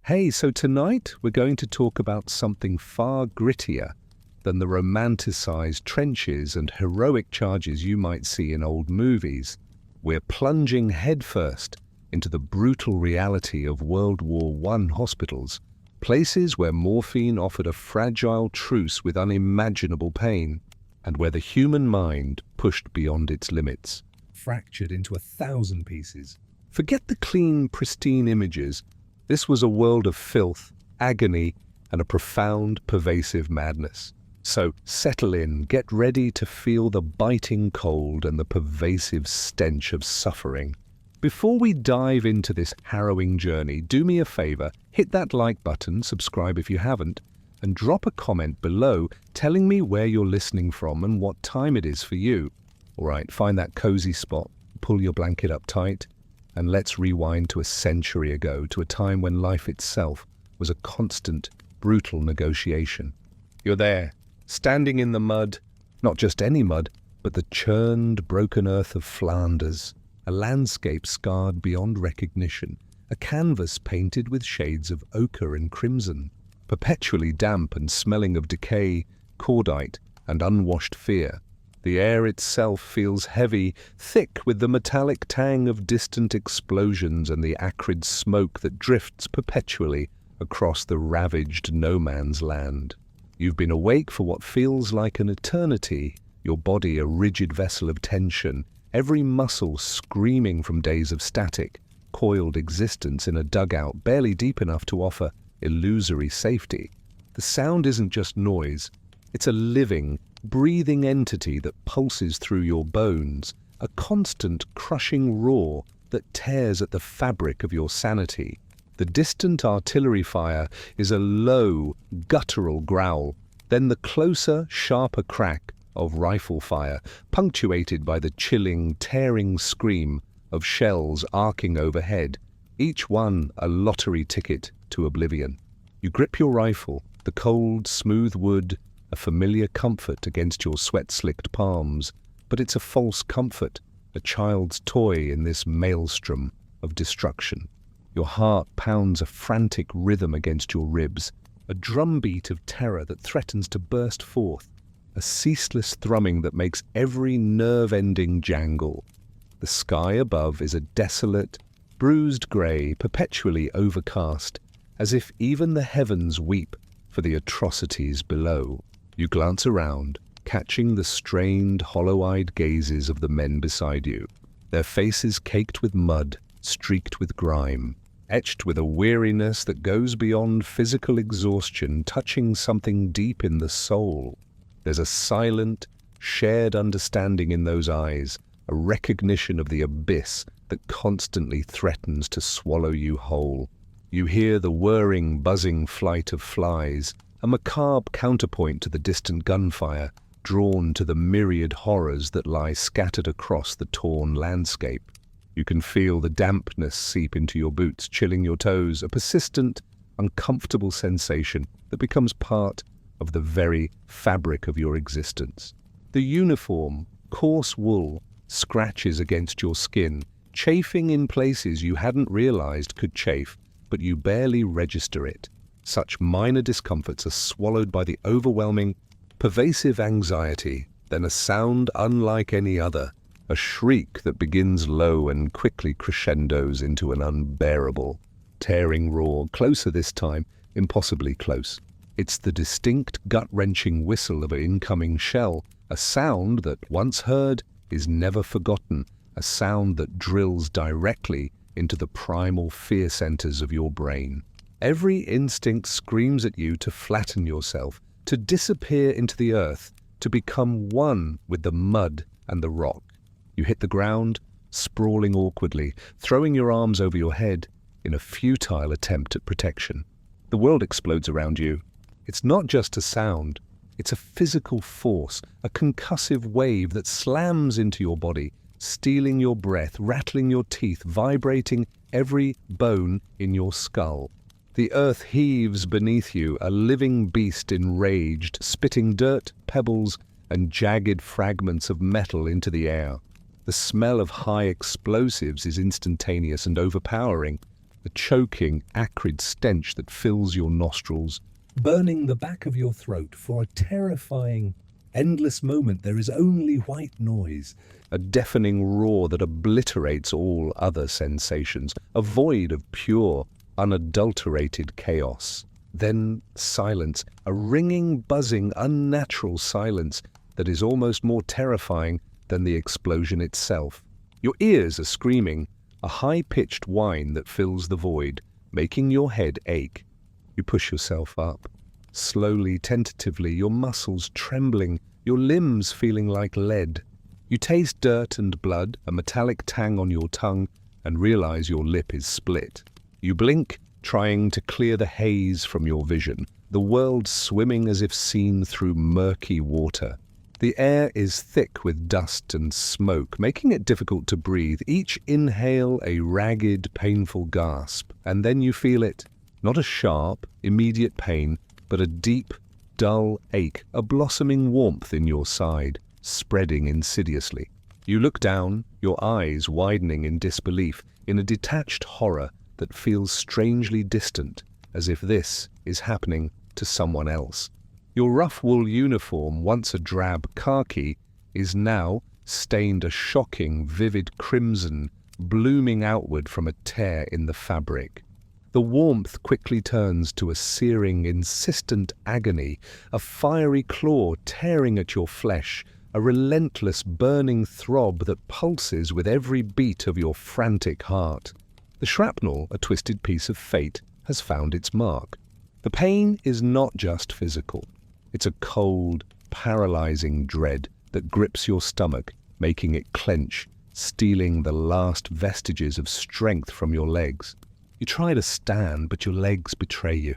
Hey, so tonight we're going to talk about something far grittier than the romanticized trenches and heroic charges you might see in old movies. We're plunging headfirst into the brutal reality of World War I hospitals, places where morphine offered a fragile truce with unimaginable pain, and where the human mind pushed beyond its limits, fractured into 1,000 pieces. Forget the clean, pristine images. This was a world of filth, agony, and a profound, pervasive madness. So settle in, get ready to feel the biting cold and the pervasive stench of suffering. Before we dive into this harrowing journey, do me a favor, hit that like button, subscribe if you haven't, and drop a comment below telling me where you're listening from and what time it is for you. All right, find that cozy spot, pull your blanket up tight, and let's rewind to a century ago, to a time when life itself was a constant, brutal negotiation. You're there, standing in the mud, not just any mud, but the churned, broken earth of Flanders, a landscape scarred beyond recognition, a canvas painted with shades of ochre and crimson, perpetually damp and smelling of decay, cordite, and unwashed fear. The air itself feels heavy, thick with the metallic tang of distant explosions and the acrid smoke that drifts perpetually across the ravaged no-man's land. You've been awake for what feels like an eternity, your body a rigid vessel of tension, every muscle screaming from days of static, coiled existence in a dugout barely deep enough to offer illusory safety. The sound isn't just noise, it's a living, breathing entity that pulses through your bones, a constant crushing roar that tears at the fabric of your sanity. The distant artillery fire is a low, guttural growl, then the closer, sharper crack of rifle fire, punctuated by the chilling, tearing scream of shells arcing overhead, each one a lottery ticket to oblivion. You grip your rifle, the cold, smooth wood, a familiar comfort against your sweat-slicked palms, but it's a false comfort, a child's toy in this maelstrom of destruction. Your heart pounds a frantic rhythm against your ribs, a drumbeat of terror that threatens to burst forth, a ceaseless thrumming that makes every nerve-ending jangle. The sky above is a desolate, bruised grey, perpetually overcast, as if even the heavens weep for the atrocities below. You glance around, catching the strained, hollow-eyed gazes of the men beside you, their faces caked with mud, streaked with grime, etched with a weariness that goes beyond physical exhaustion, touching something deep in the soul. There's a silent, shared understanding in those eyes, a recognition of the abyss that constantly threatens to swallow you whole. You hear the whirring, buzzing flight of flies, a macabre counterpoint to the distant gunfire, drawn to the myriad horrors that lie scattered across the torn landscape. You can feel the dampness seep into your boots, chilling your toes, a persistent, uncomfortable sensation that becomes part of the very fabric of your existence. The uniform, coarse wool, scratches against your skin, chafing in places you hadn't realized could chafe, but you barely register it. Such minor discomforts are swallowed by the overwhelming, pervasive anxiety, then a sound unlike any other, a shriek that begins low and quickly crescendos into an unbearable, tearing roar, closer this time, impossibly close. It's the distinct, gut-wrenching whistle of an incoming shell, a sound that, once heard, is never forgotten, a sound that drills directly into the primal fear centers of your brain. Every instinct screams at you to flatten yourself, to disappear into the earth, to become one with the mud and the rock. You hit the ground, sprawling awkwardly, throwing your arms over your head in a futile attempt at protection. The world explodes around you. It's not just a sound, it's a physical force, a concussive wave that slams into your body, stealing your breath, rattling your teeth, vibrating every bone in your skull. The earth heaves beneath you, a living beast enraged, spitting dirt, pebbles, and jagged fragments of metal into the air. The smell of high explosives is instantaneous and overpowering, a choking, acrid stench that fills your nostrils, burning the back of your throat. For a terrifying, endless moment, there is only white noise, a deafening roar that obliterates all other sensations, a void of pure, unadulterated chaos. Then silence, a ringing, buzzing, unnatural silence that is almost more terrifying than the explosion itself. Your ears are screaming, a high-pitched whine that fills the void, making your head ache. You push yourself up, slowly, tentatively, your muscles trembling, your limbs feeling like lead. You taste dirt and blood, a metallic tang on your tongue, and realize your lip is split. You blink, trying to clear the haze from your vision, the world swimming as if seen through murky water. The air is thick with dust and smoke, making it difficult to breathe. Each inhale a ragged, painful gasp, and then you feel it. Not a sharp, immediate pain, but a deep, dull ache, a blossoming warmth in your side, spreading insidiously. You look down, your eyes widening in disbelief, in a detached horror that feels strangely distant, as if this is happening to someone else. Your rough wool uniform, once a drab khaki, is now stained a shocking, vivid crimson, blooming outward from a tear in the fabric. The warmth quickly turns to a searing, insistent agony, a fiery claw tearing at your flesh, a relentless, burning throb that pulses with every beat of your frantic heart. The shrapnel, a twisted piece of fate, has found its mark. The pain is not just physical. It's a cold, paralyzing dread that grips your stomach, making it clench, stealing the last vestiges of strength from your legs. You try to stand, but your legs betray you,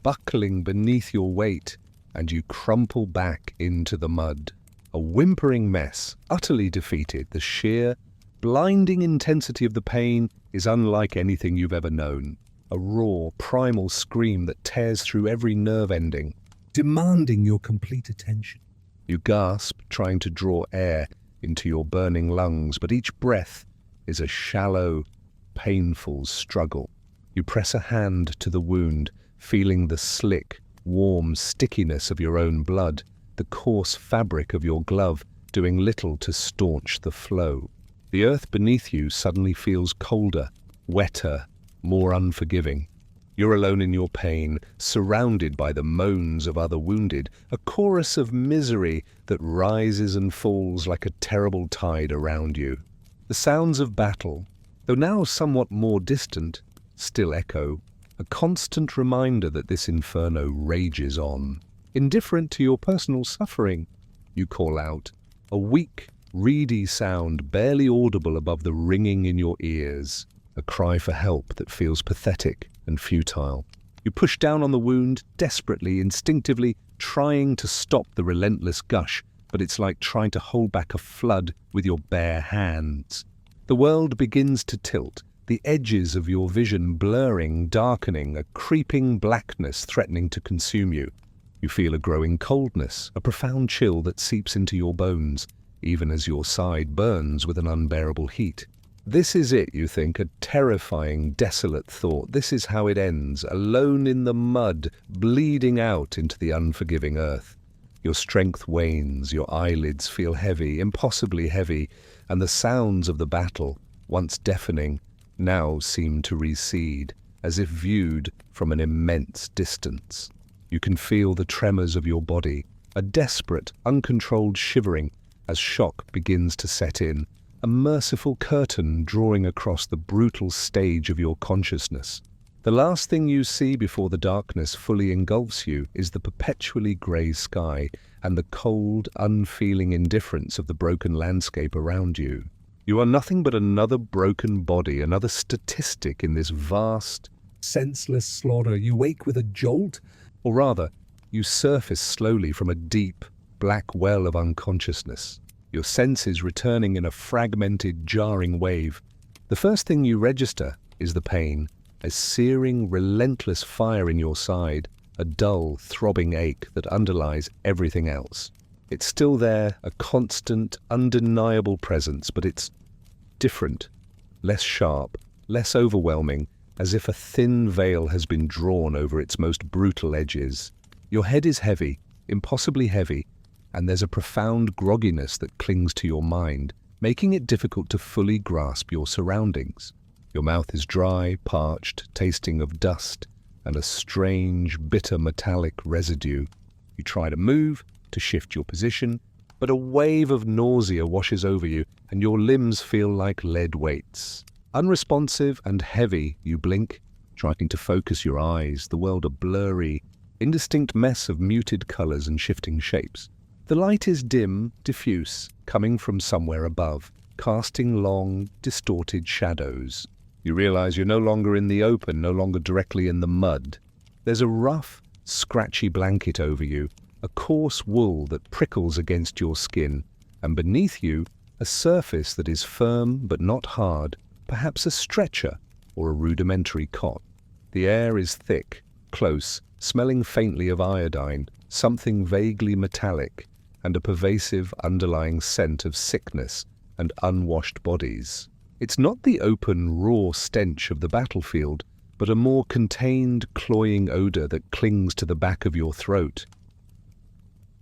buckling beneath your weight, and you crumple back into the mud. A whimpering mess, utterly defeated. The sheer, blinding intensity of the pain is unlike anything you've ever known. A raw, primal scream that tears through every nerve ending, demanding your complete attention. You gasp, trying to draw air into your burning lungs, but each breath is a shallow, painful struggle. You press a hand to the wound, feeling the slick, warm stickiness of your own blood, the coarse fabric of your glove doing little to staunch the flow. The earth beneath you suddenly feels colder, wetter, more unforgiving. You're alone in your pain, surrounded by the moans of other wounded, a chorus of misery that rises and falls like a terrible tide around you. The sounds of battle, though now somewhat more distant, still echo, a constant reminder that this inferno rages on. Indifferent to your personal suffering, you call out, a weak, reedy sound barely audible above the ringing in your ears, a cry for help that feels pathetic and futile. You push down on the wound, desperately, instinctively, trying to stop the relentless gush, but it's like trying to hold back a flood with your bare hands. The world begins to tilt, the edges of your vision blurring, darkening, a creeping blackness threatening to consume you. You feel a growing coldness, a profound chill that seeps into your bones, even as your side burns with an unbearable heat. This is it, you think, a terrifying, desolate thought. This is how it ends, alone in the mud, bleeding out into the unforgiving earth. Your strength wanes, your eyelids feel heavy, impossibly heavy, and the sounds of the battle, once deafening, now seem to recede, as if viewed from an immense distance. You can feel the tremors of your body, a desperate, uncontrolled shivering as shock begins to set in, a merciful curtain drawing across the brutal stage of your consciousness. The last thing you see before the darkness fully engulfs you is the perpetually grey sky and the cold, unfeeling indifference of the broken landscape around you. You are nothing but another broken body, another statistic in this vast, senseless slaughter. You wake with a jolt, or rather, you surface slowly from a deep, black well of unconsciousness, your senses returning in a fragmented, jarring wave. The first thing you register is the pain, a searing, relentless fire in your side, a dull, throbbing ache that underlies everything else. It's still there, a constant, undeniable presence, but it's different, less sharp, less overwhelming, as if a thin veil has been drawn over its most brutal edges. Your head is heavy, impossibly heavy, and there's a profound grogginess that clings to your mind, making it difficult to fully grasp your surroundings. Your mouth is dry, parched, tasting of dust and a strange, bitter metallic residue. You try to move, to shift your position, but a wave of nausea washes over you and your limbs feel like lead weights. Unresponsive and heavy, you blink, trying to focus your eyes, the world a blurry, indistinct mess of muted colors and shifting shapes. The light is dim, diffuse, coming from somewhere above, casting long, distorted shadows. You realize you're no longer in the open, no longer directly in the mud. There's a rough, scratchy blanket over you, a coarse wool that prickles against your skin, and beneath you, a surface that is firm but not hard, perhaps a stretcher or a rudimentary cot. The air is thick, close, smelling faintly of iodine, something vaguely metallic, and a pervasive underlying scent of sickness and unwashed bodies. It's not the open, raw stench of the battlefield, but a more contained, cloying odor that clings to the back of your throat.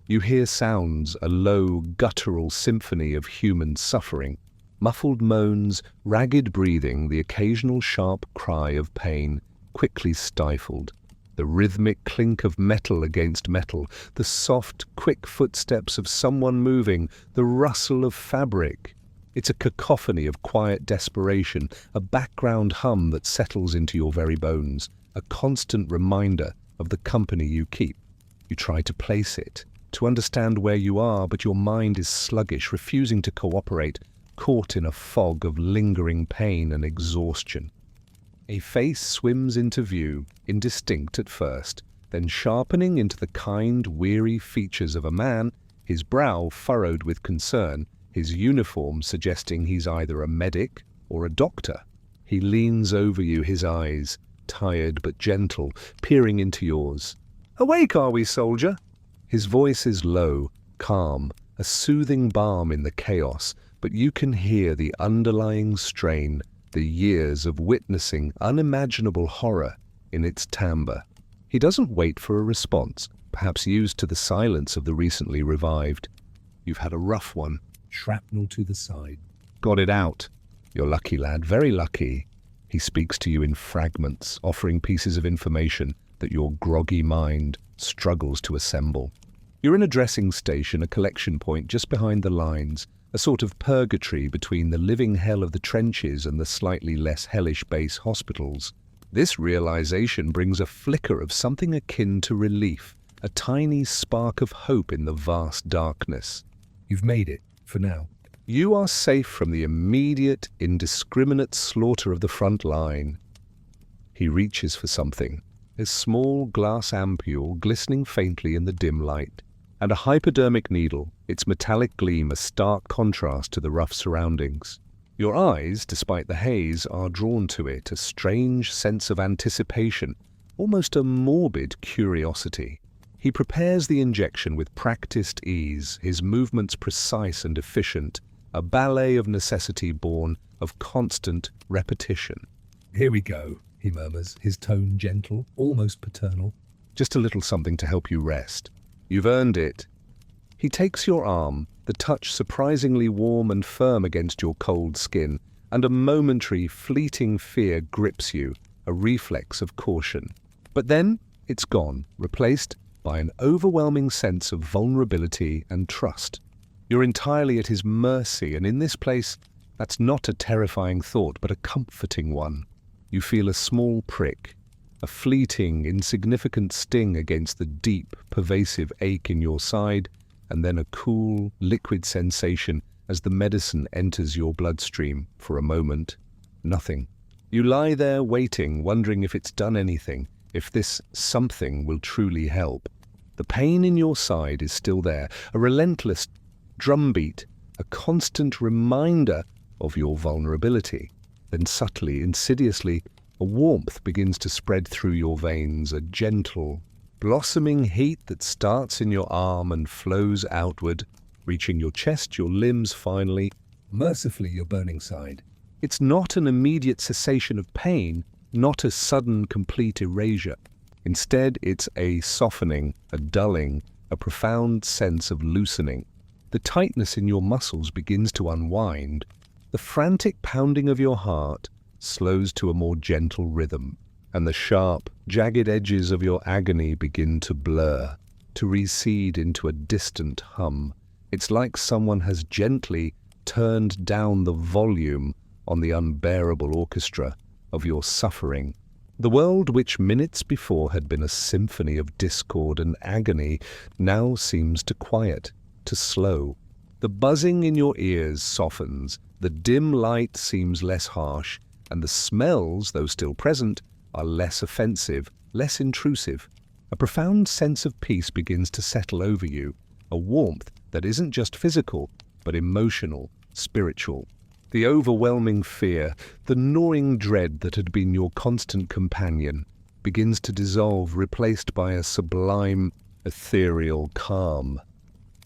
You hear sounds, a low, guttural symphony of human suffering, muffled moans, ragged breathing, the occasional sharp cry of pain, quickly stifled. The rhythmic clink of metal against metal, the soft, quick footsteps of someone moving, the rustle of fabric. It's a cacophony of quiet desperation, a background hum that settles into your very bones, a constant reminder of the company you keep. You try to place it, to understand where you are, but your mind is sluggish, refusing to cooperate, caught in a fog of lingering pain and exhaustion. A face swims into view, indistinct at first, then sharpening into the kind, weary features of a man, his brow furrowed with concern, his uniform suggesting he's either a medic or a doctor. He leans over you, his eyes, tired but gentle, peering into yours. "Awake are we, soldier?" His voice is low, calm, a soothing balm in the chaos, but you can hear the underlying strain, the years of witnessing unimaginable horror in its timbre. He doesn't wait for a response, perhaps used to the silence of the recently revived. "You've had a rough one. Shrapnel to the side. Got it out. You're lucky, lad, very lucky." He speaks to you in fragments, offering pieces of information that your groggy mind struggles to assemble. You're in a dressing station, a collection point just behind the lines, a sort of purgatory between the living hell of the trenches and the slightly less hellish base hospitals. This realization brings a flicker of something akin to relief, a tiny spark of hope in the vast darkness. You've made it, for now. You are safe from the immediate, indiscriminate slaughter of the front line. He reaches for something, a small glass ampule glistening faintly in the dim light, and a hypodermic needle, its metallic gleam a stark contrast to the rough surroundings. Your eyes, despite the haze, are drawn to it, a strange sense of anticipation, almost a morbid curiosity. He prepares the injection with practiced ease, his movements precise and efficient, a ballet of necessity born of constant repetition. "Here we go," he murmurs, his tone gentle, almost paternal. "Just a little something to help you rest. You've earned it." He takes your arm, the touch surprisingly warm and firm against your cold skin, and a momentary, fleeting fear grips you, a reflex of caution. But then it's gone, replaced by an overwhelming sense of vulnerability and trust. You're entirely at his mercy, and in this place, that's not a terrifying thought, but a comforting one. You feel a small prick, a fleeting, insignificant sting against the deep, pervasive ache in your side, and then a cool, liquid sensation as the medicine enters your bloodstream. For a moment, nothing. You lie there waiting, wondering if it's done anything, if this something will truly help. The pain in your side is still there, a relentless drumbeat, a constant reminder of your vulnerability. Then subtly, insidiously, a warmth begins to spread through your veins, a gentle, blossoming heat that starts in your arm and flows outward, reaching your chest, your limbs, finally, mercifully, your burning side. It's not an immediate cessation of pain, not a sudden, complete erasure. Instead, it's a softening, a dulling, a profound sense of loosening. The tightness in your muscles begins to unwind. The frantic pounding of your heart slows to a more gentle rhythm, and the sharp, jagged edges of your agony begin to blur, to recede into a distant hum. It's like someone has gently turned down the volume on the unbearable orchestra of your suffering. The world which minutes before had been a symphony of discord and agony now seems to quiet, to slow. The buzzing in your ears softens, the dim light seems less harsh, and the smells, though still present, are less offensive, less intrusive. A profound sense of peace begins to settle over you, a warmth that isn't just physical, but emotional, spiritual. The overwhelming fear, the gnawing dread that had been your constant companion, begins to dissolve, replaced by a sublime, ethereal calm.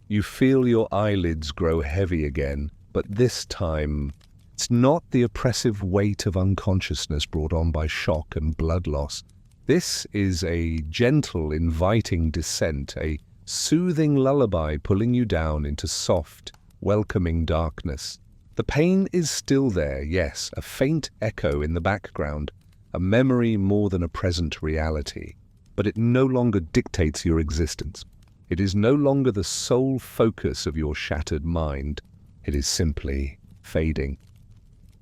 You feel your eyelids grow heavy again, but this time, it's not the oppressive weight of unconsciousness brought on by shock and blood loss. This is a gentle, inviting descent, a soothing lullaby pulling you down into soft, welcoming darkness. The pain is still there, yes, a faint echo in the background, a memory more than a present reality. But it no longer dictates your existence. It is no longer the sole focus of your shattered mind. It is simply fading.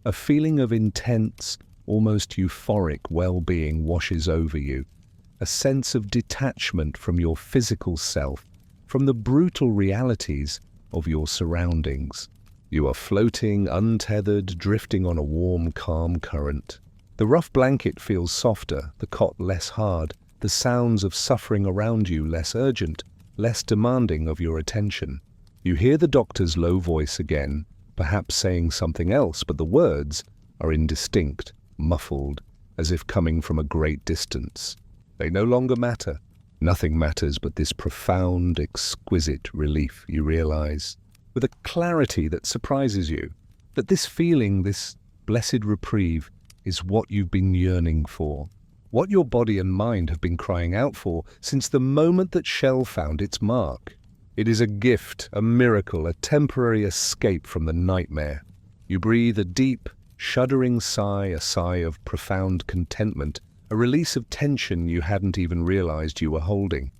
A feeling of intense, almost euphoric well-being washes over you, a sense of detachment from your physical self, from the brutal realities of your surroundings. You are floating, untethered, drifting on a warm, calm current. The rough blanket feels softer, the cot less hard, the sounds of suffering around you less urgent, less demanding of your attention. You hear the doctor's low voice again, perhaps saying something else, but the words are indistinct, muffled, as if coming from a great distance. They no longer matter. Nothing matters but this profound, exquisite relief, you realize, with a clarity that surprises you, that this feeling, this blessed reprieve, is what you've been yearning for, what your body and mind have been crying out for since the moment that Shell found its mark. It is a gift, a miracle, a temporary escape from the nightmare. You breathe a deep, shuddering sigh, a sigh of profound contentment, a release of tension you hadn't even realized you were holding.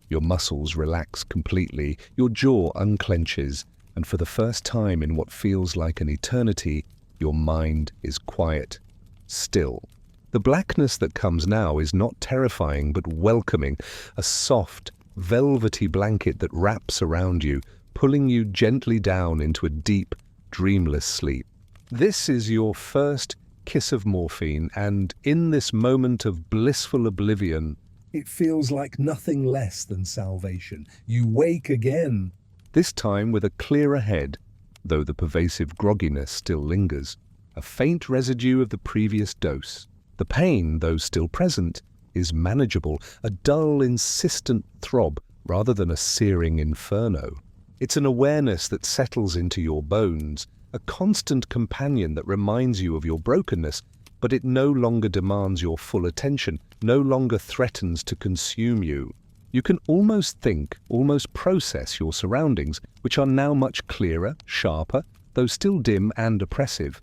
Your muscles relax completely, your jaw unclenches, and for the first time in what feels like an eternity, your mind is quiet, still. The blackness that comes now is not terrifying but welcoming, a soft, velvety blanket that wraps around you, pulling you gently down into a deep, dreamless sleep. This is your first kiss of morphine, and in this moment of blissful oblivion, it feels like nothing less than salvation. You wake again, this time with a clearer head, though the pervasive grogginess still lingers, a faint residue of the previous dose. The pain, though still present, is manageable, a dull, insistent throb rather than a searing inferno. It's an awareness that settles into your bones, a constant companion that reminds you of your brokenness, but it no longer demands your full attention, no longer threatens to consume you. You can almost think, almost process your surroundings, which are now much clearer, sharper, though still dim and oppressive.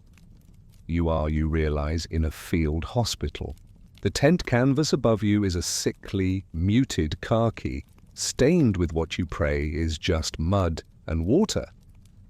You are, you realize, in a field hospital. The tent canvas above you is a sickly, muted khaki. Stained with what you pray is just mud and water.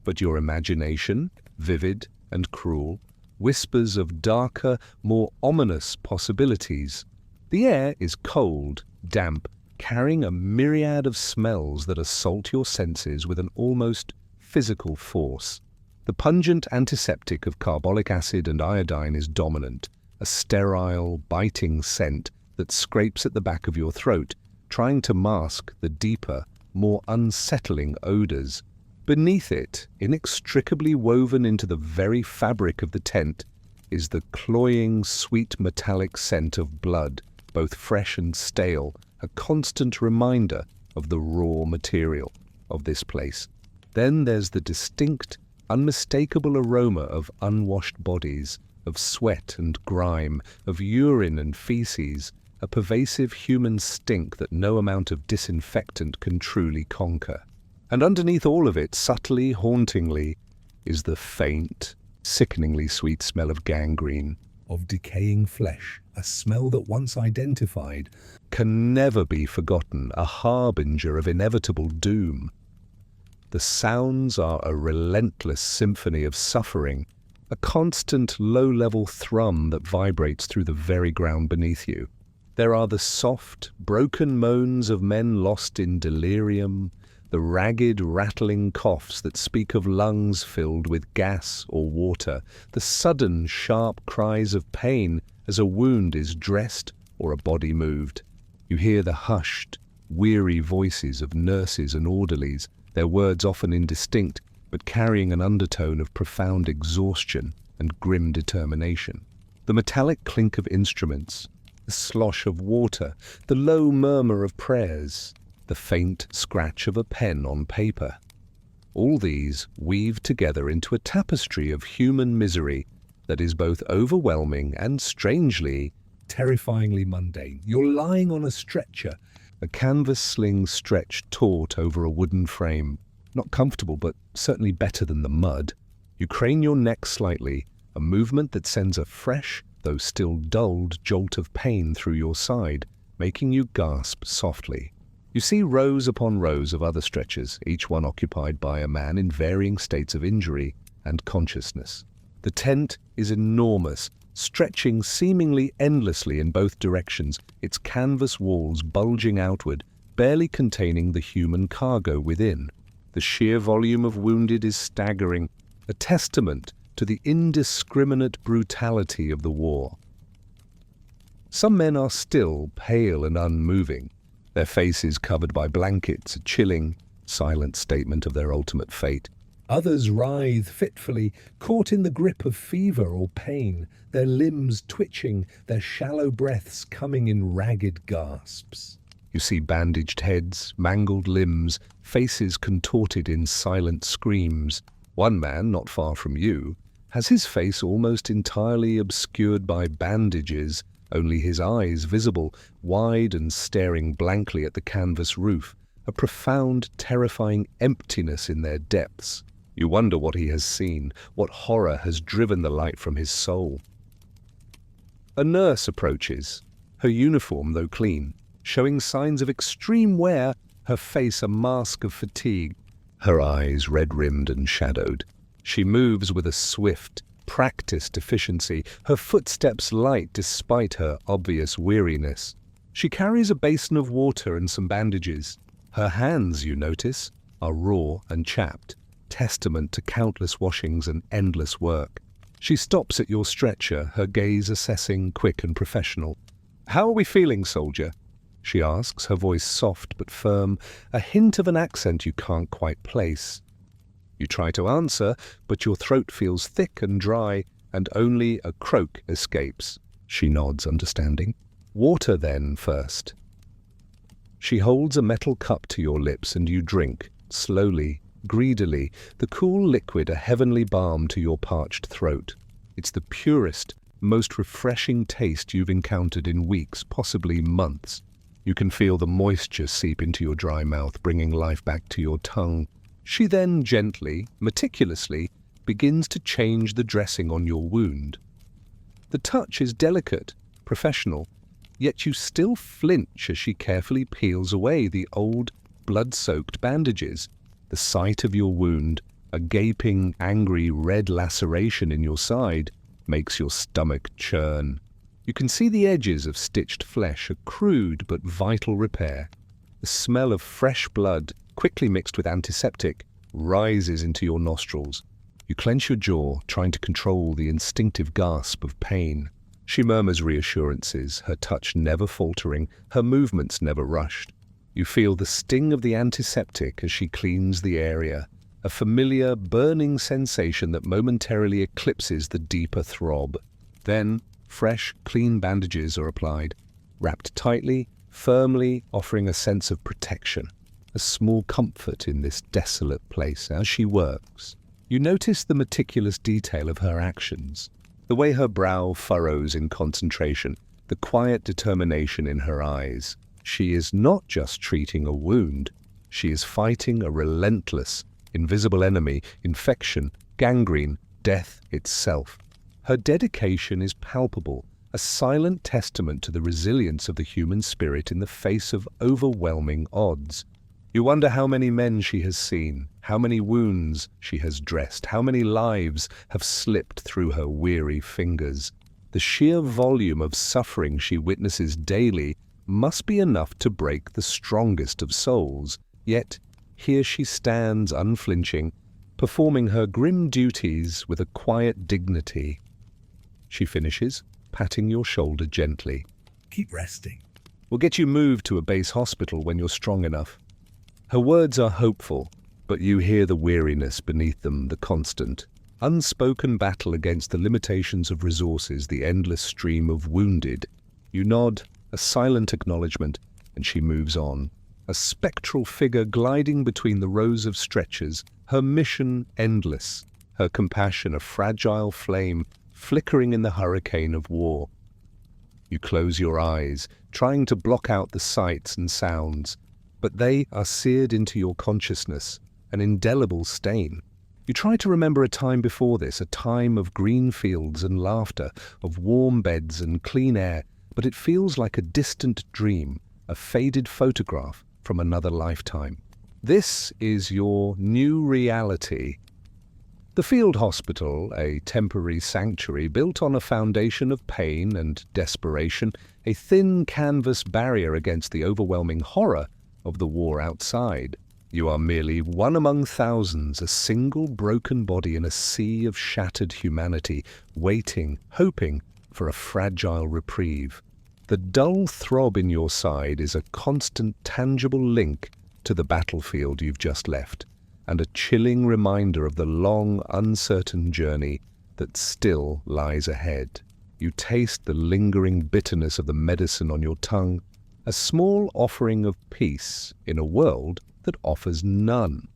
But your imagination, vivid and cruel, whispers of darker, more ominous possibilities. The air is cold, damp, carrying a myriad of smells that assault your senses with an almost physical force. The pungent antiseptic of carbolic acid and iodine is dominant, a sterile, biting scent that scrapes at the back of your throat, trying to mask the deeper, more unsettling odors. Beneath it, inextricably woven into the very fabric of the tent, is the cloying, sweet metallic scent of blood, both fresh and stale, a constant reminder of the raw material of this place. Then there's the distinct, unmistakable aroma of unwashed bodies, of sweat and grime, of urine and feces, a pervasive human stink that no amount of disinfectant can truly conquer. And underneath all of it, subtly, hauntingly, is the faint, sickeningly sweet smell of gangrene, of decaying flesh, a smell that once identified can never be forgotten, a harbinger of inevitable doom. The sounds are a relentless symphony of suffering, a constant low-level thrum that vibrates through the very ground beneath you. There are the soft, broken moans of men lost in delirium, the ragged, rattling coughs that speak of lungs filled with gas or water, the sudden, sharp cries of pain as a wound is dressed or a body moved. You hear the hushed, weary voices of nurses and orderlies, their words often indistinct, but carrying an undertone of profound exhaustion and grim determination. The metallic clink of instruments, the slosh of water, the low murmur of prayers, the faint scratch of a pen on paper. All these weave together into a tapestry of human misery that is both overwhelming and strangely, terrifyingly mundane. You're lying on a stretcher, a canvas sling stretched taut over a wooden frame. Not comfortable, but certainly better than the mud. You crane your neck slightly, a movement that sends a fresh, though still dulled, jolt of pain through your side, making you gasp softly. You see rows upon rows of other stretchers, each one occupied by a man in varying states of injury and consciousness. The tent is enormous, stretching seemingly endlessly in both directions, its canvas walls bulging outward, barely containing the human cargo within. The sheer volume of wounded is staggering, a testament to the indiscriminate brutality of the war. Some men are still pale and unmoving, their faces covered by blankets, a chilling, silent statement of their ultimate fate. Others writhe fitfully, caught in the grip of fever or pain, their limbs twitching, their shallow breaths coming in ragged gasps. You see bandaged heads, mangled limbs, faces contorted in silent screams. One man, not far from you, has his face almost entirely obscured by bandages, only his eyes visible, wide and staring blankly at the canvas roof, a profound, terrifying emptiness in their depths. You wonder what he has seen, what horror has driven the light from his soul. A nurse approaches, her uniform, though clean, showing signs of extreme wear, her face a mask of fatigue, her eyes red-rimmed and shadowed. She moves with a swift, practiced efficiency, her footsteps light despite her obvious weariness. She carries a basin of water and some bandages. Her hands, you notice, are raw and chapped, testament to countless washings and endless work. She stops at your stretcher, her gaze assessing, quick and professional. "How are we feeling, soldier?" she asks, her voice soft but firm, a hint of an accent you can't quite place. You try to answer, but your throat feels thick and dry, and only a croak escapes. She nods, understanding. "Water, then, first." She holds a metal cup to your lips, and you drink, slowly, greedily, the cool liquid a heavenly balm to your parched throat. It's the purest, most refreshing taste you've encountered in weeks, possibly months. You can feel the moisture seep into your dry mouth, bringing life back to your tongue. She then gently, meticulously, begins to change the dressing on your wound. The touch is delicate, professional, yet you still flinch as she carefully peels away the old, blood-soaked bandages. The sight of your wound, a gaping, angry red laceration in your side, makes your stomach churn. You can see the edges of stitched flesh, a crude but vital repair. The smell of fresh blood, quickly mixed with antiseptic, rises into your nostrils. You clench your jaw, trying to control the instinctive gasp of pain. She murmurs reassurances, her touch never faltering, her movements never rushed. You feel the sting of the antiseptic as she cleans the area, a familiar, burning sensation that momentarily eclipses the deeper throb. Then, fresh, clean bandages are applied, wrapped tightly, firmly, offering a sense of protection, a small comfort in this desolate place. As she works, you notice the meticulous detail of her actions. The way her brow furrows in concentration, the quiet determination in her eyes. She is not just treating a wound, she is fighting a relentless, invisible enemy, infection, gangrene, death itself. Her dedication is palpable, a silent testament to the resilience of the human spirit in the face of overwhelming odds. You wonder how many men she has seen, how many wounds she has dressed, how many lives have slipped through her weary fingers. The sheer volume of suffering she witnesses daily must be enough to break the strongest of souls. Yet, here she stands unflinching, performing her grim duties with a quiet dignity. She finishes, patting your shoulder gently. Keep resting. We'll get you moved to a base hospital when you're strong enough. Her words are hopeful, but you hear the weariness beneath them, the constant, unspoken battle against the limitations of resources, the endless stream of wounded. You nod, a silent acknowledgement, and she moves on. A spectral figure gliding between the rows of stretchers, her mission endless, her compassion a fragile flame flickering in the hurricane of war. You close your eyes, trying to block out the sights and sounds, but they are seared into your consciousness, an indelible stain. You try to remember a time before this, a time of green fields and laughter, of warm beds and clean air, but it feels like a distant dream, a faded photograph from another lifetime. This is your new reality. The field hospital, a temporary sanctuary built on a foundation of pain and desperation, a thin canvas barrier against the overwhelming horror of the war outside. You are merely one among thousands, a single broken body in a sea of shattered humanity, waiting, hoping for a fragile reprieve. The dull throb in your side is a constant, tangible link to the battlefield you've just left, and a chilling reminder of the long, uncertain journey that still lies ahead. You taste the lingering bitterness of the medicine on your tongue, a small offering of peace in a world that offers none.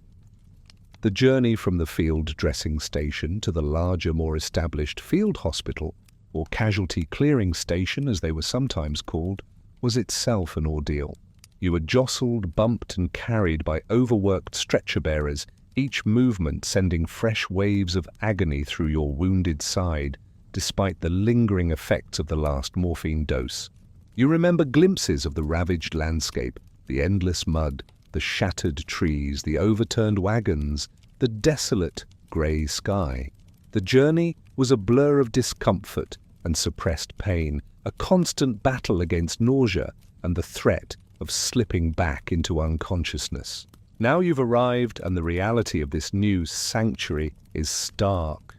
The journey from the field dressing station to the larger, more established field hospital, or casualty clearing station as they were sometimes called, was itself an ordeal. You were jostled, bumped and carried by overworked stretcher bearers, each movement sending fresh waves of agony through your wounded side, despite the lingering effects of the last morphine dose. You remember glimpses of the ravaged landscape, the endless mud, the shattered trees, the overturned wagons, the desolate grey sky. The journey was a blur of discomfort and suppressed pain, a constant battle against nausea and the threat of slipping back into unconsciousness. Now you've arrived, and the reality of this new sanctuary is stark.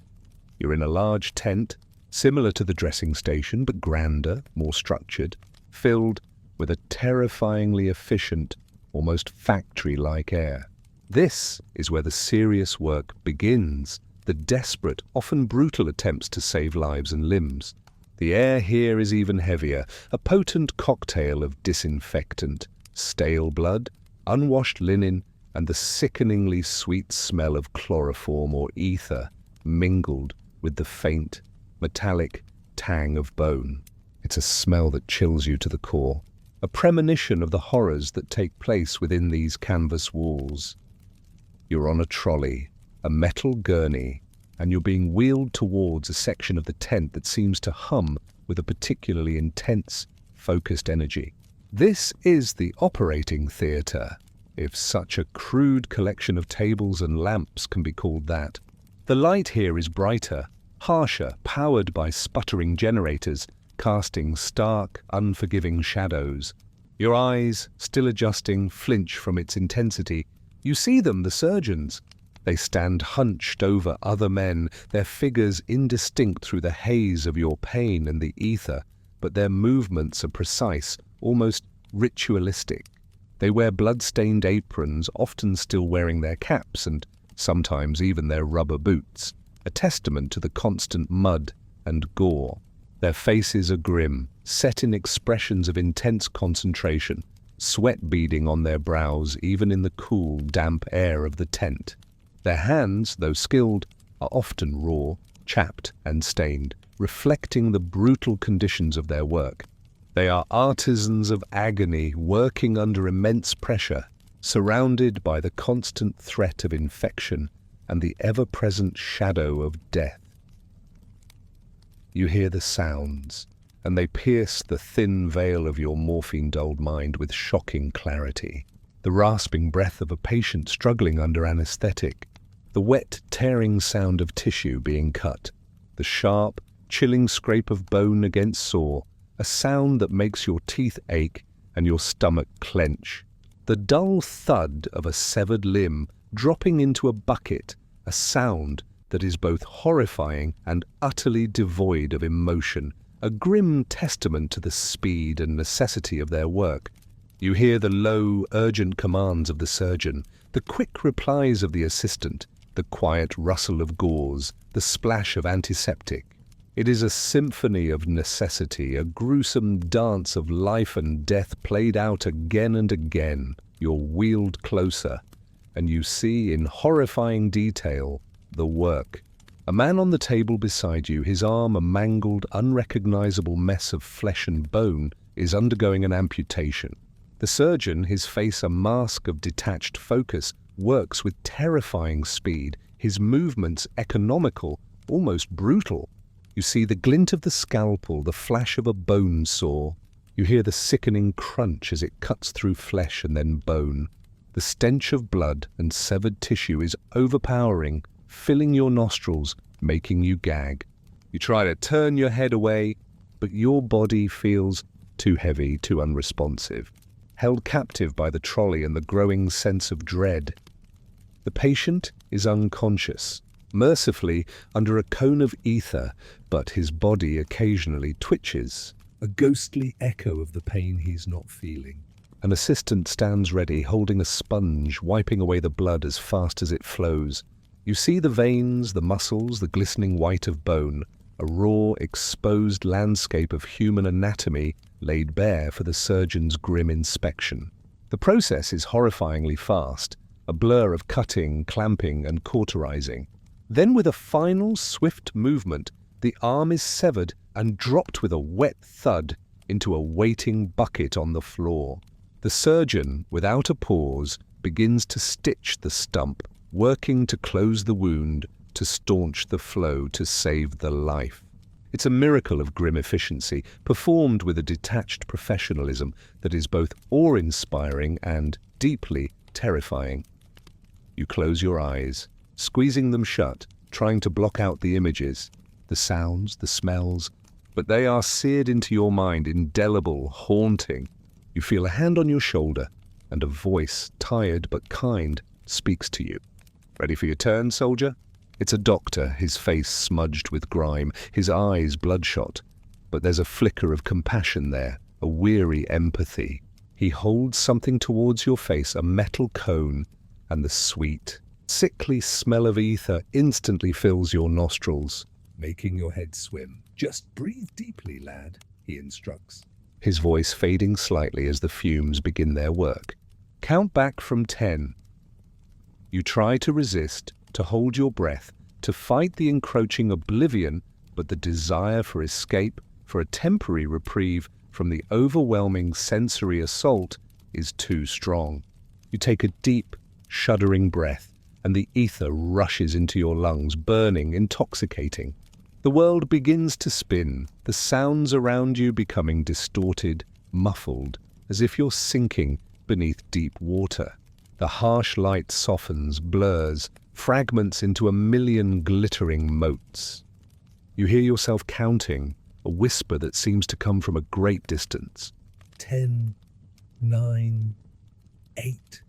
You're in a large tent, similar to the dressing station, but grander, more structured, filled with a terrifyingly efficient, almost factory-like air. This is where the serious work begins, the desperate, often brutal attempts to save lives and limbs. The air here is even heavier, a potent cocktail of disinfectant, stale blood, unwashed linen, and the sickeningly sweet smell of chloroform or ether mingled with the faint, metallic tang of bone. It's a smell that chills you to the core, a premonition of the horrors that take place within these canvas walls. You're on a trolley, a metal gurney, and you're being wheeled towards a section of the tent that seems to hum with a particularly intense, focused energy. This is the operating theatre, if such a crude collection of tables and lamps can be called that. The light here is brighter, harsher, powered by sputtering generators, casting stark, unforgiving shadows. Your eyes, still adjusting, flinch from its intensity. You see them, the surgeons. They stand hunched over other men, their figures indistinct through the haze of your pain and the ether, but their movements are precise, almost ritualistic. They wear blood-stained aprons, often still wearing their caps and sometimes even their rubber boots, a testament to the constant mud and gore. Their faces are grim, set in expressions of intense concentration, sweat beading on their brows even in the cool, damp air of the tent. Their hands, though skilled, are often raw, chapped and stained, reflecting the brutal conditions of their work. They are artisans of agony working under immense pressure, surrounded by the constant threat of infection and the ever-present shadow of death. You hear the sounds, and they pierce the thin veil of your morphine-dulled mind with shocking clarity. The rasping breath of a patient struggling under anesthetic, the wet, tearing sound of tissue being cut, the sharp, chilling scrape of bone against saw, a sound that makes your teeth ache and your stomach clench. The dull thud of a severed limb dropping into a bucket, a sound that is both horrifying and utterly devoid of emotion, a grim testament to the speed and necessity of their work. You hear the low, urgent commands of the surgeon, the quick replies of the assistant, the quiet rustle of gauze, the splash of antiseptic. It is a symphony of necessity, a gruesome dance of life and death played out again and again. You're wheeled closer, and you see in horrifying detail the work. A man on the table beside you, his arm a mangled, unrecognizable mess of flesh and bone, is undergoing an amputation. The surgeon, his face a mask of detached focus, works with terrifying speed, his movements economical, almost brutal. You see the glint of the scalpel, the flash of a bone saw. You hear the sickening crunch as it cuts through flesh and then bone. The stench of blood and severed tissue is overpowering, filling your nostrils, making you gag. You try to turn your head away, but your body feels too heavy, too unresponsive, held captive by the trolley and the growing sense of dread. The patient is unconscious, mercifully under a cone of ether, but his body occasionally twitches, a ghostly echo of the pain he's not feeling. An assistant stands ready, holding a sponge, wiping away the blood as fast as it flows. You see the veins, the muscles, the glistening white of bone, a raw, exposed landscape of human anatomy laid bare for the surgeon's grim inspection. The process is horrifyingly fast, a blur of cutting, clamping, and cauterizing. Then with a final, swift movement, the arm is severed and dropped with a wet thud into a waiting bucket on the floor. The surgeon, without a pause, begins to stitch the stump, working to close the wound, to staunch the flow, to save the life. It's a miracle of grim efficiency, performed with a detached professionalism that is both awe-inspiring and deeply terrifying. You close your eyes, squeezing them shut, trying to block out the images, the sounds, the smells, but they are seared into your mind, indelible, haunting. You feel a hand on your shoulder, and a voice, tired but kind, speaks to you. Ready for your turn, soldier? It's a doctor, his face smudged with grime, his eyes bloodshot. But there's a flicker of compassion there, a weary empathy. He holds something towards your face, a metal cone, and the sweet, sickly smell of ether instantly fills your nostrils, making your head swim. Just breathe deeply, lad, he instructs, his voice fading slightly as the fumes begin their work. Count back from 10. You try to resist, to hold your breath, to fight the encroaching oblivion, but the desire for escape, for a temporary reprieve from the overwhelming sensory assault is too strong. You take a deep, shuddering breath, and the ether rushes into your lungs, burning, intoxicating. The world begins to spin, the sounds around you becoming distorted, muffled, as if you're sinking beneath deep water. The harsh light softens, blurs, fragments into a million glittering motes. You hear yourself counting, a whisper that seems to come from a great distance. 10, 9, 8.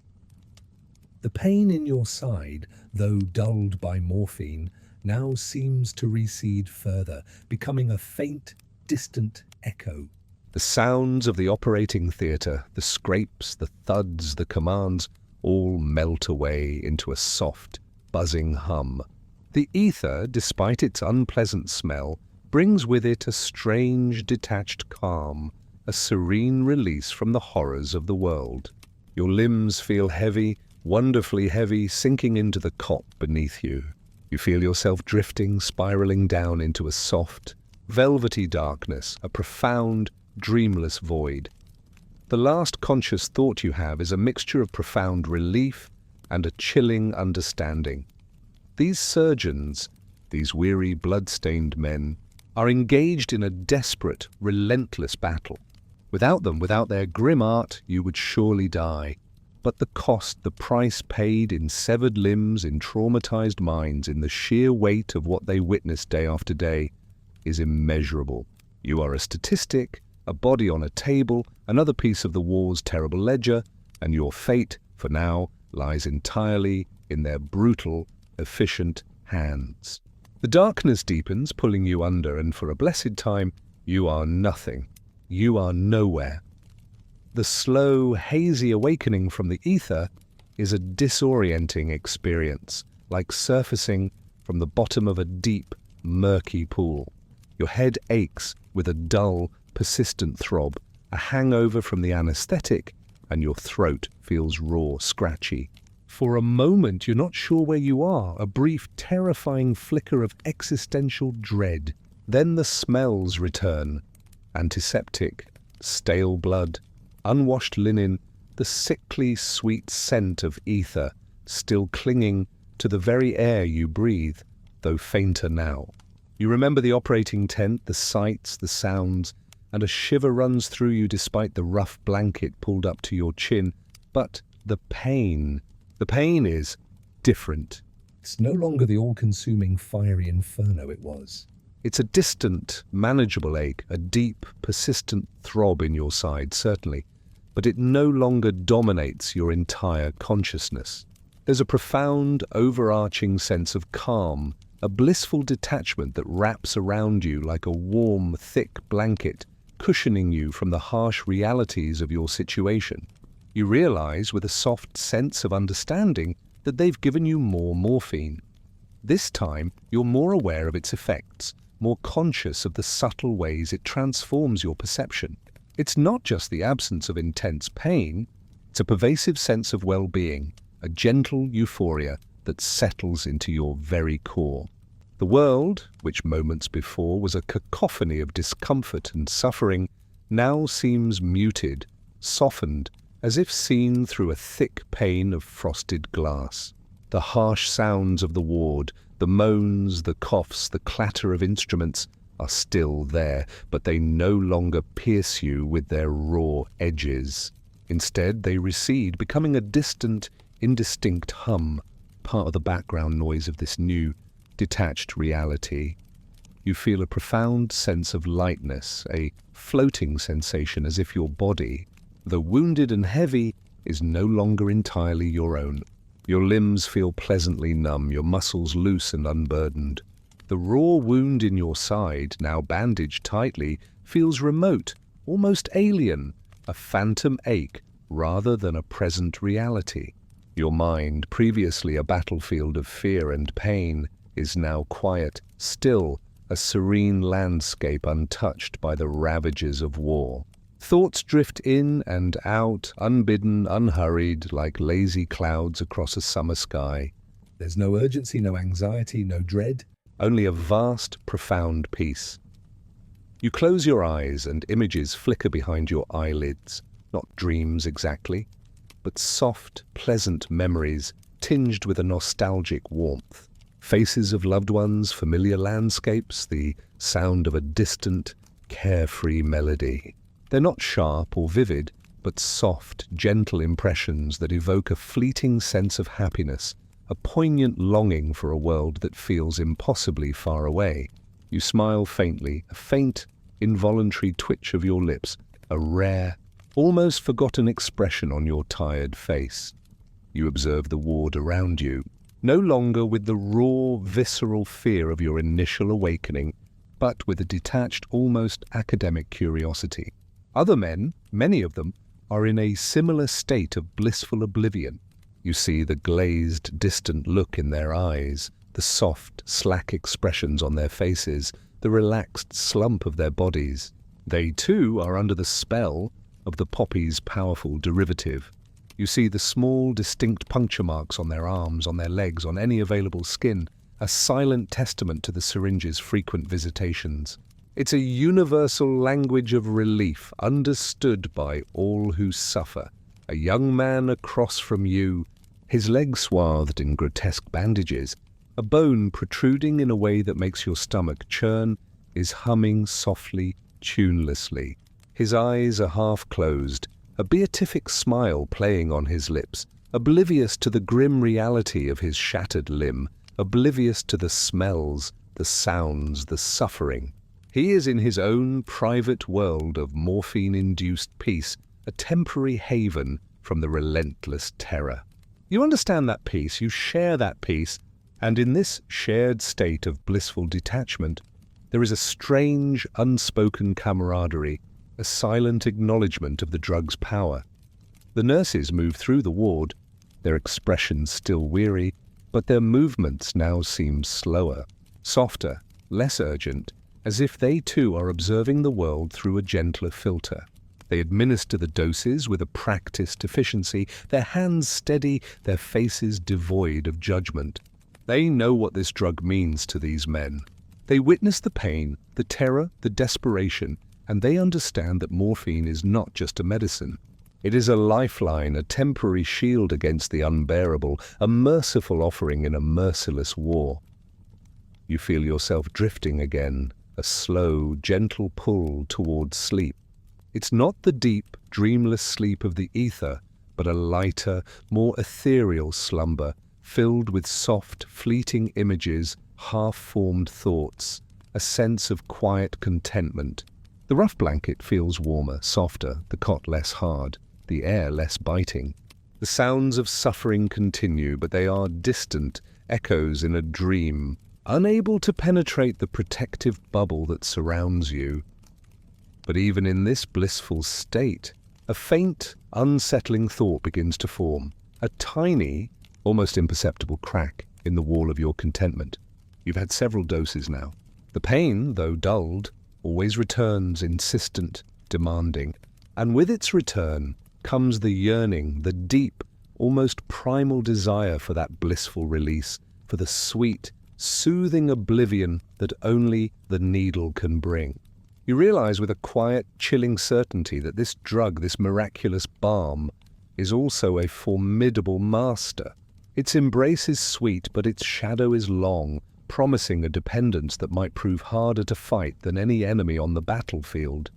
The pain in your side, though dulled by morphine, now seems to recede further, becoming a faint, distant echo. The sounds of the operating theatre, the scrapes, the thuds, the commands, all melt away into a soft, buzzing hum. The ether, despite its unpleasant smell, brings with it a strange, detached calm, a serene release from the horrors of the world. Your limbs feel heavy, wonderfully heavy, sinking into the cot beneath you. You feel yourself drifting, spiraling down into a soft, velvety darkness, a profound, dreamless void. The last conscious thought you have is a mixture of profound relief and a chilling understanding. These surgeons, these weary, blood-stained men, are engaged in a desperate, relentless battle. Without them, without their grim art, you would surely die. But the cost, the price paid in severed limbs, in traumatized minds, in the sheer weight of what they witness day after day, is immeasurable. You are a statistic, a body on a table, another piece of the war's terrible ledger, and your fate, for now, lies entirely in their brutal, efficient hands. The darkness deepens, pulling you under, and for a blessed time, you are nothing. You are nowhere. The slow, hazy awakening from the ether is a disorienting experience, like surfacing from the bottom of a deep, murky pool. Your head aches with a dull, persistent throb, a hangover from the anesthetic, and your throat feels raw, scratchy. For a moment, you're not sure where you are, a brief, terrifying flicker of existential dread. Then the smells return. Antiseptic, stale blood, unwashed linen, the sickly, sweet scent of ether, still clinging to the very air you breathe, though fainter now. You remember the operating tent, the sights, the sounds, and a shiver runs through you despite the rough blanket pulled up to your chin. But the pain is different. It's no longer the all-consuming fiery inferno it was. It's a distant, manageable ache, a deep, persistent throb in your side, certainly, but it no longer dominates your entire consciousness. There's a profound, overarching sense of calm, a blissful detachment that wraps around you like a warm, thick blanket, cushioning you from the harsh realities of your situation. You realize with a soft sense of understanding that they've given you more morphine. This time, you're more aware of its effects, more conscious of the subtle ways it transforms your perception. It's not just the absence of intense pain, it's a pervasive sense of well-being, a gentle euphoria that settles into your very core. The world, which moments before was a cacophony of discomfort and suffering, now seems muted, softened, as if seen through a thick pane of frosted glass. The harsh sounds of the ward, the moans, the coughs, the clatter of instruments are still there, but they no longer pierce you with their raw edges. Instead, they recede, becoming a distant, indistinct hum, part of the background noise of this new, detached reality. You feel a profound sense of lightness, a floating sensation as if your body, though wounded and heavy, is no longer entirely your own. Your limbs feel pleasantly numb, your muscles loose and unburdened. The raw wound in your side, now bandaged tightly, feels remote, almost alien, a phantom ache rather than a present reality. Your mind, previously a battlefield of fear and pain, is now quiet, still, a serene landscape untouched by the ravages of war. Thoughts drift in and out, unbidden, unhurried, like lazy clouds across a summer sky. There's no urgency, no anxiety, no dread, only a vast, profound peace. You close your eyes and images flicker behind your eyelids, not dreams exactly, but soft, pleasant memories tinged with a nostalgic warmth. Faces of loved ones, familiar landscapes, the sound of a distant, carefree melody. They're not sharp or vivid, but soft, gentle impressions that evoke a fleeting sense of happiness, a poignant longing for a world that feels impossibly far away. You smile faintly, a faint, involuntary twitch of your lips, a rare, almost forgotten expression on your tired face. You observe the ward around you, no longer with the raw, visceral fear of your initial awakening, but with a detached, almost academic curiosity. Other men, many of them, are in a similar state of blissful oblivion. You see the glazed, distant look in their eyes, the soft, slack expressions on their faces, the relaxed slump of their bodies. They, too, are under the spell of the poppy's powerful derivative. You see the small, distinct puncture marks on their arms, on their legs, on any available skin, a silent testament to the syringe's frequent visitations. It's a universal language of relief, understood by all who suffer. A young man across from you, his leg swathed in grotesque bandages, a bone protruding in a way that makes your stomach churn, is humming softly, tunelessly. His eyes are half closed, a beatific smile playing on his lips, oblivious to the grim reality of his shattered limb, oblivious to the smells, the sounds, the suffering. He is in his own private world of morphine-induced peace, a temporary haven from the relentless terror. You understand that peace, you share that peace, and in this shared state of blissful detachment, there is a strange, unspoken camaraderie, a silent acknowledgement of the drug's power. The nurses move through the ward, their expressions still weary, but their movements now seem slower, softer, less urgent, as if they too are observing the world through a gentler filter. They administer the doses with a practiced efficiency, their hands steady, their faces devoid of judgment. They know what this drug means to these men. They witness the pain, the terror, the desperation, and they understand that morphine is not just a medicine. It is a lifeline, a temporary shield against the unbearable, a merciful offering in a merciless war. You feel yourself drifting again, a slow, gentle pull towards sleep. It's not the deep, dreamless sleep of the ether, but a lighter, more ethereal slumber, filled with soft, fleeting images, half-formed thoughts, a sense of quiet contentment. The rough blanket feels warmer, softer, the cot less hard, the air less biting. The sounds of suffering continue, but they are distant, echoes in a dream, unable to penetrate the protective bubble that surrounds you. But even in this blissful state, a faint, unsettling thought begins to form, a tiny, almost imperceptible crack in the wall of your contentment. You've had several doses now. The pain, though dulled, always returns, insistent, demanding. And with its return comes the yearning, the deep, almost primal desire for that blissful release, for the sweet, soothing oblivion that only the needle can bring. You realize with a quiet, chilling certainty that this drug, this miraculous balm, is also a formidable master. Its embrace is sweet, but its shadow is long, promising a dependence that might prove harder to fight than any enemy on the battlefield.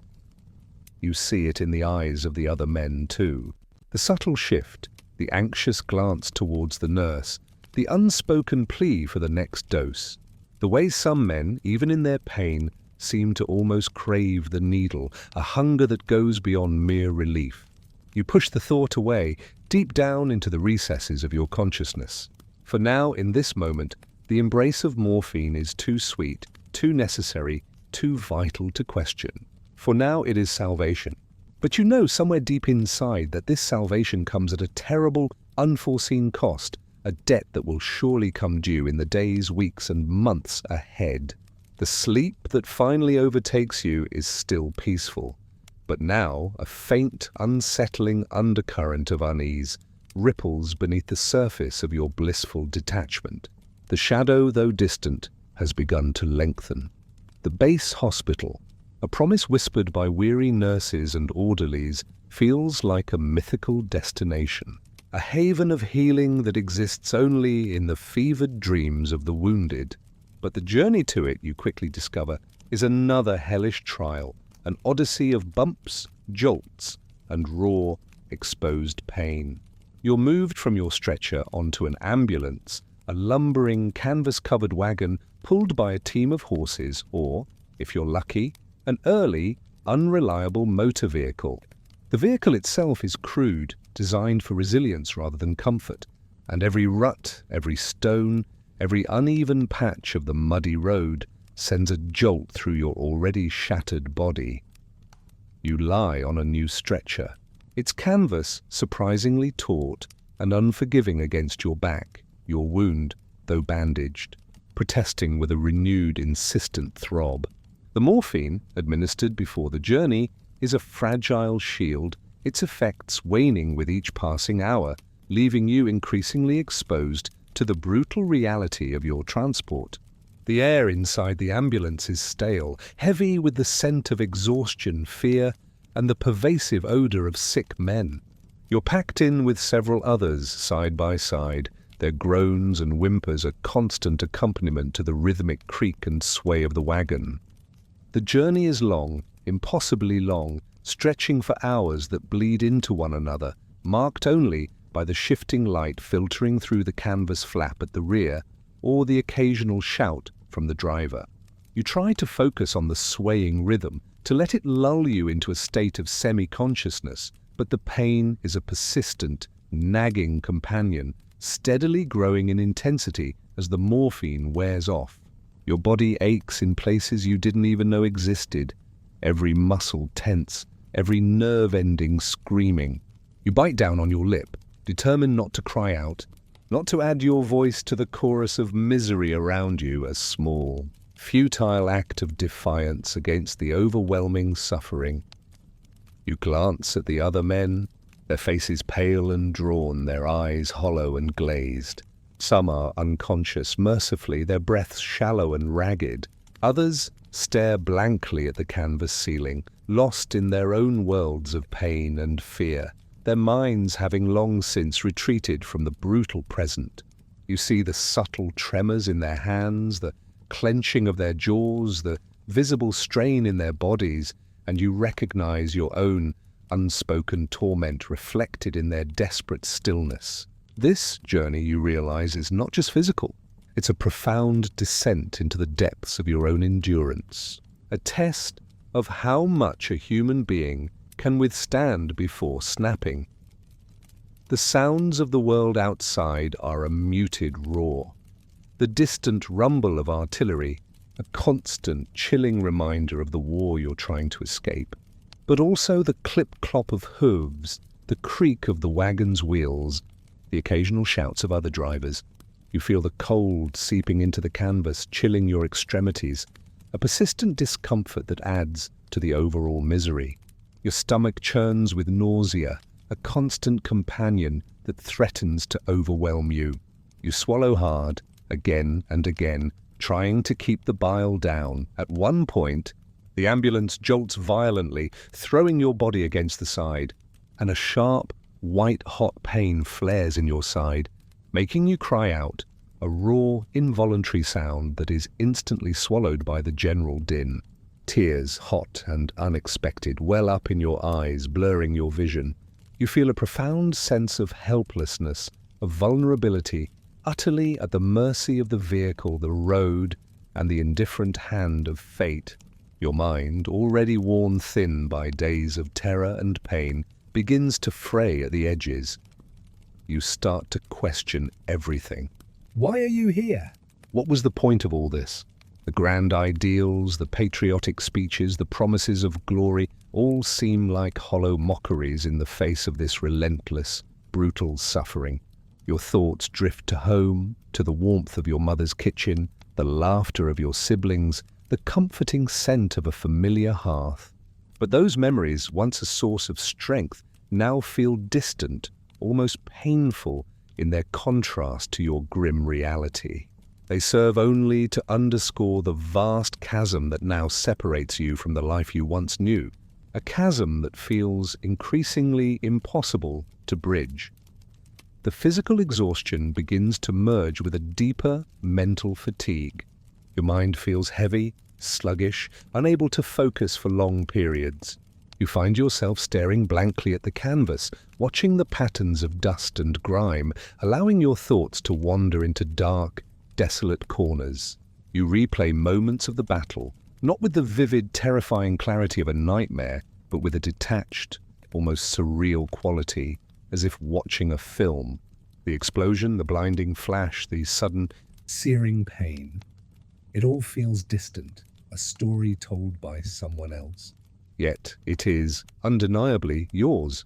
You see it in the eyes of the other men, too. The subtle shift, the anxious glance towards the nurse, the unspoken plea for the next dose. The way some men, even in their pain, seem to almost crave the needle, a hunger that goes beyond mere relief. You push the thought away, deep down into the recesses of your consciousness. For now, in this moment, the embrace of morphine is too sweet, too necessary, too vital to question. For now it is salvation. But you know somewhere deep inside that this salvation comes at a terrible, unforeseen cost, a debt that will surely come due in the days, weeks, and months ahead. The sleep that finally overtakes you is still peaceful. But now a faint, unsettling undercurrent of unease ripples beneath the surface of your blissful detachment. The shadow, though distant, has begun to lengthen. The base hospital, a promise whispered by weary nurses and orderlies, feels like a mythical destination, a haven of healing that exists only in the fevered dreams of the wounded. But the journey to it, you quickly discover, is another hellish trial, an odyssey of bumps, jolts, and raw, exposed pain. You're moved from your stretcher onto an ambulance, a lumbering, canvas-covered wagon pulled by a team of horses or, if you're lucky, an early, unreliable motor vehicle. The vehicle itself is crude, designed for resilience rather than comfort, and every rut, every stone, every uneven patch of the muddy road sends a jolt through your already shattered body. You lie on a new stretcher, its canvas surprisingly taut and unforgiving against your back, your wound, though bandaged, protesting with a renewed, insistent throb. The morphine, administered before the journey, is a fragile shield, its effects waning with each passing hour, leaving you increasingly exposed to the brutal reality of your transport. The air inside the ambulance is stale, heavy with the scent of exhaustion, fear, and the pervasive odor of sick men. You're packed in with several others, side by side, their groans and whimpers a constant accompaniment to the rhythmic creak and sway of the wagon. The journey is long, impossibly long, stretching for hours that bleed into one another, marked only by the shifting light filtering through the canvas flap at the rear or the occasional shout from the driver. You try to focus on the swaying rhythm, to let it lull you into a state of semi-consciousness, but the pain is a persistent, nagging companion, steadily growing in intensity as the morphine wears off. Your body aches in places you didn't even know existed, every muscle tense, every nerve ending screaming. You bite down on your lip, determined not to cry out, not to add your voice to the chorus of misery around you, a small, futile act of defiance against the overwhelming suffering. You glance at the other men, their faces pale and drawn, their eyes hollow and glazed. Some are unconscious, mercifully, their breaths shallow and ragged. Others stare blankly at the canvas ceiling, lost in their own worlds of pain and fear, their minds having long since retreated from the brutal present. You see the subtle tremors in their hands, the clenching of their jaws, the visible strain in their bodies, and you recognize your own unspoken torment reflected in their desperate stillness. This journey, you realize, is not just physical. It's a profound descent into the depths of your own endurance, a test of how much a human being can withstand before snapping. The sounds of the world outside are a muted roar. The distant rumble of artillery, a constant, chilling reminder of the war you're trying to escape. But also the clip-clop of hooves, the creak of the wagon's wheels, the occasional shouts of other drivers. You feel the cold seeping into the canvas, chilling your extremities, a persistent discomfort that adds to the overall misery. Your stomach churns with nausea, a constant companion that threatens to overwhelm you. You swallow hard, again and again, trying to keep the bile down. At one point, the ambulance jolts violently, throwing your body against the side, and a sharp, white-hot pain flares in your side, making you cry out, a raw, involuntary sound that is instantly swallowed by the general din. Tears, hot and unexpected, well up in your eyes, blurring your vision. You feel a profound sense of helplessness, of vulnerability, utterly at the mercy of the vehicle, the road, and the indifferent hand of fate. Your mind, already worn thin by days of terror and pain, begins to fray at the edges. You start to question everything. Why are you here? What was the point of all this? The grand ideals, the patriotic speeches, the promises of glory, all seem like hollow mockeries in the face of this relentless, brutal suffering. Your thoughts drift to home, to the warmth of your mother's kitchen, the laughter of your siblings, the comforting scent of a familiar hearth. But those memories, once a source of strength, now feel distant, almost painful in their contrast to your grim reality. They serve only to underscore the vast chasm that now separates you from the life you once knew, a chasm that feels increasingly impossible to bridge. The physical exhaustion begins to merge with a deeper mental fatigue. Your mind feels heavy, sluggish, unable to focus for long periods. You find yourself staring blankly at the canvas, watching the patterns of dust and grime, allowing your thoughts to wander into dark, desolate corners. You replay moments of the battle, not with the vivid, terrifying clarity of a nightmare, but with a detached, almost surreal quality, as if watching a film. The explosion, the blinding flash, the sudden, searing pain. It all feels distant, a story told by someone else. Yet it is, undeniably, yours.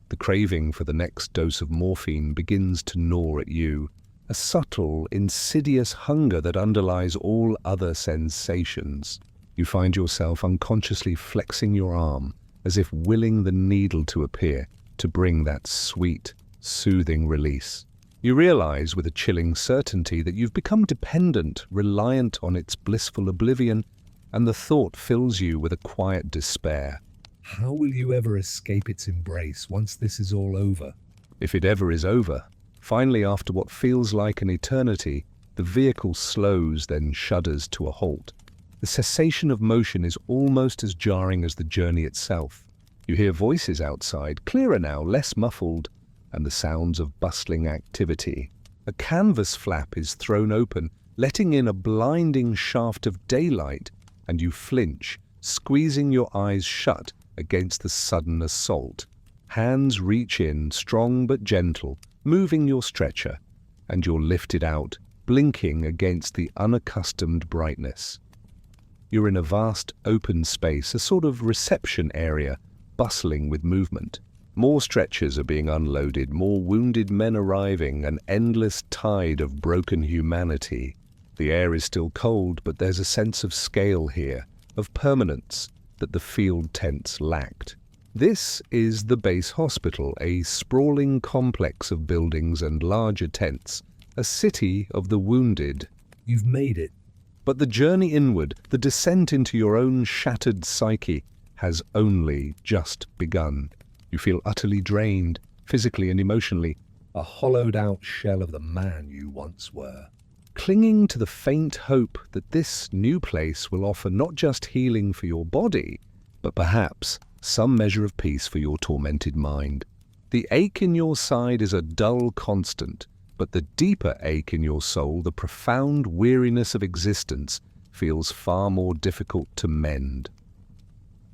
The craving for the next dose of morphine begins to gnaw at you, a subtle, insidious hunger that underlies all other sensations. You find yourself unconsciously flexing your arm, as if willing the needle to appear, to bring that sweet, soothing release. You realize with a chilling certainty that you've become dependent, reliant on its blissful oblivion, and the thought fills you with a quiet despair. How will you ever escape its embrace once this is all over? If it ever is over, finally after what feels like an eternity, the vehicle slows, then shudders to a halt. The cessation of motion is almost as jarring as the journey itself. You hear voices outside, clearer now, less muffled, and the sounds of bustling activity. A canvas flap is thrown open, letting in a blinding shaft of daylight, and you flinch, squeezing your eyes shut against the sudden assault. Hands reach in, strong but gentle, moving your stretcher, and you're lifted out, blinking against the unaccustomed brightness. You're in a vast open space, a sort of reception area, bustling with movement. More stretchers are being unloaded, more wounded men arriving, an endless tide of broken humanity. The air is still cold, but there's a sense of scale here, of permanence, that the field tents lacked. This is the base hospital, a sprawling complex of buildings and larger tents, a city of the wounded. You've made it. But the journey inward, the descent into your own shattered psyche, has only just begun. You feel utterly drained, physically and emotionally, a hollowed-out shell of the man you once were. Clinging to the faint hope that this new place will offer not just healing for your body, but perhaps some measure of peace for your tormented mind. The ache in your side is a dull constant, but the deeper ache in your soul, the profound weariness of existence, feels far more difficult to mend.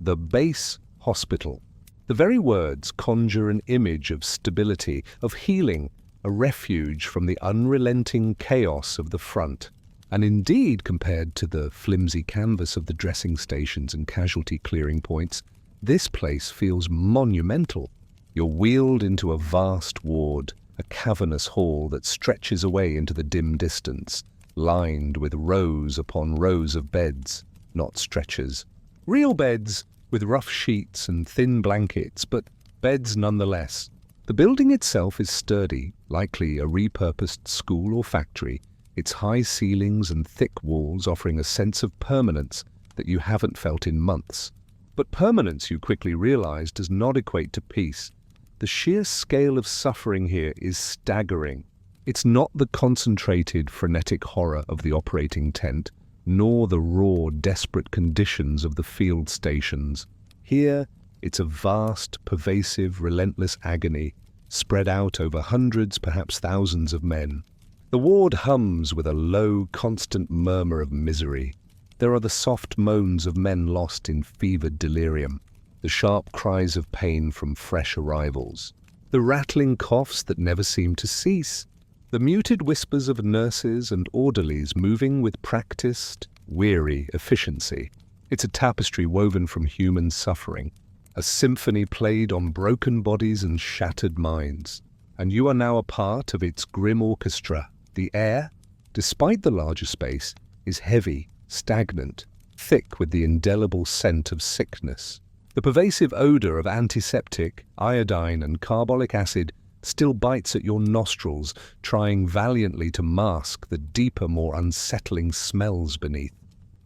The base hospital. The very words conjure an image of stability, of healing, a refuge from the unrelenting chaos of the front. And indeed, compared to the flimsy canvas of the dressing stations and casualty clearing points, this place feels monumental. You're wheeled into a vast ward, a cavernous hall that stretches away into the dim distance, lined with rows upon rows of beds, not stretchers. Real beds, with rough sheets and thin blankets, but beds nonetheless. The building itself is sturdy, likely a repurposed school or factory, its high ceilings and thick walls offering a sense of permanence that you haven't felt in months. But permanence, you quickly realize, does not equate to peace. The sheer scale of suffering here is staggering. It's not the concentrated, frenetic horror of the operating tent, nor the raw, desperate conditions of the field stations. Here, it's a vast, pervasive, relentless agony, spread out over hundreds, perhaps thousands of men. The ward hums with a low, constant murmur of misery. There are the soft moans of men lost in fevered delirium, the sharp cries of pain from fresh arrivals, the rattling coughs that never seem to cease, the muted whispers of nurses and orderlies moving with practiced, weary efficiency. It's a tapestry woven from human suffering, a symphony played on broken bodies and shattered minds. And you are now a part of its grim orchestra. The air, despite the larger space, is heavy, stagnant, thick with the indelible scent of sickness. The pervasive odor of antiseptic, iodine and carbolic acid still bites at your nostrils, trying valiantly to mask the deeper, more unsettling smells beneath.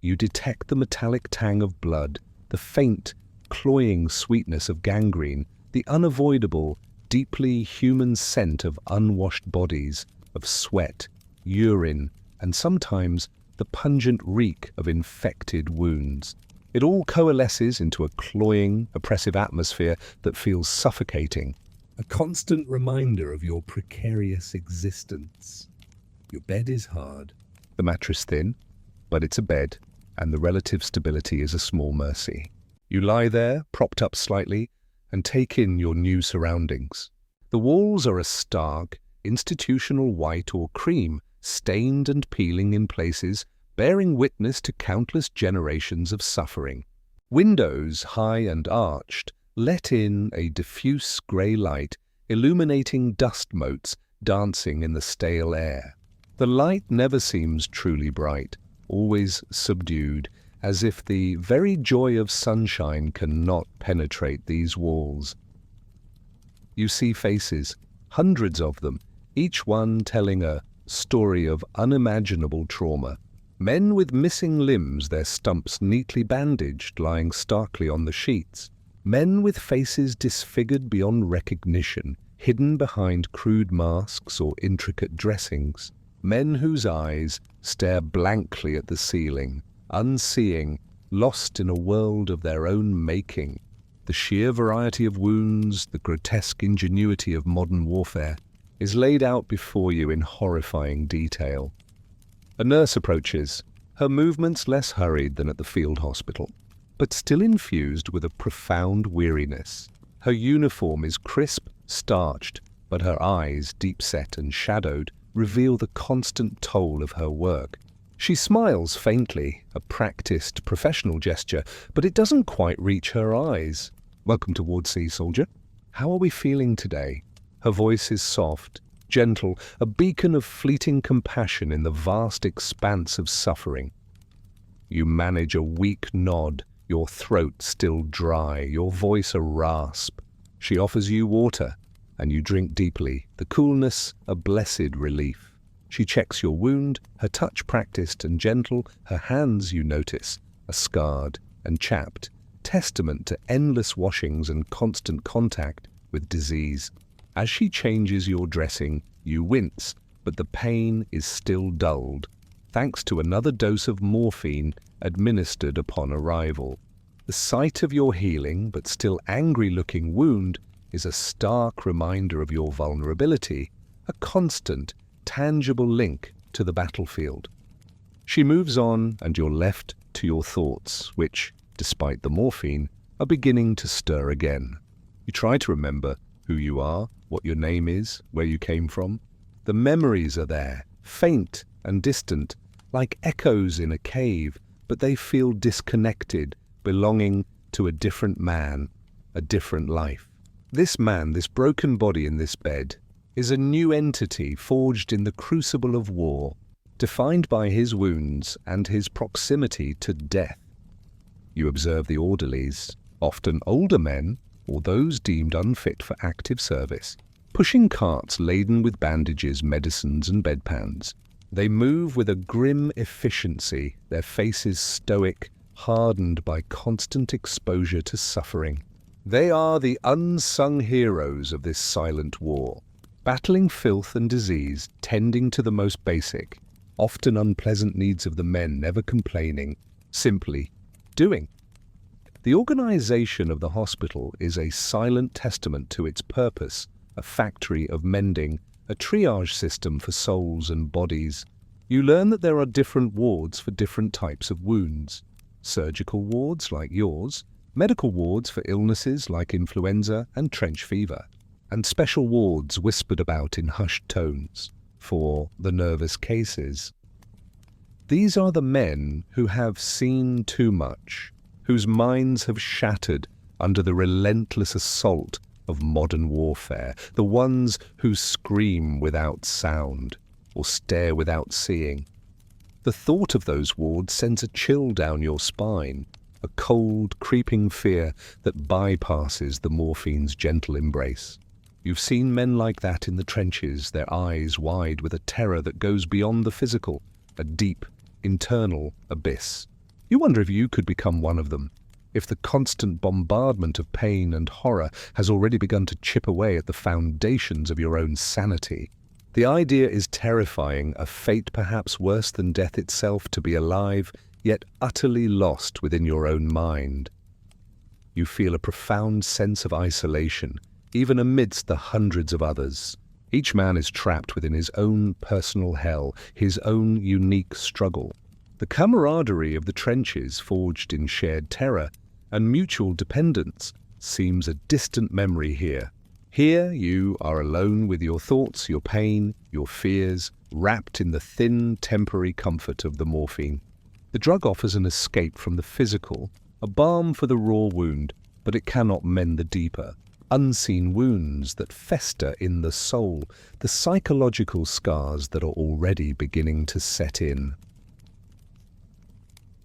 You detect the metallic tang of blood, the faint, cloying sweetness of gangrene, the unavoidable, deeply human scent of unwashed bodies, of sweat, urine, and sometimes the pungent reek of infected wounds. It all coalesces into a cloying, oppressive atmosphere that feels suffocating, a constant reminder of your precarious existence. Your bed is hard, the mattress thin, but it's a bed, and the relative stability is a small mercy. You lie there, propped up slightly, and take in your new surroundings. The walls are a stark, institutional white or cream, stained and peeling in places, bearing witness to countless generations of suffering. Windows, high and arched, let in a diffuse grey light, illuminating dust motes dancing in the stale air. The light never seems truly bright, always subdued, as if the very joy of sunshine cannot penetrate these walls. You see faces, hundreds of them, each one telling a story of unimaginable trauma. Men with missing limbs, their stumps neatly bandaged, lying starkly on the sheets. Men with faces disfigured beyond recognition, hidden behind crude masks or intricate dressings. Men whose eyes stare blankly at the ceiling, unseeing, lost in a world of their own making. The sheer variety of wounds, the grotesque ingenuity of modern warfare, is laid out before you in horrifying detail. A nurse approaches, her movements less hurried than at the field hospital, but still infused with a profound weariness. Her uniform is crisp, starched, but her eyes, deep-set and shadowed, reveal the constant toll of her work. She smiles faintly, a practiced, professional gesture, but it doesn't quite reach her eyes. "Welcome to Ward C, soldier. How are we feeling today?" Her voice is soft, gentle, a beacon of fleeting compassion in the vast expanse of suffering. You manage a weak nod, your throat still dry, your voice a rasp. She offers you water, and you drink deeply, the coolness a blessed relief. She checks your wound, her touch practiced and gentle, her hands, you notice, are scarred and chapped, testament to endless washings and constant contact with disease. As she changes your dressing, you wince, but the pain is still dulled, thanks to another dose of morphine administered upon arrival. The sight of your healing, but still angry-looking wound is a stark reminder of your vulnerability, a constant, tangible link to the battlefield. She moves on, and you're left to your thoughts, which, despite the morphine, are beginning to stir again. You try to remember who you are, what your name is, where you came from. The memories are there, faint and distant, like echoes in a cave, but they feel disconnected, belonging to a different man, a different life. This man, this broken body in this bed, is a new entity forged in the crucible of war, defined by his wounds and his proximity to death. You observe the orderlies, often older men, or those deemed unfit for active service, pushing carts laden with bandages, medicines and bedpans. They move with a grim efficiency, their faces stoic, hardened by constant exposure to suffering. They are the unsung heroes of this silent war, battling filth and disease, tending to the most basic, often unpleasant needs of the men, never complaining, simply doing. The organization of the hospital is a silent testament to its purpose, a factory of mending, a triage system for souls and bodies. You learn that there are different wards for different types of wounds. Surgical wards like yours, medical wards for illnesses like influenza and trench fever, and special wards whispered about in hushed tones for the nervous cases. These are the men who have seen too much, whose minds have shattered under the relentless assault of modern warfare, the ones who scream without sound or stare without seeing. The thought of those wards sends a chill down your spine, a cold, creeping fear that bypasses the morphine's gentle embrace. You've seen men like that in the trenches, their eyes wide with a terror that goes beyond the physical, a deep, internal abyss. You wonder if you could become one of them, if the constant bombardment of pain and horror has already begun to chip away at the foundations of your own sanity. The idea is terrifying, a fate perhaps worse than death itself, to be alive, yet utterly lost within your own mind. You feel a profound sense of isolation, even amidst the hundreds of others. Each man is trapped within his own personal hell, his own unique struggle. The camaraderie of the trenches, forged in shared terror and mutual dependence, seems a distant memory here. Here you are alone with your thoughts, your pain, your fears, wrapped in the thin, temporary comfort of the morphine. The drug offers an escape from the physical, a balm for the raw wound, but it cannot mend the deeper, unseen wounds that fester in the soul, the psychological scars that are already beginning to set in.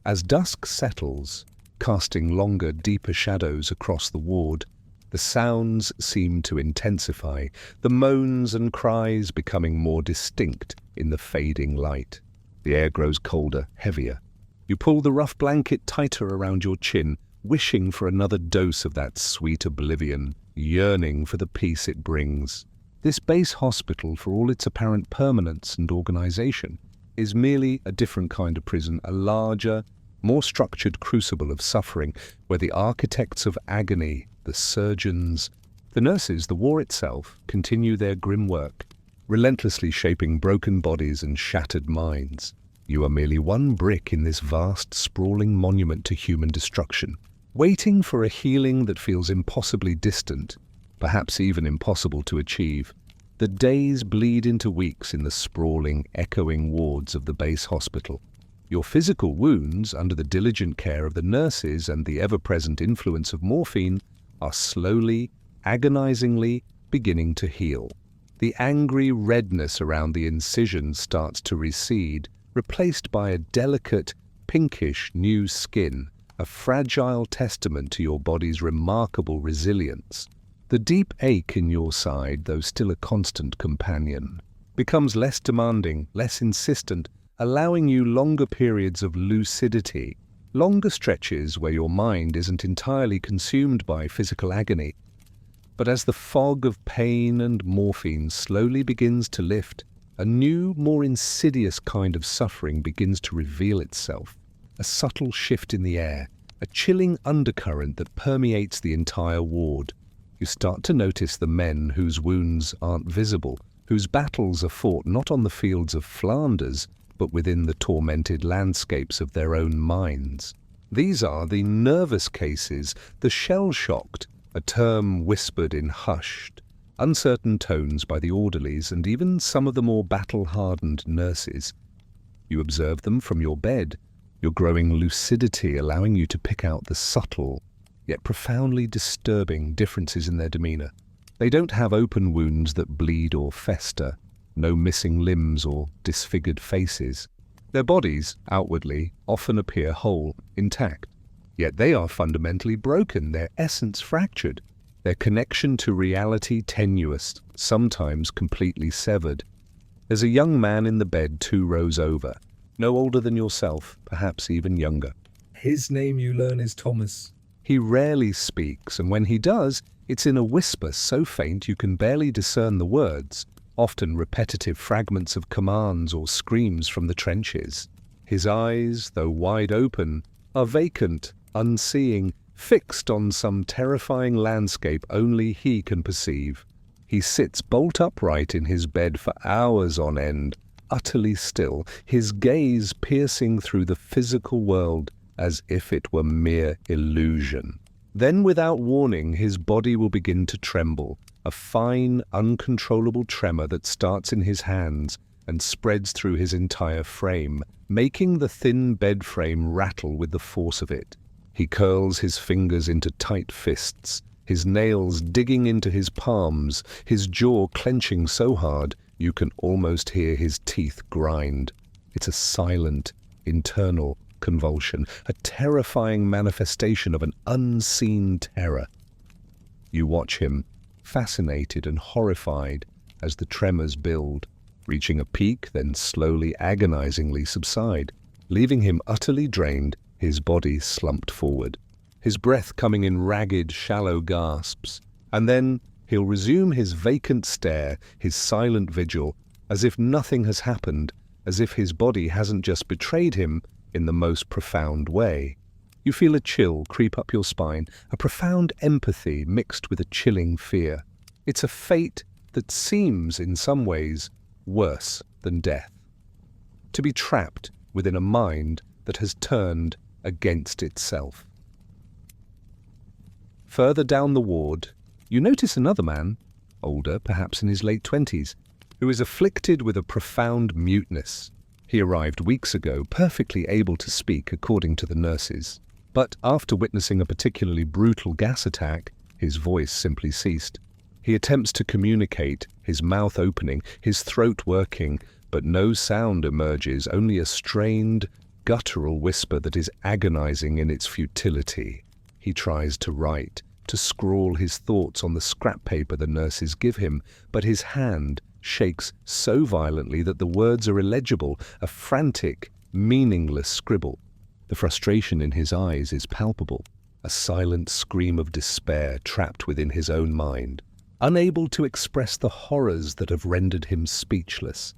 As dusk settles, casting longer, deeper shadows across the ward, The sounds seem to intensify, the moans and cries becoming more distinct in the fading light. The air grows colder, heavier. You pull the rough blanket tighter around your chin, wishing for another dose of that sweet oblivion, yearning for the peace it brings. This base hospital, for all its apparent permanence and organization, is merely a different kind of prison, a larger, more structured crucible of suffering, where the architects of agony, the surgeons, the nurses, the war itself, continue their grim work, relentlessly shaping broken bodies and shattered minds. You are merely one brick in this vast, sprawling monument to human destruction, waiting for a healing that feels impossibly distant, perhaps even impossible to achieve. The days bleed into weeks in the sprawling, echoing wards of the base hospital. Your physical wounds, under the diligent care of the nurses and the ever-present influence of morphine, are slowly, agonizingly beginning to heal. The angry redness around the incision starts to recede, replaced by a delicate, pinkish new skin, a fragile testament to your body's remarkable resilience. The deep ache in your side, though still a constant companion, becomes less demanding, less insistent, allowing you longer periods of lucidity, longer stretches where your mind isn't entirely consumed by physical agony. But as the fog of pain and morphine slowly begins to lift, a new, more insidious kind of suffering begins to reveal itself. A subtle shift in the air, a chilling undercurrent that permeates the entire ward. You start to notice the men whose wounds aren't visible, whose battles are fought not on the fields of Flanders, but within the tormented landscapes of their own minds. These are the nervous cases, the shell-shocked, a term whispered in hushed, uncertain tones by the orderlies and even some of the more battle-hardened nurses. You observe them from your bed, your growing lucidity allowing you to pick out the subtle, yet profoundly disturbing differences in their demeanor. They don't have open wounds that bleed or fester, no missing limbs or disfigured faces. Their bodies, outwardly, often appear whole, intact. Yet they are fundamentally broken, their essence fractured, their connection to reality tenuous, sometimes completely severed. There's a young man in the bed 2 rows over, no older than yourself, perhaps even younger. His name, you learn, is Thomas. He rarely speaks, and when he does, it's in a whisper so faint you can barely discern the words, often repetitive fragments of commands or screams from the trenches. His eyes, though wide open, are vacant, unseeing, fixed on some terrifying landscape only he can perceive. He sits bolt upright in his bed for hours on end, utterly still, his gaze piercing through the physical world as if it were mere illusion. Then, without warning, his body will begin to tremble, a fine, uncontrollable tremor that starts in his hands and spreads through his entire frame, making the thin bed frame rattle with the force of it. He curls his fingers into tight fists, his nails digging into his palms, his jaw clenching so hard you can almost hear his teeth grind. It's a silent, internal convulsion, a terrifying manifestation of an unseen terror. You watch him, fascinated and horrified, as the tremors build, reaching a peak, then slowly, agonizingly subside, leaving him utterly drained, his body slumped forward, his breath coming in ragged, shallow gasps, and then he'll resume his vacant stare, his silent vigil, as if nothing has happened, as if his body hasn't just betrayed him in the most profound way. You feel a chill creep up your spine, a profound empathy mixed with a chilling fear. It's a fate that seems, in some ways, worse than death. To be trapped within a mind that has turned against itself. Further down the ward, you notice another man, older, perhaps in his late 20s, who is afflicted with a profound muteness. He arrived weeks ago, perfectly able to speak according to the nurses. But after witnessing a particularly brutal gas attack, his voice simply ceased. He attempts to communicate, his mouth opening, his throat working, but no sound emerges, only a strained, guttural whisper that is agonizing in its futility. He tries to write, to scrawl his thoughts on the scrap paper the nurses give him, but his hand shakes so violently that the words are illegible, a frantic, meaningless scribble. The frustration in his eyes is palpable, a silent scream of despair trapped within his own mind, unable to express the horrors that have rendered him speechless.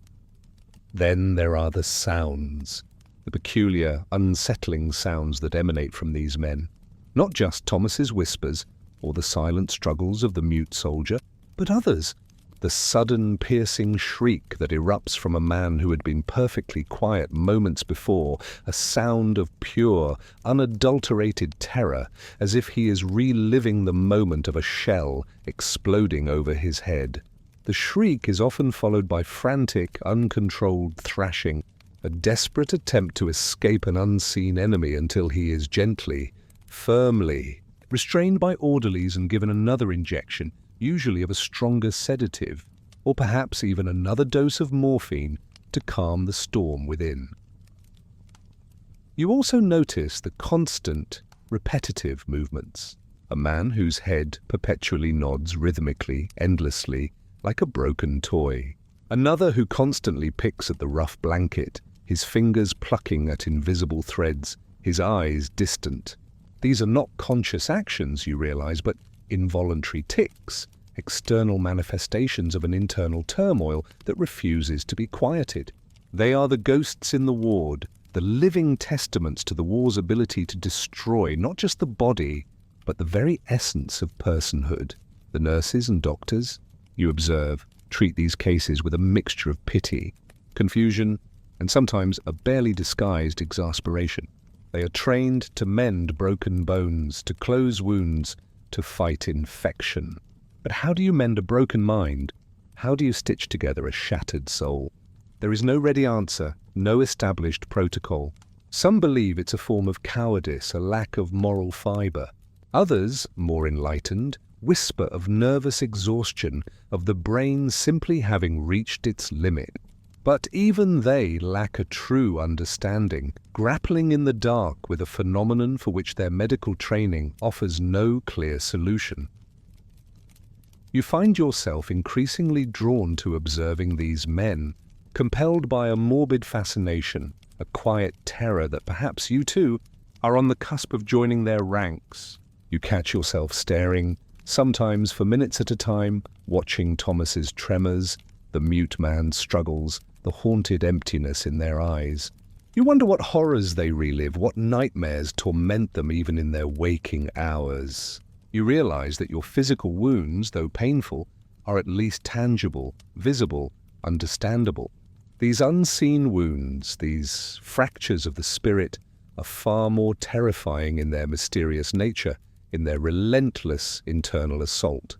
Then there are the sounds, the peculiar, unsettling sounds that emanate from these men. Not just Thomas's whispers or the silent struggles of the mute soldier, but others. The sudden, piercing shriek that erupts from a man who had been perfectly quiet moments before, a sound of pure, unadulterated terror, as if he is reliving the moment of a shell exploding over his head. The shriek is often followed by frantic, uncontrolled thrashing, a desperate attempt to escape an unseen enemy until he is gently, firmly restrained by orderlies and given another injection, usually of a stronger sedative, or perhaps even another dose of morphine to calm the storm within. You also notice the constant, repetitive movements. A man whose head perpetually nods rhythmically, endlessly, like a broken toy. Another who constantly picks at the rough blanket, his fingers plucking at invisible threads, his eyes distant. These are not conscious actions, you realize, but involuntary tics, external manifestations of an internal turmoil that refuses to be quieted. They are the ghosts in the ward, the living testaments to the war's ability to destroy not just the body, but the very essence of personhood. The nurses and doctors, you observe, treat these cases with a mixture of pity, confusion, and sometimes a barely disguised exasperation. They are trained to mend broken bones, to close wounds, to fight infection. But how do you mend a broken mind? How do you stitch together a shattered soul? There is no ready answer, no established protocol. Some believe it's a form of cowardice, a lack of moral fiber. Others, more enlightened, whisper of nervous exhaustion, of the brain simply having reached its limit. But even they lack a true understanding, grappling in the dark with a phenomenon for which their medical training offers no clear solution. You find yourself increasingly drawn to observing these men, compelled by a morbid fascination, a quiet terror that perhaps you too are on the cusp of joining their ranks. You catch yourself staring, sometimes for minutes at a time, watching Thomas's tremors, the mute man's struggles, the haunted emptiness in their eyes. You wonder what horrors they relive, what nightmares torment them even in their waking hours. You realize that your physical wounds, though painful, are at least tangible, visible, understandable. These unseen wounds, these fractures of the spirit, are far more terrifying in their mysterious nature, in their relentless internal assault.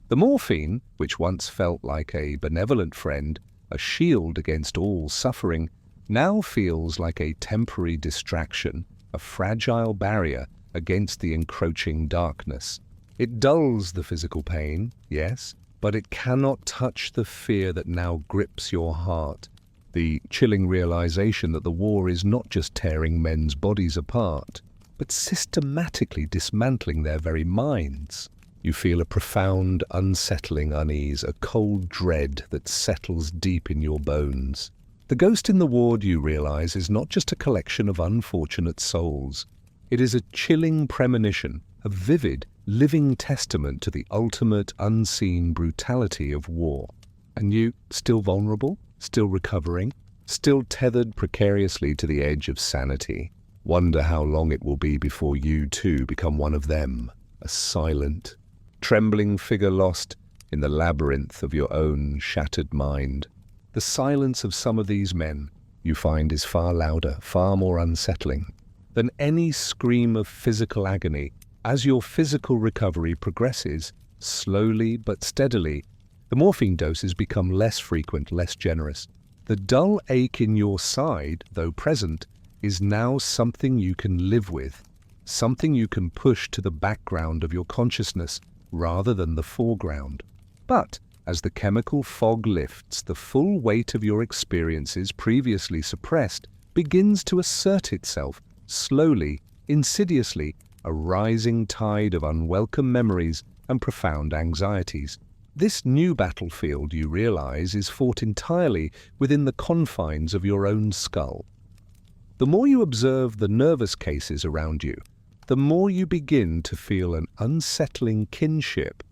The morphine, which once felt like a benevolent friend, a shield against all suffering, now feels like a temporary distraction, a fragile barrier against the encroaching darkness. It dulls the physical pain, yes, but it cannot touch the fear that now grips your heart, the chilling realization that the war is not just tearing men's bodies apart, but systematically dismantling their very minds. You feel a profound, unsettling unease, a cold dread that settles deep in your bones. The ghost in the ward, you realize, is not just a collection of unfortunate souls. It is a chilling premonition, a vivid, living testament to the ultimate, unseen brutality of war. And you, still vulnerable, still recovering, still tethered precariously to the edge of sanity, wonder how long it will be before you too become one of them, a silent, trembling figure lost in the labyrinth of your own shattered mind. The silence of some of these men, you find, is far louder, far more unsettling than any scream of physical agony. As your physical recovery progresses, slowly but steadily, the morphine doses become less frequent, less generous. The dull ache in your side, though present, is now something you can live with, something you can push to the background of your consciousness rather than the foreground. But as the chemical fog lifts, the full weight of your experiences previously suppressed begins to assert itself, slowly, insidiously, a rising tide of unwelcome memories and profound anxieties. This new battlefield, you realize, is fought entirely within the confines of your own skull. The more you observe the nervous cases around you, the more you begin to feel an unsettling kinship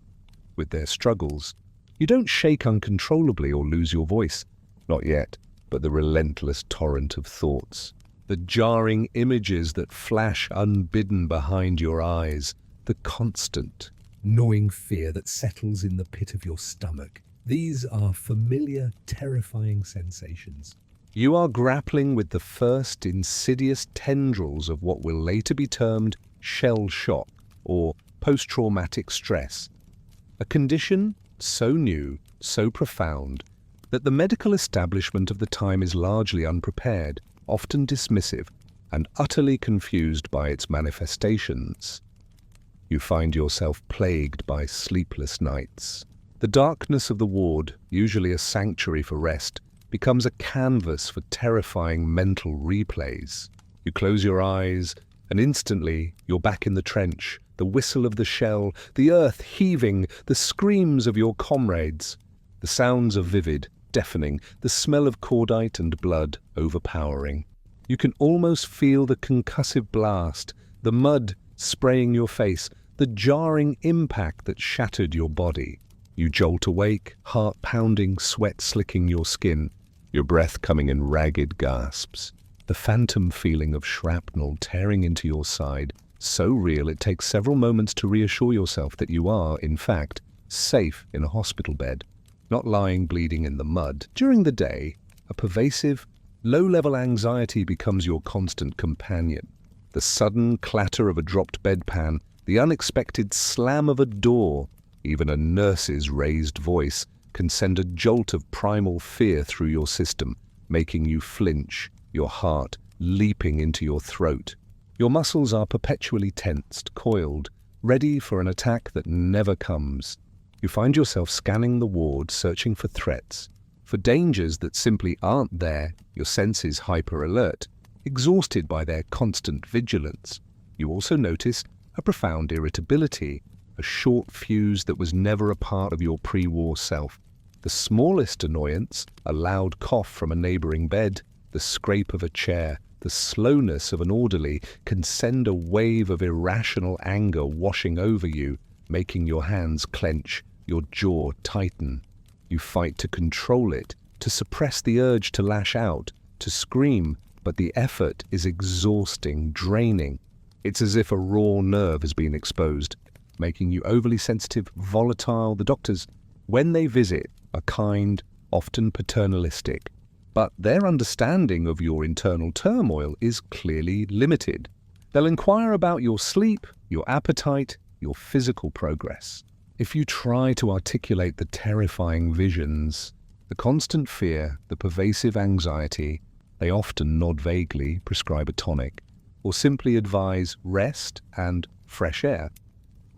with their struggles. You don't shake uncontrollably or lose your voice. Not yet, but the relentless torrent of thoughts, the jarring images that flash unbidden behind your eyes, the constant, gnawing fear that settles in the pit of your stomach. These are familiar, terrifying sensations. You are grappling with the first insidious tendrils of what will later be termed shell shock or post-traumatic stress, a condition so new, so profound, that the medical establishment of the time is largely unprepared, often dismissive, and utterly confused by its manifestations. You find yourself plagued by sleepless nights. The darkness of the ward, usually a sanctuary for rest, becomes a canvas for terrifying mental replays. You close your eyes, and instantly you're back in the trench, the whistle of the shell, the earth heaving, the screams of your comrades. The sounds are vivid, deafening, the smell of cordite and blood overpowering. You can almost feel the concussive blast, the mud spraying your face, the jarring impact that shattered your body. You jolt awake, heart pounding, sweat slicking your skin, your breath coming in ragged gasps. The phantom feeling of shrapnel tearing into your side, so real it takes several moments to reassure yourself that you are, in fact, safe in a hospital bed, not lying bleeding in the mud. During the day, a pervasive, low-level anxiety becomes your constant companion. The sudden clatter of a dropped bedpan, the unexpected slam of a door, even a nurse's raised voice can send a jolt of primal fear through your system, making you flinch, your heart leaping into your throat. Your muscles are perpetually tensed, coiled, ready for an attack that never comes. You find yourself scanning the ward, searching for threats, for dangers that simply aren't there, your senses hyper-alert, exhausted by their constant vigilance. You also notice a profound irritability, a short fuse that was never a part of your pre-war self. The smallest annoyance, a loud cough from a neighboring bed, the scrape of a chair, the slowness of an orderly, can send a wave of irrational anger washing over you, making your hands clench, your jaw tighten. You fight to control it, to suppress the urge to lash out, to scream, but the effort is exhausting, draining. It's as if a raw nerve has been exposed, making you overly sensitive, volatile. The doctors, when they visit, are kind, often paternalistic, but their understanding of your internal turmoil is clearly limited. They'll inquire about your sleep, your appetite, your physical progress. If you try to articulate the terrifying visions, the constant fear, the pervasive anxiety, they often nod vaguely, prescribe a tonic, or simply advise rest and fresh air.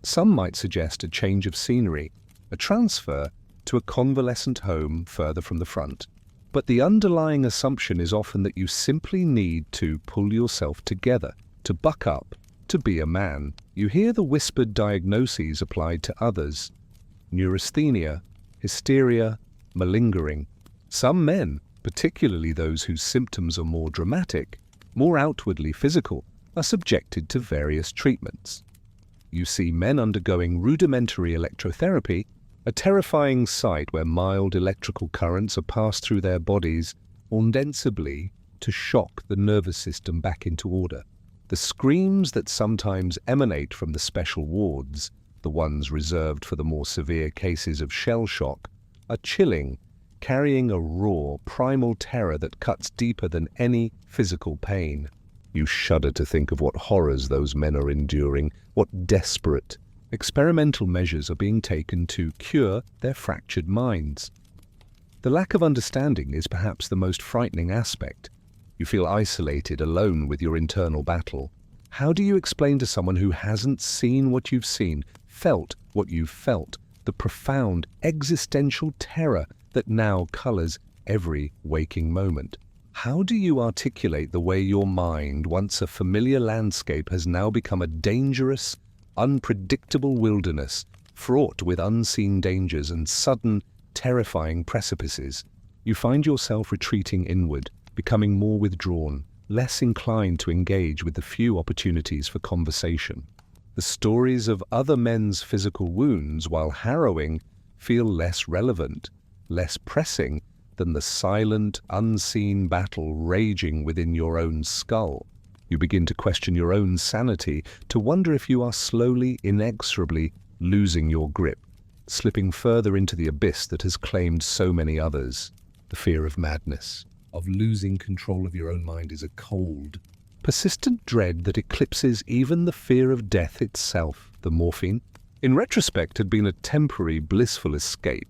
Some might suggest a change of scenery, a transfer to a convalescent home further from the front. But the underlying assumption is often that you simply need to pull yourself together, to buck up, to be a man. You hear the whispered diagnoses applied to others: neurasthenia, hysteria, malingering. Some men, particularly those whose symptoms are more dramatic, more outwardly physical, are subjected to various treatments. You see men undergoing rudimentary electrotherapy, a terrifying sight where mild electrical currents are passed through their bodies ostensibly to shock the nervous system back into order. The screams that sometimes emanate from the special wards, the ones reserved for the more severe cases of shell shock, are chilling, carrying a raw, primal terror that cuts deeper than any physical pain. You shudder to think of what horrors those men are enduring, what desperate, experimental measures are being taken to cure their fractured minds. The lack of understanding is perhaps the most frightening aspect. You feel isolated, alone with your internal battle. How do you explain to someone who hasn't seen what you've seen, felt what you've felt, the profound existential terror that now colors every waking moment? How do you articulate the way your mind, once a familiar landscape, has now become a dangerous, unpredictable wilderness, fraught with unseen dangers and sudden, terrifying precipices? You find yourself retreating inward, becoming more withdrawn, less inclined to engage with the few opportunities for conversation. The stories of other men's physical wounds, while harrowing, feel less relevant, less pressing than the silent, unseen battle raging within your own skull. You begin to question your own sanity, to wonder if you are slowly, inexorably losing your grip, slipping further into the abyss that has claimed so many others. The fear of madness, Of losing control of your own mind is a cold, persistent dread that eclipses even the fear of death itself. The morphine, in retrospect, had been a temporary, blissful escape,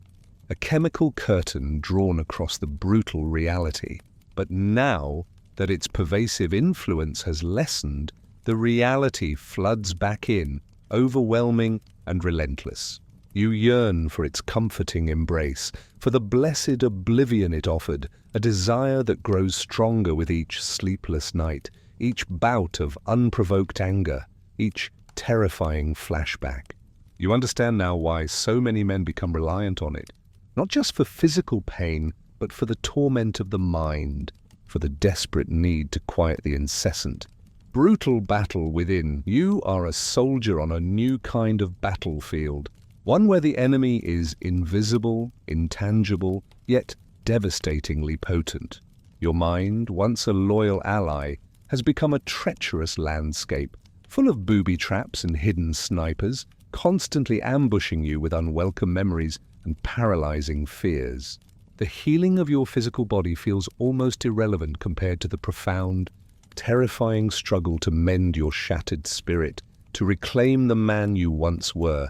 a chemical curtain drawn across the brutal reality. But now that its pervasive influence has lessened, the reality floods back in, overwhelming and relentless. You yearn for its comforting embrace, for the blessed oblivion it offered, a desire that grows stronger with each sleepless night, each bout of unprovoked anger, each terrifying flashback. You understand now why so many men become reliant on it, not just for physical pain, but for the torment of the mind, for the desperate need to quiet the incessant, brutal battle within. You are a soldier on a new kind of battlefield, one where the enemy is invisible, intangible, yet devastatingly potent. Your mind, once a loyal ally, has become a treacherous landscape, full of booby traps and hidden snipers, constantly ambushing you with unwelcome memories and paralyzing fears. The healing of your physical body feels almost irrelevant compared to the profound, terrifying struggle to mend your shattered spirit, to reclaim the man you once were.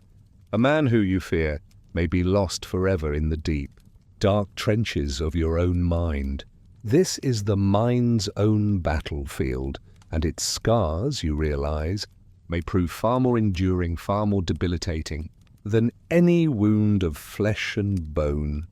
A man who, you fear, may be lost forever in the deep, dark trenches of your own mind. This is the mind's own battlefield, and its scars, you realize, may prove far more enduring, far more debilitating than any wound of flesh and bone.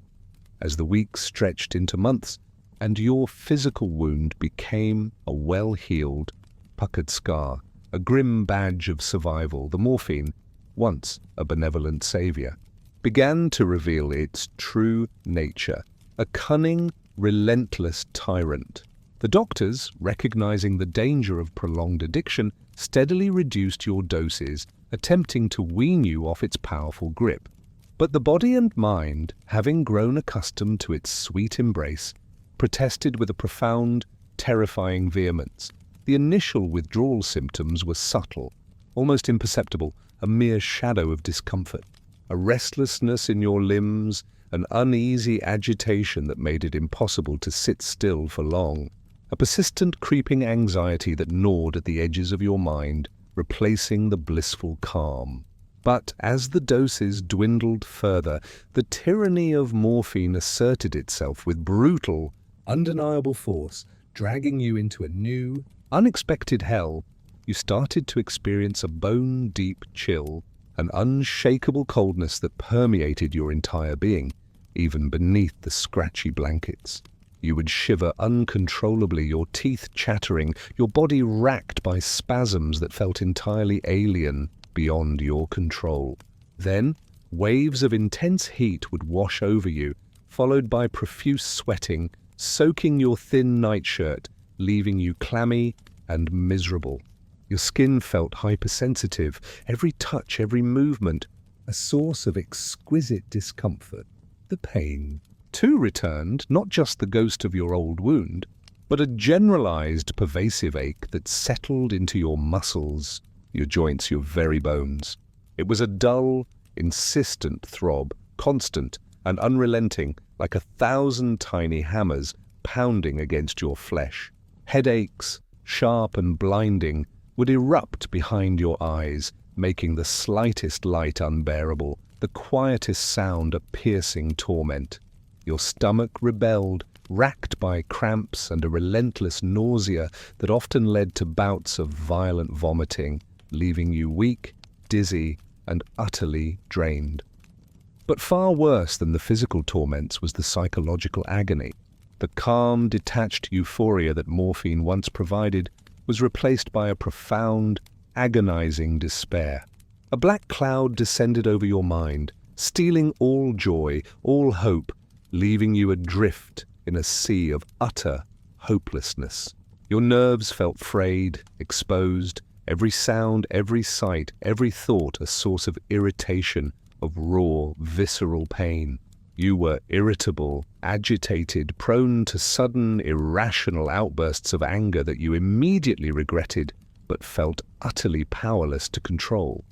As the weeks stretched into months, and your physical wound became a well-healed, puckered scar, a grim badge of survival, the morphine, once a benevolent savior, began to reveal its true nature, a cunning, relentless tyrant. The doctors, recognizing the danger of prolonged addiction, steadily reduced your doses, attempting to wean you off its powerful grip. But the body and mind, having grown accustomed to its sweet embrace, protested with a profound, terrifying vehemence. The initial withdrawal symptoms were subtle, almost imperceptible, a mere shadow of discomfort, a restlessness in your limbs, an uneasy agitation that made it impossible to sit still for long, a persistent creeping anxiety that gnawed at the edges of your mind, replacing the blissful calm. But as the doses dwindled further, the tyranny of morphine asserted itself with brutal, undeniable force, dragging you into a new, unexpected hell. You started to experience a bone-deep chill, an unshakable coldness that permeated your entire being, even beneath the scratchy blankets. You would shiver uncontrollably, your teeth chattering, your body racked by spasms that felt entirely alien, beyond your control. Then, waves of intense heat would wash over you, followed by profuse sweating, soaking your thin nightshirt, leaving you clammy and miserable. Your skin felt hypersensitive, every touch, every movement, a source of exquisite discomfort. The pain, too, returned, not just the ghost of your old wound, but a generalized, pervasive ache that settled into your muscles, your joints, your very bones. It was a dull, insistent throb, constant and unrelenting, like 1,000 tiny hammers pounding against your flesh. Headaches, sharp and blinding, would erupt behind your eyes, making the slightest light unbearable, the quietest sound a piercing torment. Your stomach rebelled, racked by cramps and a relentless nausea that often led to bouts of violent vomiting, leaving you weak, dizzy, and utterly drained. But far worse than the physical torments was the psychological agony. The The calm, detached euphoria that morphine once provided was replaced by a profound, agonizing despair. A black cloud descended over your mind, stealing all joy, all hope, leaving you adrift in a sea of utter hopelessness. Your nerves felt frayed, exposed, every sound, every sight, every thought a source of irritation, of raw, visceral pain. You were irritable, agitated, prone to sudden, irrational outbursts of anger that you immediately regretted but felt utterly powerless to control.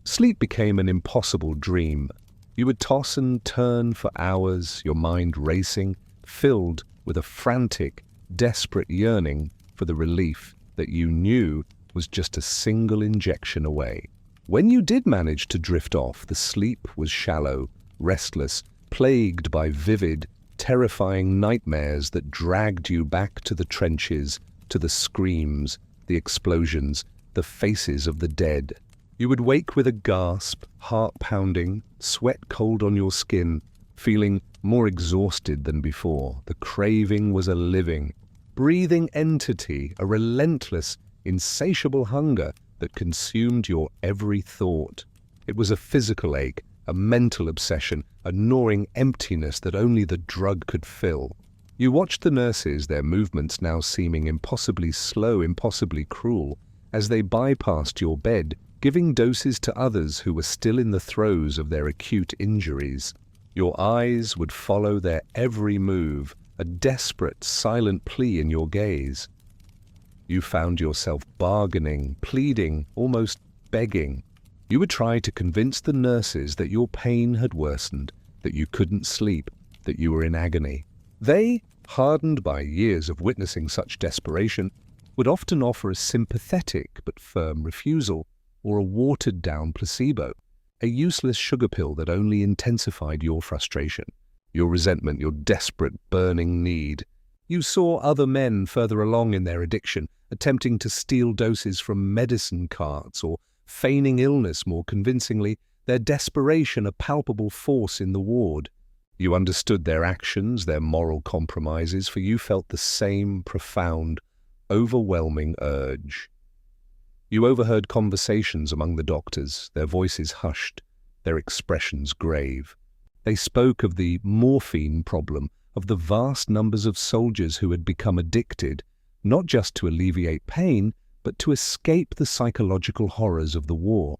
Sleep became an impossible dream. You would toss and turn for hours, your mind racing, filled with a frantic, desperate yearning for the relief that you knew was just a single injection away. When you did manage to drift off, the sleep was shallow, restless, plagued by vivid, terrifying nightmares that dragged you back to the trenches, to the screams, the explosions, the faces of the dead. You would wake with a gasp, heart pounding, sweat cold on your skin, feeling more exhausted than before. The craving was a living, breathing entity, a relentless, insatiable hunger that consumed your every thought. It was a physical ache, a mental obsession, a gnawing emptiness that only the drug could fill. You watched the nurses, their movements now seeming impossibly slow, impossibly cruel, as they bypassed your bed, giving doses to others who were still in the throes of their acute injuries. Your eyes would follow their every move, a desperate, silent plea in your gaze. You found yourself bargaining, pleading, almost begging. You would try to convince the nurses that your pain had worsened, that you couldn't sleep, that you were in agony. They, hardened by years of witnessing such desperation, would often offer a sympathetic but firm refusal, or a watered-down placebo, a useless sugar pill that only intensified your frustration, your resentment, your desperate, burning need. You saw other men further along in their addiction, attempting to steal doses from medicine carts or feigning illness more convincingly, their desperation a palpable force in the ward. You understood their actions, their moral compromises, for you felt the same profound, overwhelming urge. You overheard conversations among the doctors, their voices hushed, their expressions grave. They spoke of the morphine problem, of the vast numbers of soldiers who had become addicted, not just to alleviate pain, but to escape the psychological horrors of the war.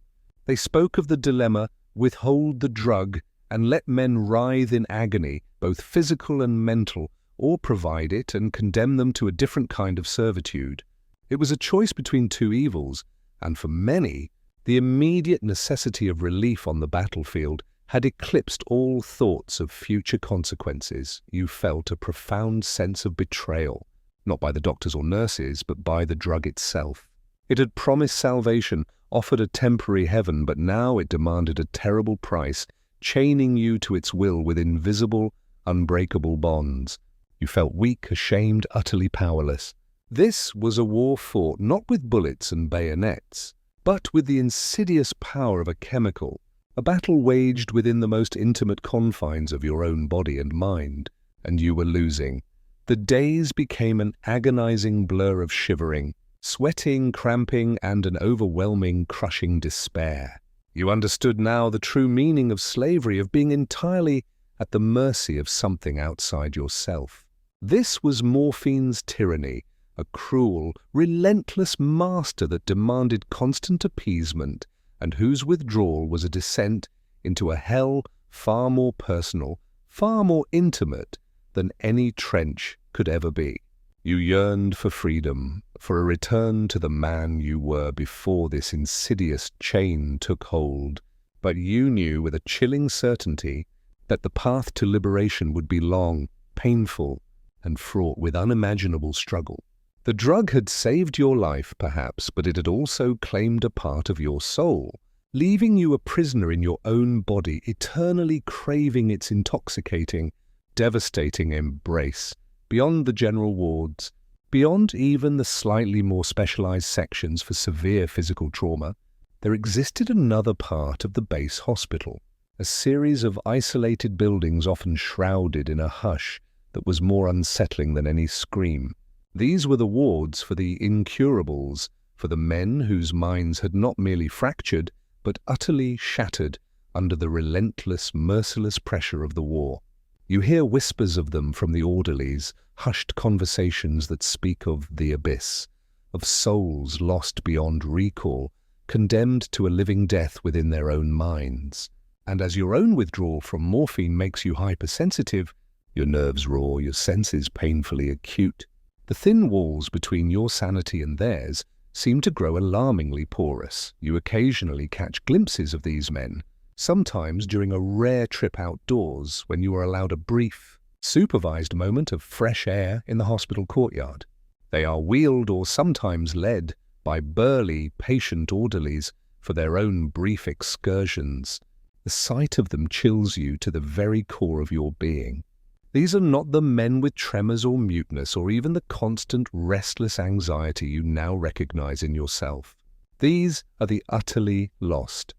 They spoke of the dilemma, withhold the drug and let men writhe in agony, both physical and mental, or provide it and condemn them to a different kind of servitude. It was a choice between two evils, and for many, the immediate necessity of relief on the battlefield had eclipsed all thoughts of future consequences. You felt a profound sense of betrayal, not by the doctors or nurses, but by the drug itself. It had promised salvation, offered a temporary heaven, but now it demanded a terrible price, chaining you to its will with invisible, unbreakable bonds. You felt weak, ashamed, utterly powerless. This was a war fought not with bullets and bayonets, but with the insidious power of a chemical, a battle waged within the most intimate confines of your own body and mind, and you were losing. The days became an agonizing blur of shivering, sweating, cramping, and an overwhelming, crushing despair. You understood now the true meaning of slavery, of being entirely at the mercy of something outside yourself. This was morphine's tyranny, a cruel, relentless master that demanded constant appeasement, and whose withdrawal was a descent into a hell far more personal, far more intimate than any trench could ever be. You yearned for freedom, for a return to the man you were before this insidious chain took hold, but you knew with a chilling certainty that the path to liberation would be long, painful, and fraught with unimaginable struggle. The drug had saved your life, perhaps, but it had also claimed a part of your soul, leaving you a prisoner in your own body, eternally craving its intoxicating, devastating embrace. Beyond the general wards, beyond even the slightly more specialized sections for severe physical trauma, there existed another part of the base hospital, a series of isolated buildings often shrouded in a hush that was more unsettling than any scream. These were the wards for the incurables, for the men whose minds had not merely fractured, but utterly shattered under the relentless, merciless pressure of the war. You hear whispers of them from the orderlies, hushed conversations that speak of the abyss, of souls lost beyond recall, condemned to a living death within their own minds. And as your own withdrawal from morphine makes you hypersensitive, your nerves raw, your senses painfully acute, the thin walls between your sanity and theirs seem to grow alarmingly porous. You occasionally catch glimpses of these men, sometimes during a rare trip outdoors when you are allowed a brief, supervised moment of fresh air in the hospital courtyard. They are wheeled or sometimes led by burly, patient orderlies for their own brief excursions. The sight of them chills you to the very core of your being. These are not the men with tremors or muteness or even the constant restless anxiety you now recognize in yourself. These are the utterly lost.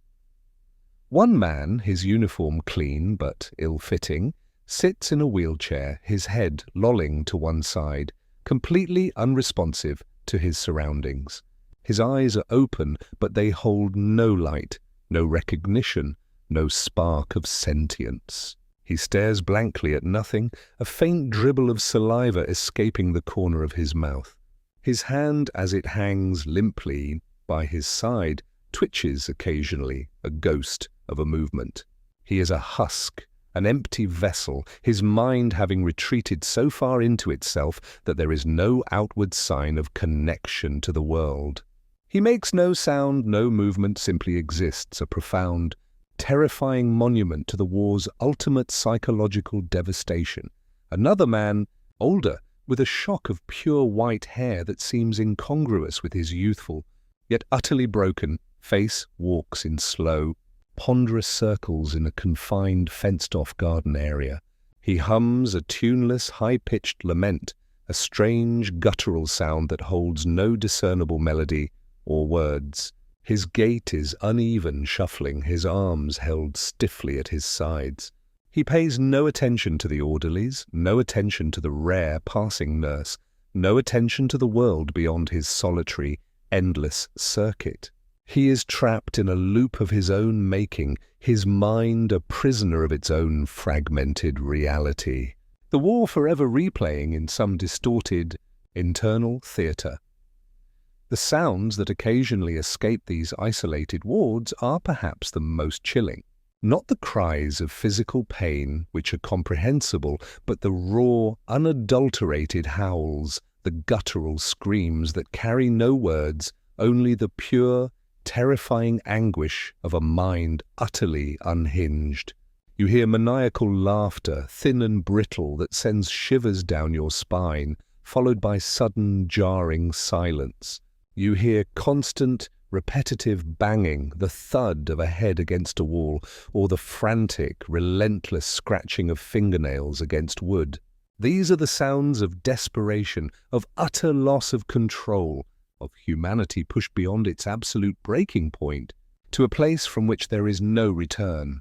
One man, his uniform clean but ill-fitting, sits in a wheelchair, his head lolling to one side, completely unresponsive to his surroundings. His eyes are open, but they hold no light, no recognition, no spark of sentience. He stares blankly at nothing, a faint dribble of saliva escaping the corner of his mouth. His hand, as it hangs limply by his side, twitches occasionally, a ghost of a movement. He is a husk, an empty vessel, his mind having retreated so far into itself that there is no outward sign of connection to the world. He makes no sound, no movement, simply exists, a profound, terrifying monument to the war's ultimate psychological devastation. Another man, older, with a shock of pure white hair that seems incongruous with his youthful, yet utterly broken, face walks in slow, ponderous circles in a confined, fenced-off garden area. He hums a tuneless, high-pitched lament, a strange, guttural sound that holds no discernible melody or words. His gait is uneven, shuffling, his arms held stiffly at his sides. He pays no attention to the orderlies, no attention to the rare passing nurse, no attention to the world beyond his solitary, endless circuit. He is trapped in a loop of his own making, his mind a prisoner of its own fragmented reality. The war forever replaying in some distorted, internal theatre. The sounds that occasionally escape these isolated wards are perhaps the most chilling. Not the cries of physical pain, which are comprehensible, but the raw, unadulterated howls, the guttural screams that carry no words, only the pure, terrifying anguish of a mind utterly unhinged. You hear maniacal laughter, thin and brittle, that sends shivers down your spine, followed by sudden, jarring silence. You hear constant, repetitive banging, the thud of a head against a wall, or the frantic, relentless scratching of fingernails against wood. These are the sounds of desperation, of utter loss of control, of humanity pushed beyond its absolute breaking point, to a place from which there is no return.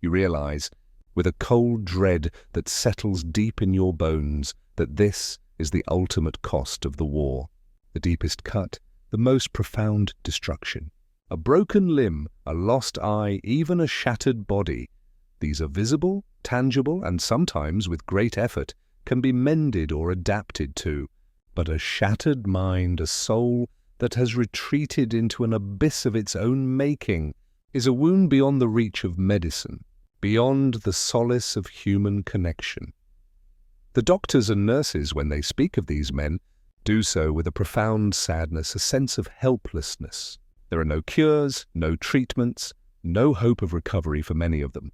You realize, with a cold dread that settles deep in your bones, that this is the ultimate cost of the war. The deepest cut, the most profound destruction. A broken limb, a lost eye, even a shattered body. These are visible, tangible, and sometimes, with great effort, can be mended or adapted to. But a shattered mind, a soul that has retreated into an abyss of its own making, is a wound beyond the reach of medicine, beyond the solace of human connection. The doctors and nurses, when they speak of these men, do so with a profound sadness, a sense of helplessness. There are no cures, no treatments, no hope of recovery for many of them.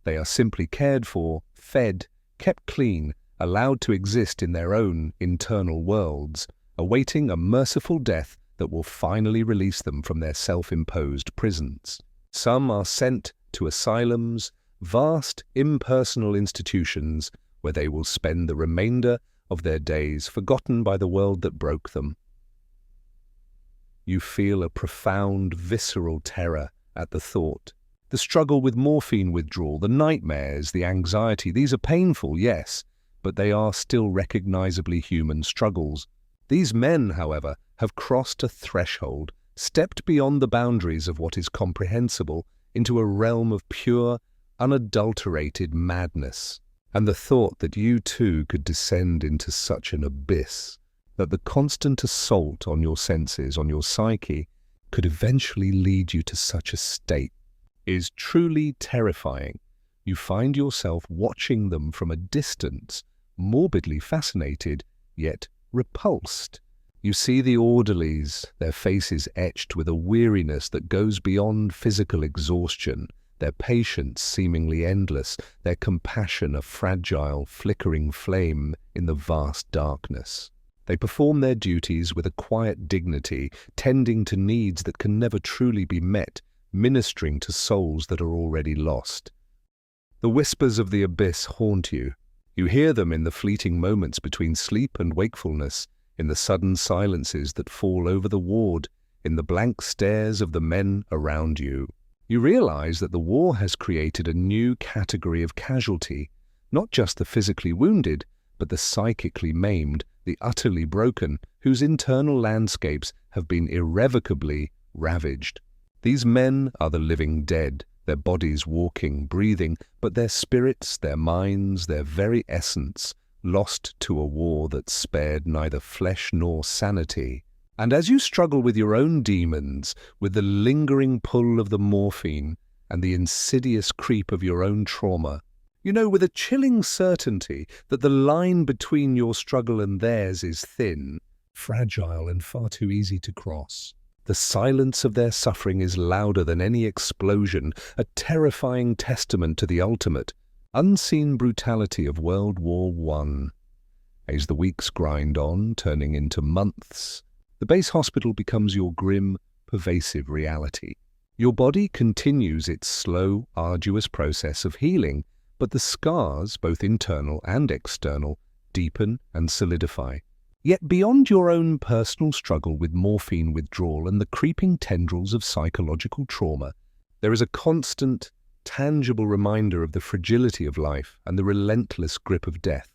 They are simply cared for, fed, kept clean, allowed to exist in their own internal worlds, awaiting a merciful death that will finally release them from their self-imposed prisons. Some are sent to asylums, vast, impersonal institutions, where they will spend the remainder of their days forgotten by the world that broke them. You feel a profound, visceral terror at the thought. The struggle with morphine withdrawal, the nightmares, the anxiety, these are painful, yes, but they are still recognizably human struggles. These men, however, have crossed a threshold, stepped beyond the boundaries of what is comprehensible into a realm of pure, unadulterated madness. And the thought that you too could descend into such an abyss, that the constant assault on your senses, on your psyche, could eventually lead you to such a state, is truly terrifying. You find yourself watching them from a distance, morbidly fascinated, yet repulsed. You see the orderlies, their faces etched with a weariness that goes beyond physical exhaustion, their patience seemingly endless, their compassion a fragile, flickering flame in the vast darkness. They perform their duties with a quiet dignity, tending to needs that can never truly be met, ministering to souls that are already lost. The whispers of the abyss haunt you. You hear them in the fleeting moments between sleep and wakefulness, in the sudden silences that fall over the ward, in the blank stares of the men around you. You realize that the war has created a new category of casualty, not just the physically wounded, but the psychically maimed, the utterly broken, whose internal landscapes have been irrevocably ravaged. These men are the living dead, their bodies walking, breathing, but their spirits, their minds, their very essence, lost to a war that spared neither flesh nor sanity. And as you struggle with your own demons, with the lingering pull of the morphine and the insidious creep of your own trauma, you know with a chilling certainty that the line between your struggle and theirs is thin, fragile, and far too easy to cross. The silence of their suffering is louder than any explosion, a terrifying testament to the ultimate, unseen brutality of World War I. As the weeks grind on, turning into months, the base hospital becomes your grim, pervasive reality. Your body continues its slow, arduous process of healing, but the scars, both internal and external, deepen and solidify. Yet beyond your own personal struggle with morphine withdrawal and the creeping tendrils of psychological trauma, there is a constant, tangible reminder of the fragility of life and the relentless grip of death.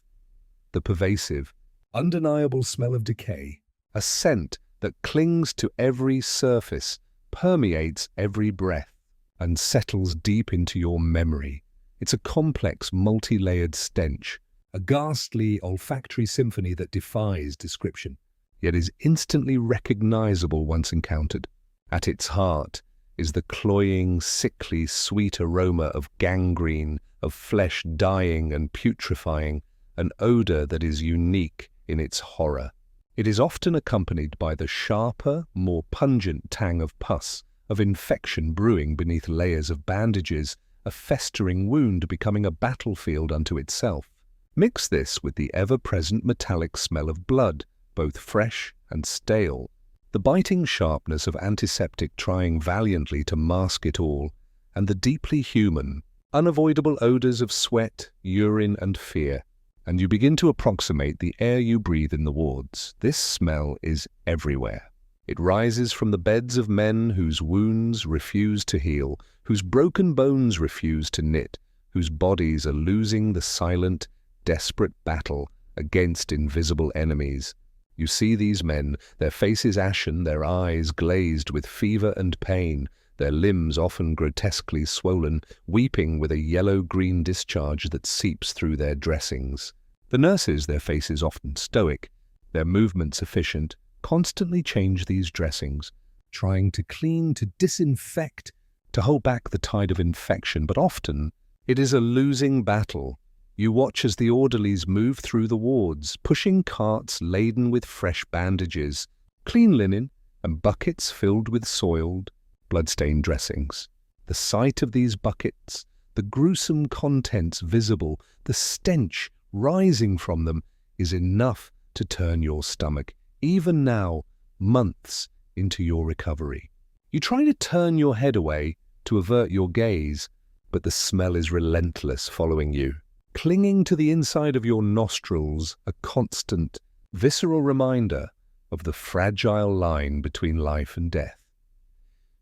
The pervasive, undeniable smell of decay, a scent that clings to every surface, permeates every breath, and settles deep into your memory. It's a complex, multi-layered stench, a ghastly olfactory symphony that defies description, yet is instantly recognizable once encountered. At its heart is the cloying, sickly, sweet aroma of gangrene, of flesh dying and putrefying, an odor that is unique in its horror. It is often accompanied by the sharper, more pungent tang of pus, of infection brewing beneath layers of bandages, a festering wound becoming a battlefield unto itself. Mix this with the ever-present metallic smell of blood, both fresh and stale, the biting sharpness of antiseptic trying valiantly to mask it all, and the deeply human, unavoidable odors of sweat, urine, and fear. And you begin to approximate the air you breathe in the wards. This smell is everywhere. It rises from the beds of men whose wounds refuse to heal, whose broken bones refuse to knit, whose bodies are losing the silent, desperate battle against invisible enemies. You see these men, their faces ashen, their eyes glazed with fever and pain, their limbs often grotesquely swollen, weeping with a yellow-green discharge that seeps through their dressings. The nurses, their faces often stoic, their movements efficient, constantly change these dressings, trying to clean, to disinfect, to hold back the tide of infection, but often it is a losing battle. You watch as the orderlies move through the wards, pushing carts laden with fresh bandages, clean linen, and buckets filled with soiled, blood-stained dressings. The sight of these buckets, the gruesome contents visible, the stench rising from them, is enough to turn your stomach, even now, months into your recovery. You try to turn your head away to avert your gaze, but the smell is relentless, following you, clinging to the inside of your nostrils, a constant, visceral reminder of the fragile line between life and death.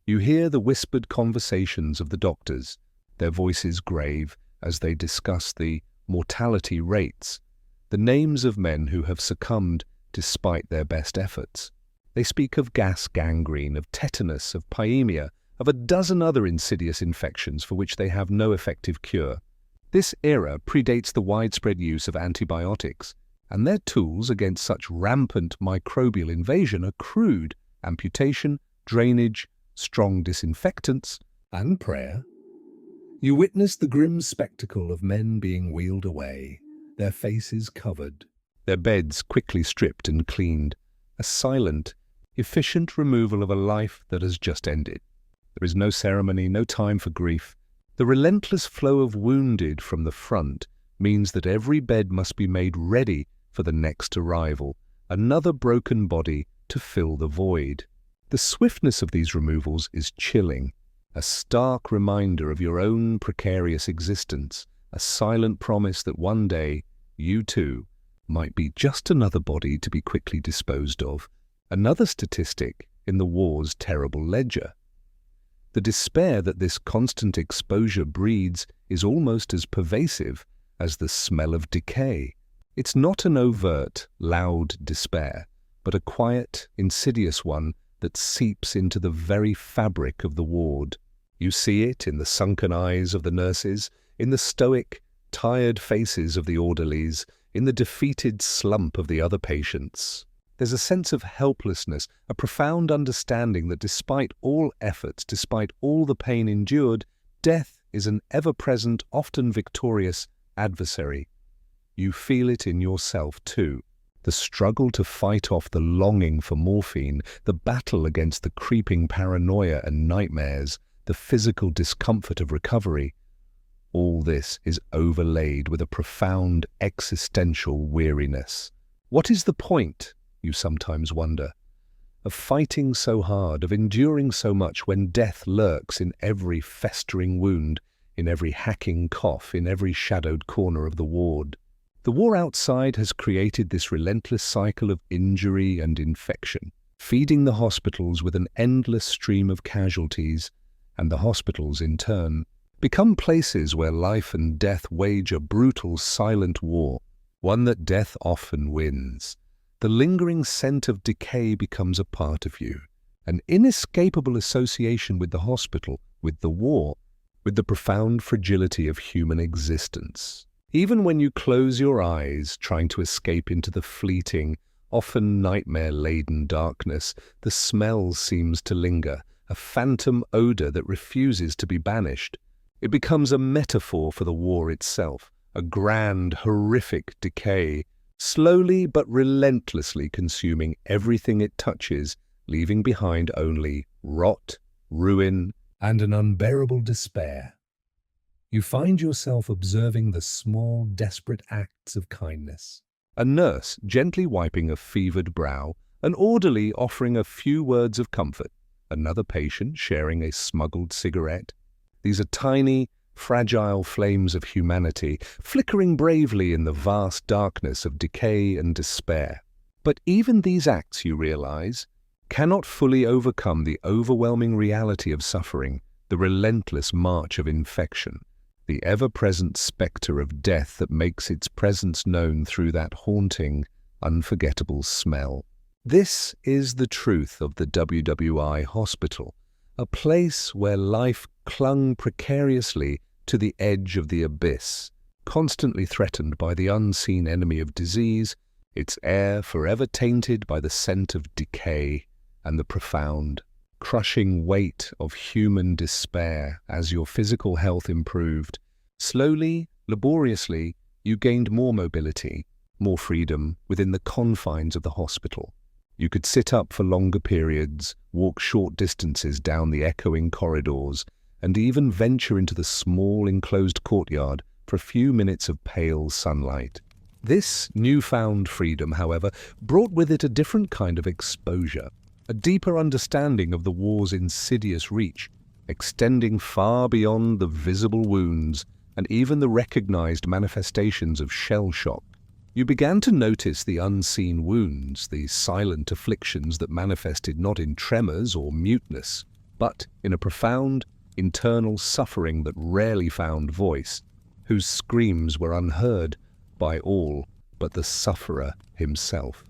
You hear the whispered conversations of the doctors, their voices grave as they discuss the mortality rates, the names of men who have succumbed despite their best efforts. They speak of gas gangrene, of tetanus, of pyemia, of a dozen other insidious infections for which they have no effective cure. This era predates the widespread use of antibiotics, and their tools against such rampant microbial invasion are crude: amputation, drainage, strong disinfectants, and prayer. You witness the grim spectacle of men being wheeled away, their faces covered, their beds quickly stripped and cleaned, a silent, efficient removal of a life that has just ended. There is no ceremony, no time for grief. The relentless flow of wounded from the front means that every bed must be made ready for the next arrival, another broken body to fill the void. The swiftness of these removals is chilling, a stark reminder of your own precarious existence, a silent promise that one day, you too, might be just another body to be quickly disposed of, another statistic in the war's terrible ledger. The despair that this constant exposure breeds is almost as pervasive as the smell of decay. It's not an overt, loud despair, but a quiet, insidious one that seeps into the very fabric of the ward. You see it in the sunken eyes of the nurses, in the stoic, tired faces of the orderlies, in the defeated slump of the other patients. There's a sense of helplessness, a profound understanding that despite all efforts, despite all the pain endured, death is an ever-present, often victorious adversary. You feel it in yourself too. The struggle to fight off the longing for morphine, the battle against the creeping paranoia and nightmares, the physical discomfort of recovery. All this is overlaid with a profound existential weariness. What is the point, you sometimes wonder, of fighting so hard, of enduring so much when death lurks in every festering wound, in every hacking cough, in every shadowed corner of the ward? The war outside has created this relentless cycle of injury and infection, feeding the hospitals with an endless stream of casualties, and the hospitals, in turn, become places where life and death wage a brutal, silent war, one that death often wins. The lingering scent of decay becomes a part of you, an inescapable association with the hospital, with the war, with the profound fragility of human existence. Even when you close your eyes, trying to escape into the fleeting, often nightmare-laden darkness, the smell seems to linger, a phantom odor that refuses to be banished. It becomes a metaphor for the war itself, a grand, horrific decay, slowly but relentlessly consuming everything it touches, leaving behind only rot, ruin, and an unbearable despair. You find yourself observing the small, desperate acts of kindness. A nurse gently wiping a fevered brow, an orderly offering a few words of comfort, another patient sharing a smuggled cigarette. These are tiny, fragile flames of humanity, flickering bravely in the vast darkness of decay and despair. But even these acts, you realize, cannot fully overcome the overwhelming reality of suffering, the relentless march of infection, the ever-present spectre of death that makes its presence known through that haunting, unforgettable smell. This is the truth of the WWI hospital, a place where life clung precariously to the edge of the abyss, constantly threatened by the unseen enemy of disease, its air forever tainted by the scent of decay and the profound, crushing weight of human despair. As your physical health improved, slowly, laboriously, you gained more mobility, more freedom within the confines of the hospital. You could sit up for longer periods, walk short distances down the echoing corridors, and even venture into the small enclosed courtyard for a few minutes of pale sunlight. This newfound freedom, however, brought with it a different kind of exposure, a deeper understanding of the war's insidious reach, extending far beyond the visible wounds and even the recognized manifestations of shell shock. You began to notice the unseen wounds, the silent afflictions that manifested not in tremors or muteness, but in a profound, internal suffering that rarely found voice, whose screams were unheard by all but the sufferer himself.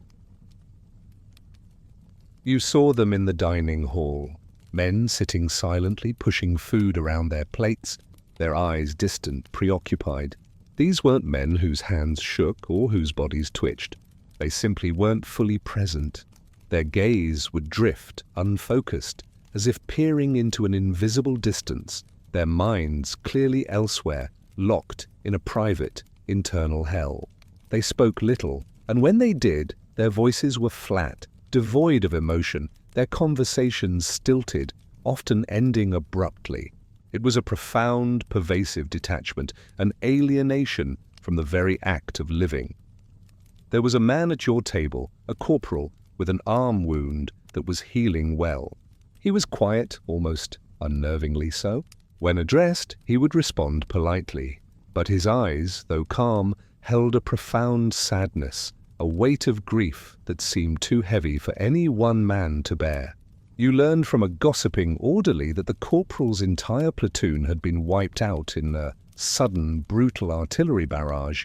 You saw them in the dining hall, men sitting silently, pushing food around their plates, their eyes distant, preoccupied. These weren't men whose hands shook or whose bodies twitched. They simply weren't fully present. Their gaze would drift, unfocused, as if peering into an invisible distance, their minds clearly elsewhere, locked in a private, internal hell. They spoke little, and when they did, their voices were flat, devoid of emotion, their conversations stilted, often ending abruptly. It was a profound, pervasive detachment, an alienation from the very act of living. There was a man at your table, a corporal, with an arm wound that was healing well. He was quiet, almost unnervingly so. When addressed, he would respond politely, but his eyes, though calm, held a profound sadness, a weight of grief that seemed too heavy for any one man to bear. You learned from a gossiping orderly that the corporal's entire platoon had been wiped out in a sudden, brutal artillery barrage,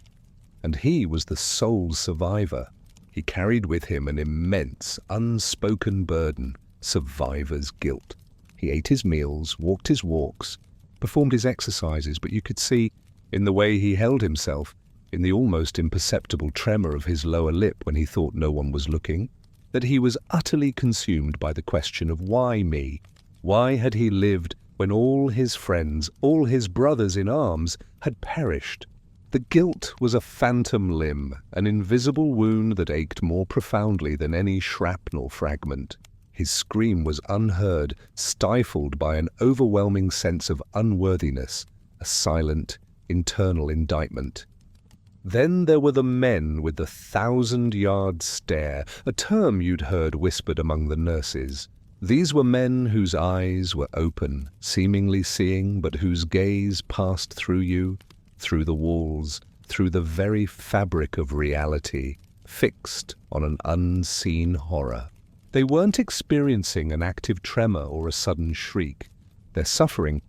and he was the sole survivor. He carried with him an immense, unspoken burden, survivor's guilt. He ate his meals, walked his walks, performed his exercises, but you could see, in the way he held himself, in the almost imperceptible tremor of his lower lip when he thought no one was looking, that he was utterly consumed by the question of why me? Why had he lived when all his friends, all his brothers in arms, had perished? The guilt was a phantom limb, an invisible wound that ached more profoundly than any shrapnel fragment. His scream was unheard, stifled by an overwhelming sense of unworthiness, a silent, internal indictment. Then there were the men with the 1,000-yard stare, a term you'd heard whispered among the nurses. These were men whose eyes were open, seemingly seeing, but whose gaze passed through you, through the walls, through the very fabric of reality, fixed on an unseen horror. They weren't experiencing an active tremor or a sudden shriek. Their suffering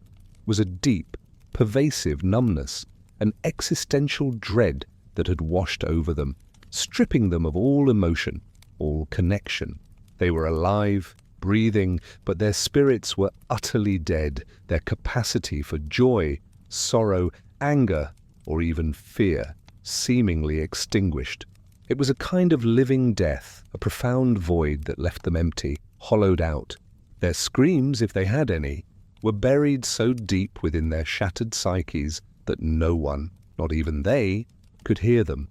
was a deep, pervasive numbness, an existential dread that had washed over them, stripping them of all emotion, all connection. They were alive, breathing, but their spirits were utterly dead, their capacity for joy, sorrow, anger, or even fear seemingly extinguished. It was a kind of living death, a profound void that left them empty, hollowed out. Their screams, if they had any, were buried so deep within their shattered psyches that no one, not even they, could hear them.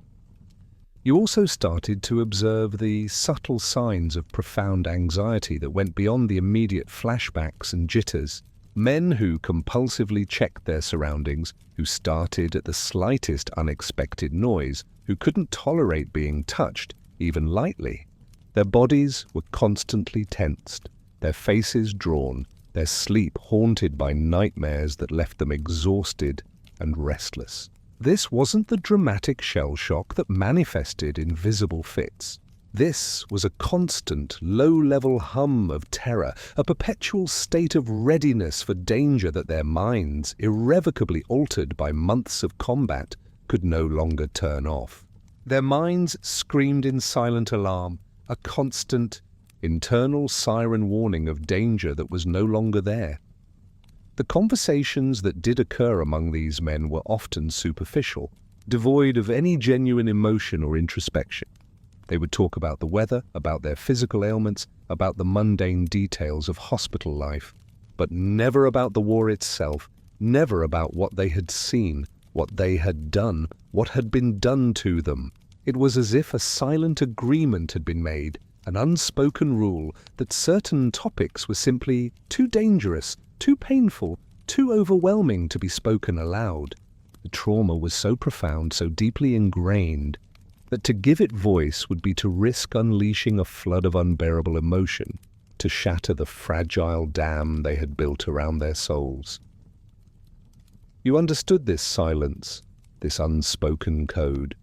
You also started to observe the subtle signs of profound anxiety that went beyond the immediate flashbacks and jitters. Men who compulsively checked their surroundings, who started at the slightest unexpected noise, who couldn't tolerate being touched, even lightly. Their bodies were constantly tensed, their faces drawn, their sleep haunted by nightmares that left them exhausted and restless. This wasn't the dramatic shell shock that manifested in visible fits. This was a constant, low-level hum of terror, a perpetual state of readiness for danger that their minds, irrevocably altered by months of combat, could no longer turn off. Their minds screamed in silent alarm, a constant, internal siren warning of danger that was no longer there. The conversations that did occur among these men were often superficial, devoid of any genuine emotion or introspection. They would talk about the weather, about their physical ailments, about the mundane details of hospital life, but never about the war itself, never about what they had seen, what they had done, what had been done to them. It was as if a silent agreement had been made, an unspoken rule that certain topics were simply too dangerous, too painful, too overwhelming to be spoken aloud. The trauma was so profound, so deeply ingrained, that to give it voice would be to risk unleashing a flood of unbearable emotion, to shatter the fragile dam they had built around their souls. You understood this silence, this unspoken code.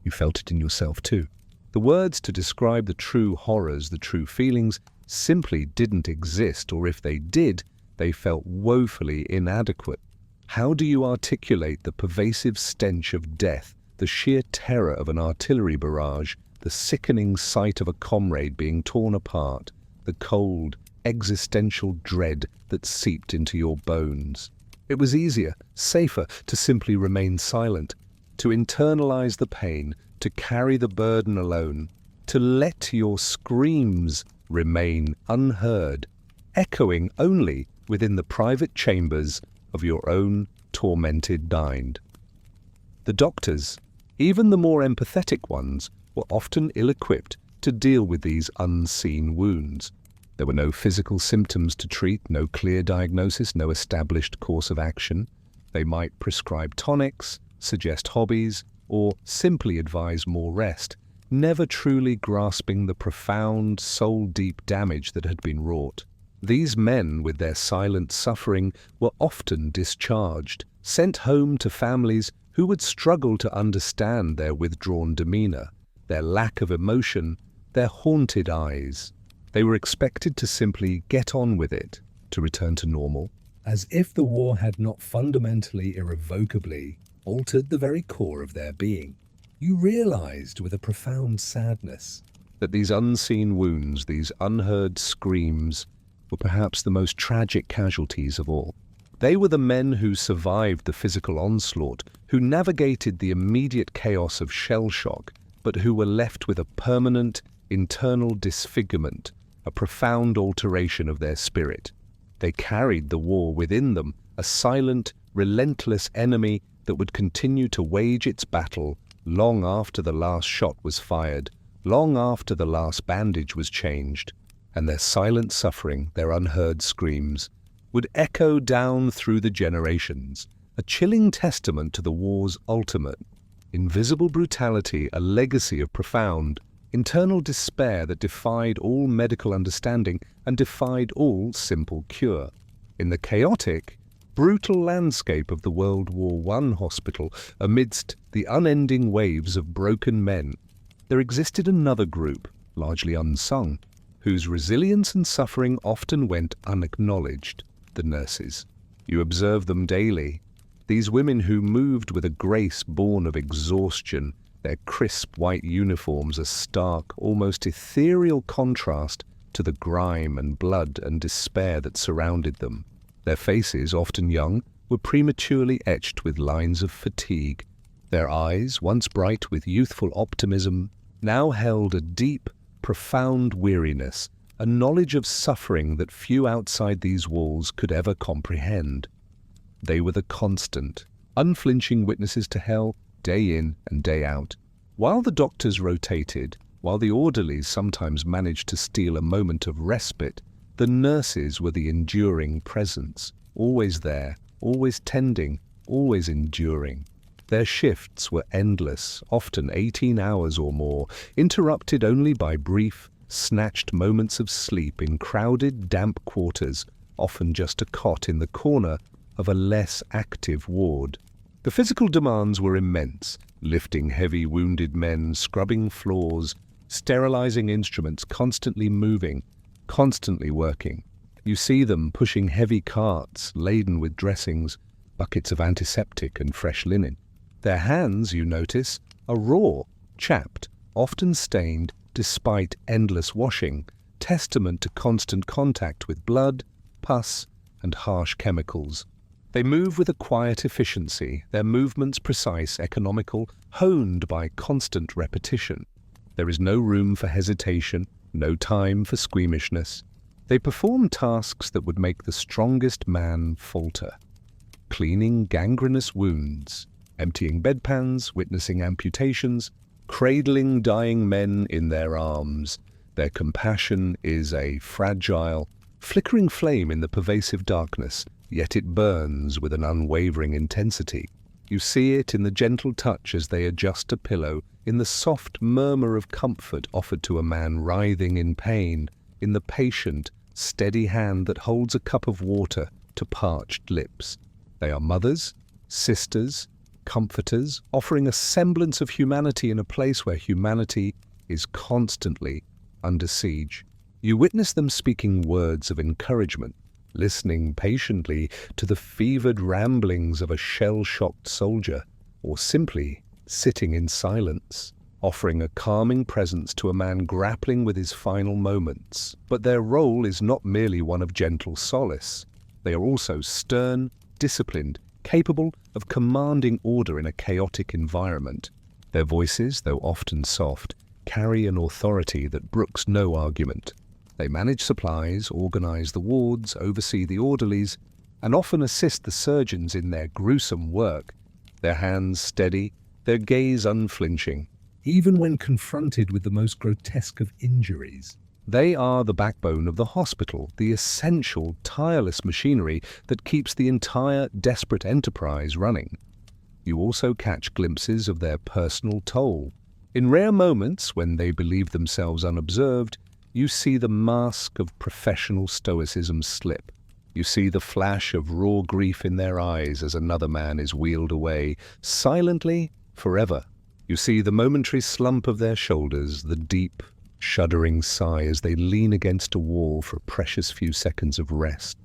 You felt it in yourself too. The words to describe the true horrors, the true feelings, simply didn't exist, or if they did, They felt woefully inadequate. How do you articulate the pervasive stench of death, the sheer terror of an artillery barrage, the sickening sight of a comrade being torn apart, the cold, existential dread that seeped into your bones? It was easier, safer, to simply remain silent, to internalize the pain, to carry the burden alone, to let your screams remain unheard, echoing only within the private chambers of your own tormented mind. The doctors, even the more empathetic ones, were often ill-equipped to deal with these unseen wounds. There were no physical symptoms to treat, no clear diagnosis, no established course of action. They might prescribe tonics, suggest hobbies, or simply advise more rest, never truly grasping the profound, soul-deep damage that had been wrought. These men, with their silent suffering, were often discharged, sent home to families who would struggle to understand their withdrawn demeanor, their lack of emotion, their haunted eyes. They were expected to simply get on with it, to return to normal. As if the war had not fundamentally, irrevocably altered the very core of their being. You realized with a profound sadness that these unseen wounds, these unheard screams, were perhaps the most tragic casualties of all. They were the men who survived the physical onslaught, who navigated the immediate chaos of shell shock, but who were left with a permanent internal disfigurement, a profound alteration of their spirit. They carried the war within them, a silent, relentless enemy that would continue to wage its battle long after the last shot was fired, long after the last bandage was changed, and their silent suffering, their unheard screams, would echo down through the generations, a chilling testament to the war's ultimate, invisible brutality, a legacy of profound, internal despair that defied all medical understanding and defied all simple cure. In the chaotic, brutal landscape of the World War I hospital, amidst the unending waves of broken men, there existed another group, largely unsung, whose resilience and suffering often went unacknowledged: the nurses. You observe them daily, these women who moved with a grace born of exhaustion, their crisp white uniforms a stark, almost ethereal contrast to the grime and blood and despair that surrounded them. Their faces, often young, were prematurely etched with lines of fatigue. Their eyes, once bright with youthful optimism, now held a deep, profound weariness, a knowledge of suffering that few outside these walls could ever comprehend. They were the constant, unflinching witnesses to hell, day in and day out. While the doctors rotated, while the orderlies sometimes managed to steal a moment of respite, the nurses were the enduring presence, always there, always tending, always enduring. Their shifts were endless, often 18 hours or more, interrupted only by brief, snatched moments of sleep in crowded, damp quarters, often just a cot in the corner of a less active ward. The physical demands were immense, lifting heavy wounded men, scrubbing floors, sterilizing instruments, constantly moving, constantly working. You see them pushing heavy carts laden with dressings, buckets of antiseptic and fresh linen. Their hands, you notice, are raw, chapped, often stained despite endless washing, testament to constant contact with blood, pus, and harsh chemicals. They move with a quiet efficiency, their movements precise, economical, honed by constant repetition. There is no room for hesitation, no time for squeamishness. They perform tasks that would make the strongest man falter. Cleaning gangrenous wounds, emptying bedpans, witnessing amputations, cradling dying men in their arms. Their compassion is a fragile, flickering flame in the pervasive darkness, yet it burns with an unwavering intensity. You see it in the gentle touch as they adjust a pillow, in the soft murmur of comfort offered to a man writhing in pain, in the patient, steady hand that holds a cup of water to parched lips. They are mothers, sisters, comforters, offering a semblance of humanity in a place where humanity is constantly under siege. You witness them speaking words of encouragement, listening patiently to the fevered ramblings of a shell-shocked soldier, or simply sitting in silence, offering a calming presence to a man grappling with his final moments. But their role is not merely one of gentle solace. They are also stern, disciplined, capable of commanding order in a chaotic environment. Their voices, though often soft, carry an authority that brooks no argument. They manage supplies, organize the wards, oversee the orderlies, and often assist the surgeons in their gruesome work, their hands steady, their gaze unflinching. Even when confronted with the most grotesque of injuries, They are the backbone of the hospital, the essential, tireless machinery that keeps the entire desperate enterprise running. You also catch glimpses of their personal toll. In rare moments, when they believe themselves unobserved, you see the mask of professional stoicism slip. You see the flash of raw grief in their eyes as another man is wheeled away, silently, forever. You see the momentary slump of their shoulders, the deep, shuddering sigh as they lean against a wall for a precious few seconds of rest.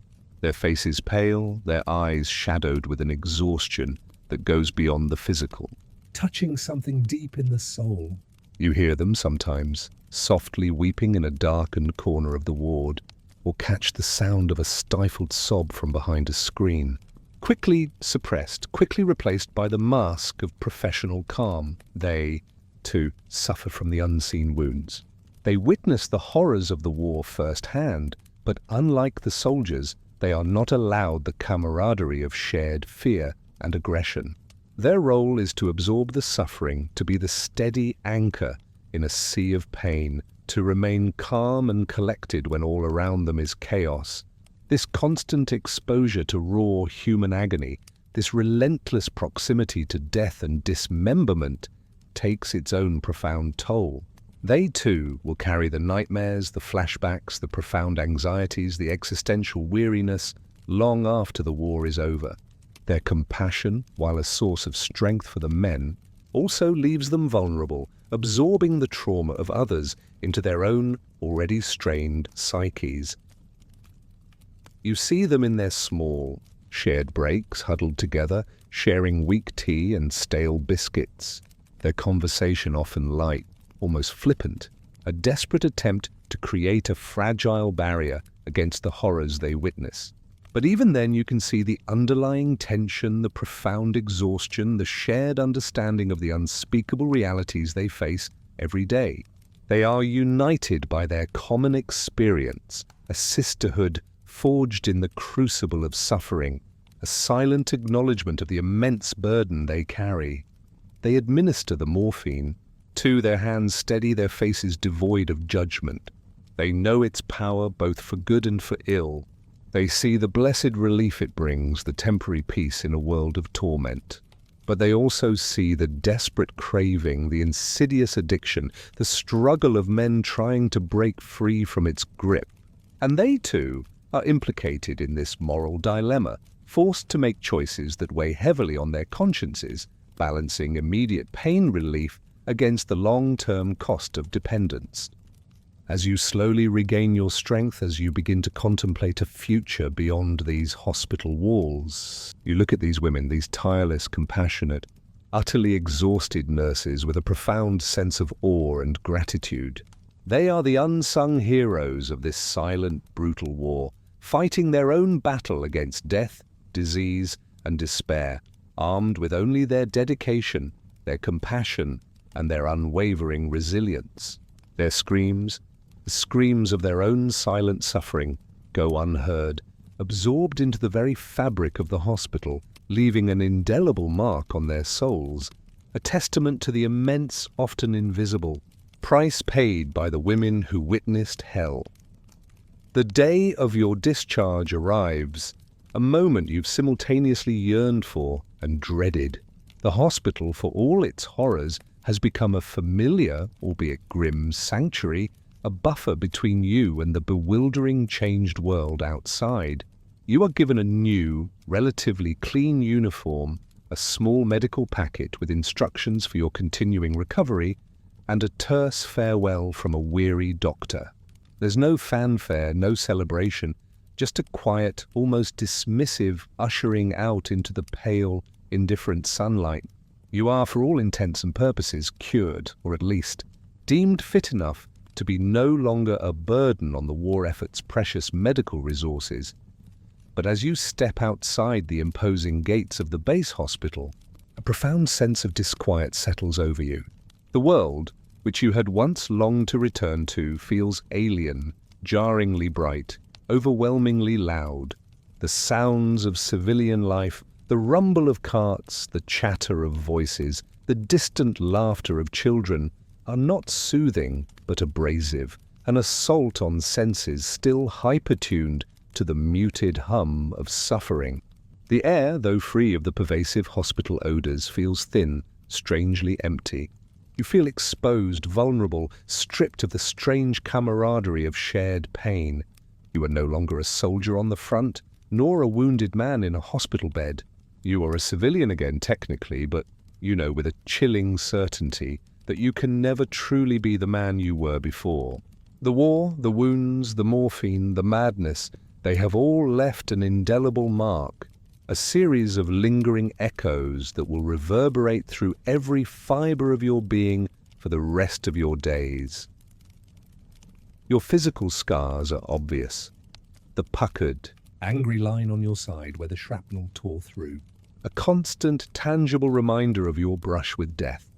Their faces pale, their eyes shadowed with an exhaustion that goes beyond the physical. touching something deep in the soul. You hear them sometimes, softly weeping in a darkened corner of the ward, or catch the sound of a stifled sob from behind a screen. Quickly suppressed, quickly replaced by the mask of professional calm. They, too, suffer from the unseen wounds. They witness the horrors of the war firsthand, but unlike the soldiers, they are not allowed the camaraderie of shared fear and aggression. Their role is to absorb the suffering, to be the steady anchor in a sea of pain, to remain calm and collected when all around them is chaos. This constant exposure to raw human agony, this relentless proximity to death and dismemberment, takes its own profound toll. They, too, will carry the nightmares, the flashbacks, the profound anxieties, the existential weariness long after the war is over. Their compassion, while a source of strength for the men, also leaves them vulnerable, absorbing the trauma of others into their own already strained psyches. You see them in their small, shared breaks, huddled together, sharing weak tea and stale biscuits. Their conversation often light, almost flippant, a desperate attempt to create a fragile barrier against the horrors they witness. But even then you can see the underlying tension, the profound exhaustion, the shared understanding of the unspeakable realities they face every day. They are united by their common experience, a sisterhood forged in the crucible of suffering, a silent acknowledgement of the immense burden they carry. They administer the morphine. Too, their hands steady, their faces devoid of judgment. They know its power both for good and for ill. They see the blessed relief it brings, the temporary peace in a world of torment. But they also see the desperate craving, the insidious addiction, the struggle of men trying to break free from its grip. And they, too, are implicated in this moral dilemma, forced to make choices that weigh heavily on their consciences, balancing immediate pain relief against the long-term cost of dependence. As you slowly regain your strength, as you begin to contemplate a future beyond these hospital walls, you look at these women, these tireless, compassionate, utterly exhausted nurses with a profound sense of awe and gratitude. They are the unsung heroes of this silent, brutal war, fighting their own battle against death, disease, and despair, armed with only their dedication, their compassion, and their unwavering resilience. Their screams, the screams of their own silent suffering, go unheard, absorbed into the very fabric of the hospital, leaving an indelible mark on their souls, a testament to the immense, often invisible, price paid by the women who witnessed hell. The day of your discharge arrives, a moment you've simultaneously yearned for and dreaded. The hospital, for all its horrors, has become a familiar, albeit grim, sanctuary, a buffer between you and the bewildering, changed world outside. You are given a new, relatively clean uniform, a small medical packet with instructions for your continuing recovery, and a terse farewell from a weary doctor. There's no fanfare, no celebration, just a quiet, almost dismissive ushering out into the pale, indifferent sunlight. You are, for all intents and purposes, cured, or at least deemed fit enough to be no longer a burden on the war effort's precious medical resources. But as you step outside the imposing gates of the base hospital, a profound sense of disquiet settles over you. The world, which you had once longed to return to, feels alien, jarringly bright, overwhelmingly loud. The sounds of civilian life, the rumble of carts, the chatter of voices, the distant laughter of children are not soothing but abrasive, an assault on senses still hyper-tuned to the muted hum of suffering. The air, though free of the pervasive hospital odors, feels thin, strangely empty. You feel exposed, vulnerable, stripped of the strange camaraderie of shared pain. You are no longer a soldier on the front, nor a wounded man in a hospital bed. You are a civilian again, technically, but you know with a chilling certainty that you can never truly be the man you were before. The war, the wounds, the morphine, the madness, they have all left an indelible mark, a series of lingering echoes that will reverberate through every fiber of your being for the rest of your days. Your physical scars are obvious. The puckered, Angry line on your side where the shrapnel tore through. a constant, tangible reminder of your brush with death.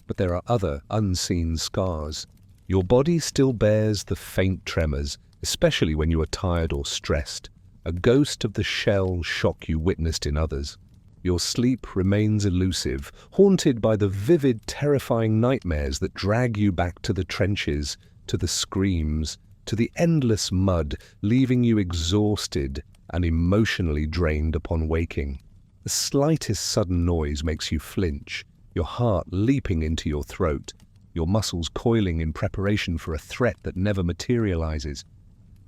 But there are other unseen scars. Your body still bears the faint tremors, especially when you are tired or stressed, a ghost of the shell shock you witnessed in others. Your sleep remains elusive, haunted by the vivid, terrifying nightmares that drag you back to the trenches, to the screams, to the endless mud, leaving you exhausted and emotionally drained upon waking. The slightest sudden noise makes you flinch, your heart leaping into your throat, your muscles coiling in preparation for a threat that never materializes.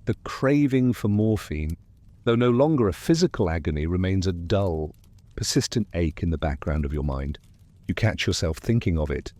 The craving for morphine, though no longer a physical agony, remains a dull, persistent ache in the background of your mind. You catch yourself thinking of it,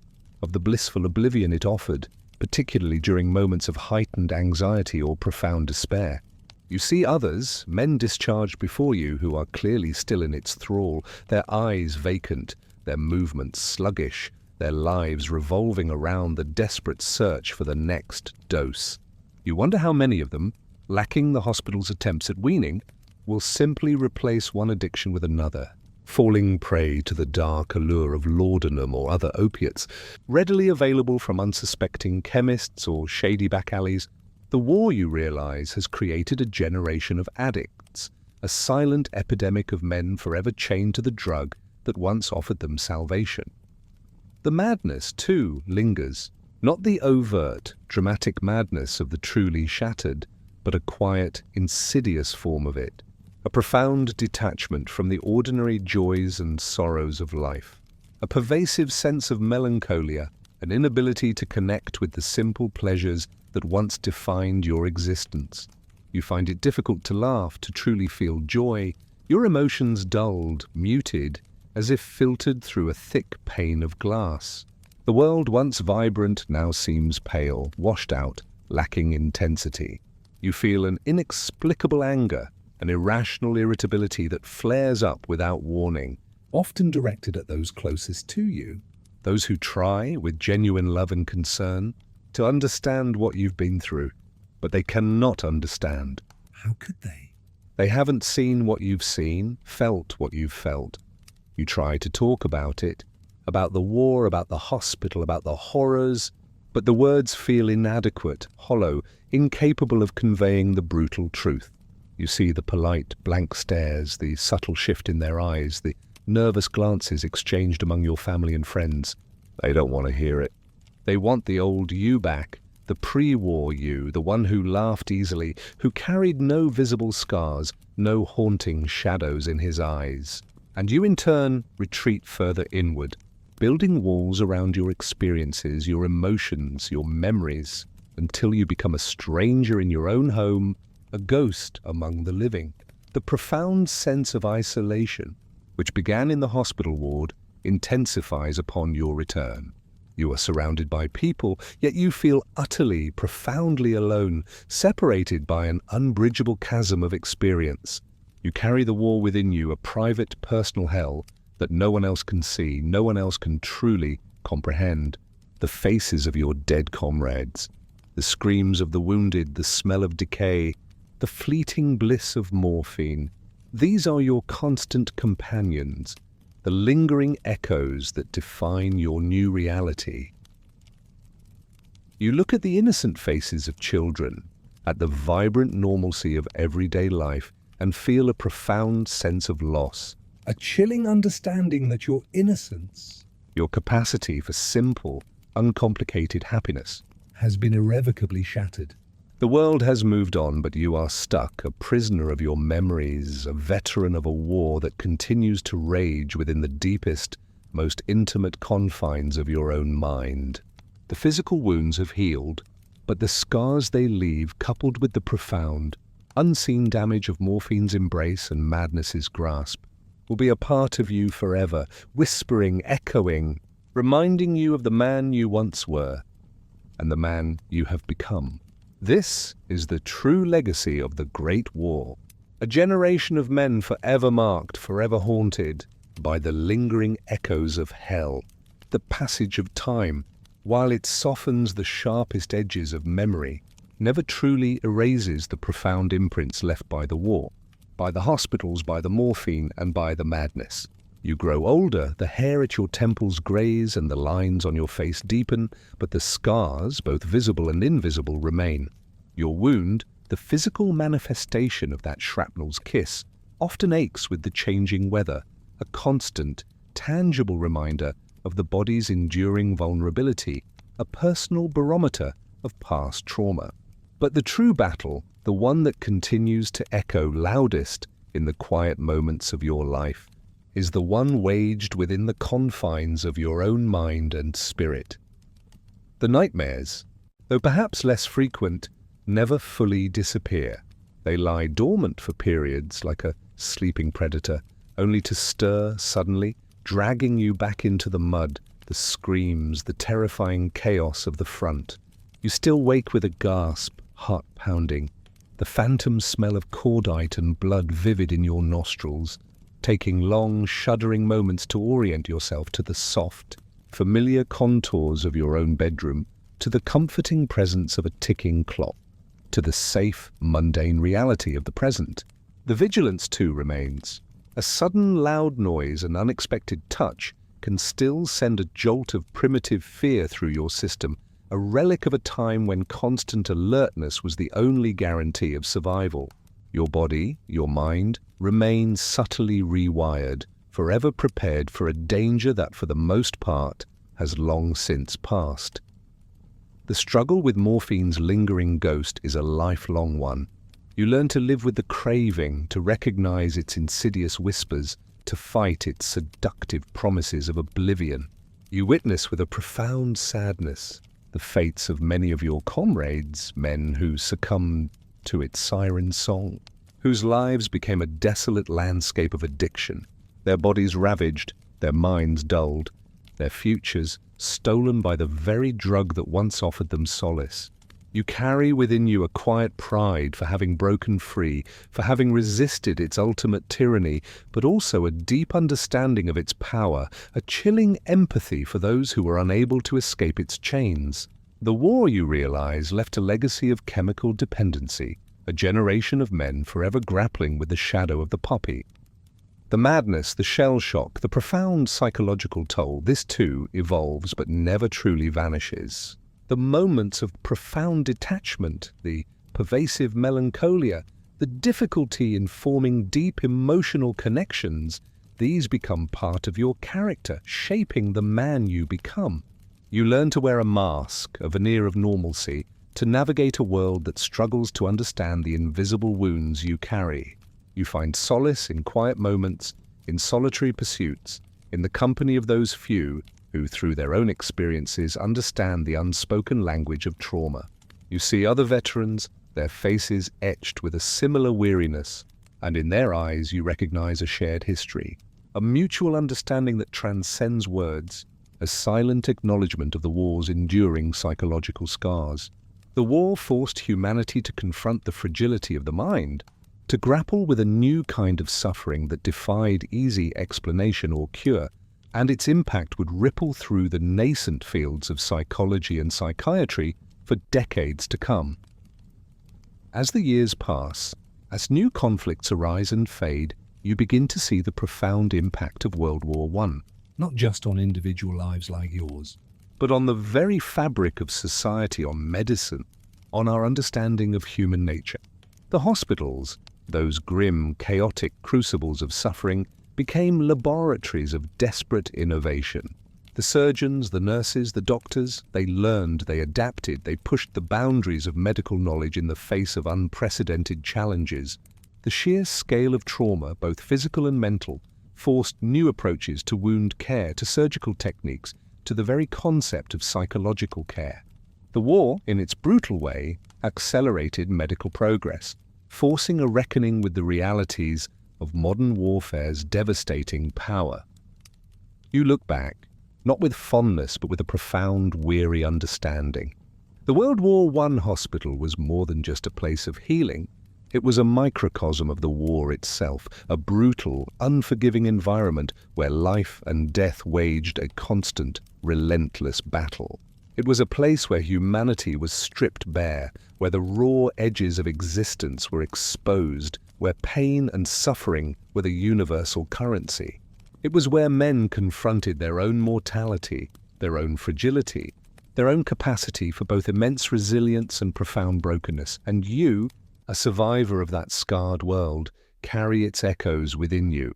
of the blissful oblivion it offered, particularly during moments of heightened anxiety or profound despair. You see others, men discharged before you, who are clearly still in its thrall, their eyes vacant, their movements sluggish, their lives revolving around the desperate search for the next dose. You wonder how many of them, lacking the hospital's attempts at weaning, will simply replace one addiction with another, falling prey to the dark allure of laudanum or other opiates, readily available from unsuspecting chemists or shady back alleys. The war, you realize, has created a generation of addicts, a silent epidemic of men forever chained to the drug that once offered them salvation. The madness, too, lingers, not the overt, dramatic madness of the truly shattered, but a quiet, insidious form of it, a profound detachment from the ordinary joys and sorrows of life, a pervasive sense of melancholia, an inability to connect with the simple pleasures that once defined your existence. You find it difficult to laugh, to truly feel joy, your emotions dulled, muted, as if filtered through a thick pane of glass. The world once vibrant now seems pale, washed out, lacking intensity. You feel an inexplicable anger, an irrational irritability that flares up without warning, Often directed at those closest to you. those who try, with genuine love and concern, to understand what you've been through, but they cannot understand. How could they? They haven't seen what you've seen, felt what you've felt. You try to talk about it, about the war, about the hospital, about the horrors, but the words feel inadequate, hollow, incapable of conveying the brutal truth. You see the polite, blank stares, the subtle shift in their eyes, the nervous glances exchanged among your family and friends. They don't want to hear it. They want the old you back, the pre-war you, the one who laughed easily, who carried no visible scars, no haunting shadows in his eyes. And you in turn retreat further inward, building walls around your experiences, your emotions, your memories, until you become a stranger in your own home, a ghost among the living. The profound sense of isolation, which began in the hospital ward, intensifies upon your return. You are surrounded by people, yet you feel utterly, profoundly alone, separated by an unbridgeable chasm of experience. You carry the war within you, a private, personal hell that no one else can see, no one else can truly comprehend. The faces of your dead comrades, the screams of the wounded, the smell of decay, the fleeting bliss of morphine. These are your constant companions, the lingering echoes that define your new reality. You look at the innocent faces of children, at the vibrant normalcy of everyday life, and feel a profound sense of loss. A chilling understanding that your innocence, Your capacity for simple, uncomplicated happiness. has been irrevocably shattered. The world has moved on, but you are stuck, a prisoner of your memories, a veteran of a war that continues to rage within the deepest, most intimate confines of your own mind. The physical wounds have healed, but the scars they leave, coupled with the profound, unseen damage of morphine's embrace and madness's grasp, will be a part of you forever, whispering, echoing, reminding you of the man you once were and the man you have become. This is the true legacy of the Great War, a generation of men forever marked, forever haunted by the lingering echoes of hell. The passage of time, while it softens the sharpest edges of memory, never truly erases the profound imprints left by the war, by the hospitals, by the morphine, and by the madness. You grow older, the hair at your temples grays and the lines on your face deepen, but the scars, both visible and invisible, remain. Your wound, the physical manifestation of that shrapnel's kiss, often aches with the changing weather, a constant, tangible reminder of the body's enduring vulnerability, a personal barometer of past trauma. But the true battle, the one that continues to echo loudest in the quiet moments of your life, is the one waged within the confines of your own mind and spirit. The nightmares, though perhaps less frequent, never fully disappear. They lie dormant for periods like a sleeping predator, only to stir suddenly, dragging you back into the mud, the screams, the terrifying chaos of the front. You still wake with a gasp, heart pounding, the phantom smell of cordite and blood vivid in your nostrils, taking long, shuddering moments to orient yourself to the soft, familiar contours of your own bedroom, to the comforting presence of a ticking clock, to the safe, mundane reality of the present. The vigilance, too, remains. A sudden loud noise, an unexpected touch, can still send a jolt of primitive fear through your system, a relic of a time when constant alertness was the only guarantee of survival. Your body, your mind, remain subtly rewired, forever prepared for a danger that, for the most part, has long since passed. The struggle with morphine's lingering ghost is a lifelong one. You learn to live with the craving, to recognize its insidious whispers, to fight its seductive promises of oblivion. You witness with a profound sadness the fates of many of your comrades, men who succumbed to its siren song, whose lives became a desolate landscape of addiction, their bodies ravaged, their minds dulled, their futures stolen by the very drug that once offered them solace. You carry within you a quiet pride for having broken free, for having resisted its ultimate tyranny, but also a deep understanding of its power, a chilling empathy for those who were unable to escape its chains. The war, you realize, left a legacy of chemical dependency, a generation of men forever grappling with the shadow of the poppy. The madness, the shell shock, the profound psychological toll, this too evolves but never truly vanishes. The moments of profound detachment, the pervasive melancholia, the difficulty in forming deep emotional connections, these become part of your character, shaping the man you become. You learn to wear a mask, a veneer of normalcy, to navigate a world that struggles to understand the invisible wounds you carry. You find solace in quiet moments, in solitary pursuits, in the company of those few who, through their own experiences, understand the unspoken language of trauma. You see other veterans, their faces etched with a similar weariness, and in their eyes you recognize a shared history, a mutual understanding that transcends words. a silent acknowledgement of the war's enduring psychological scars. The war forced humanity to confront the fragility of the mind, to grapple with a new kind of suffering that defied easy explanation or cure, and its impact would ripple through the nascent fields of psychology and psychiatry for decades to come. As the years pass, as new conflicts arise and fade, you begin to see the profound impact of World War I, Not just on individual lives like yours. but on the very fabric of society, on medicine, on our understanding of human nature. The hospitals, those grim, chaotic crucibles of suffering, became laboratories of desperate innovation. The surgeons, the nurses, the doctors, they learned, they adapted, they pushed the boundaries of medical knowledge in the face of unprecedented challenges. The sheer scale of trauma, both physical and mental, forced new approaches to wound care, to surgical techniques, to the very concept of psychological care. The war, in its brutal way, accelerated medical progress, forcing a reckoning with the realities of modern warfare's devastating power. You look back, not with fondness but with a profound, weary understanding. The World War I hospital was more than just a place of healing. It was a microcosm of the war itself, a brutal, unforgiving environment where life and death waged a constant, relentless battle. It was a place where humanity was stripped bare, where the raw edges of existence were exposed, where pain and suffering were the universal currency. It was where men confronted their own mortality, their own fragility, their own capacity for both immense resilience and profound brokenness. And you, a survivor of that scarred world, carry its echoes within you.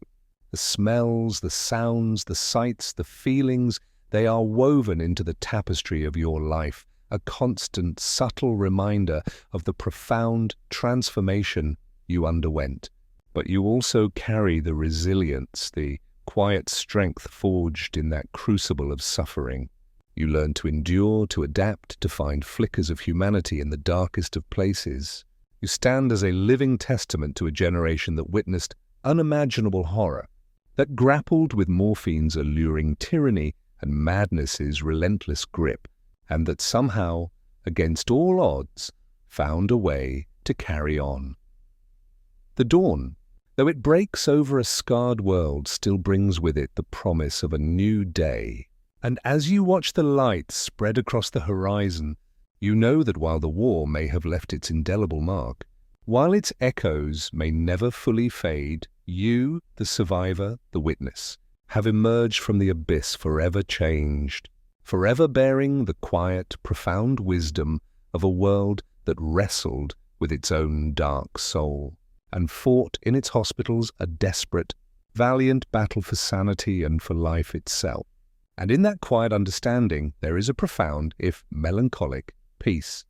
The smells, the sounds, the sights, the feelings, they are woven into the tapestry of your life, a constant, subtle reminder of the profound transformation you underwent. But you also carry the resilience, the quiet strength forged in that crucible of suffering. You learn to endure, to adapt, to find flickers of humanity in the darkest of places. You stand as a living testament to a generation that witnessed unimaginable horror, that grappled with morphine's alluring tyranny and madness's relentless grip, and that somehow, against all odds, found a way to carry on. The dawn, though it breaks over a scarred world, still brings with it the promise of a new day. And as you watch the light spread across the horizon, you know that while the war may have left its indelible mark, while its echoes may never fully fade, you, the survivor, the witness, have emerged from the abyss forever changed, forever bearing the quiet, profound wisdom of a world that wrestled with its own dark soul and fought in its hospitals a desperate, valiant battle for sanity and for life itself. And in that quiet understanding, there is a profound, if melancholic, peace.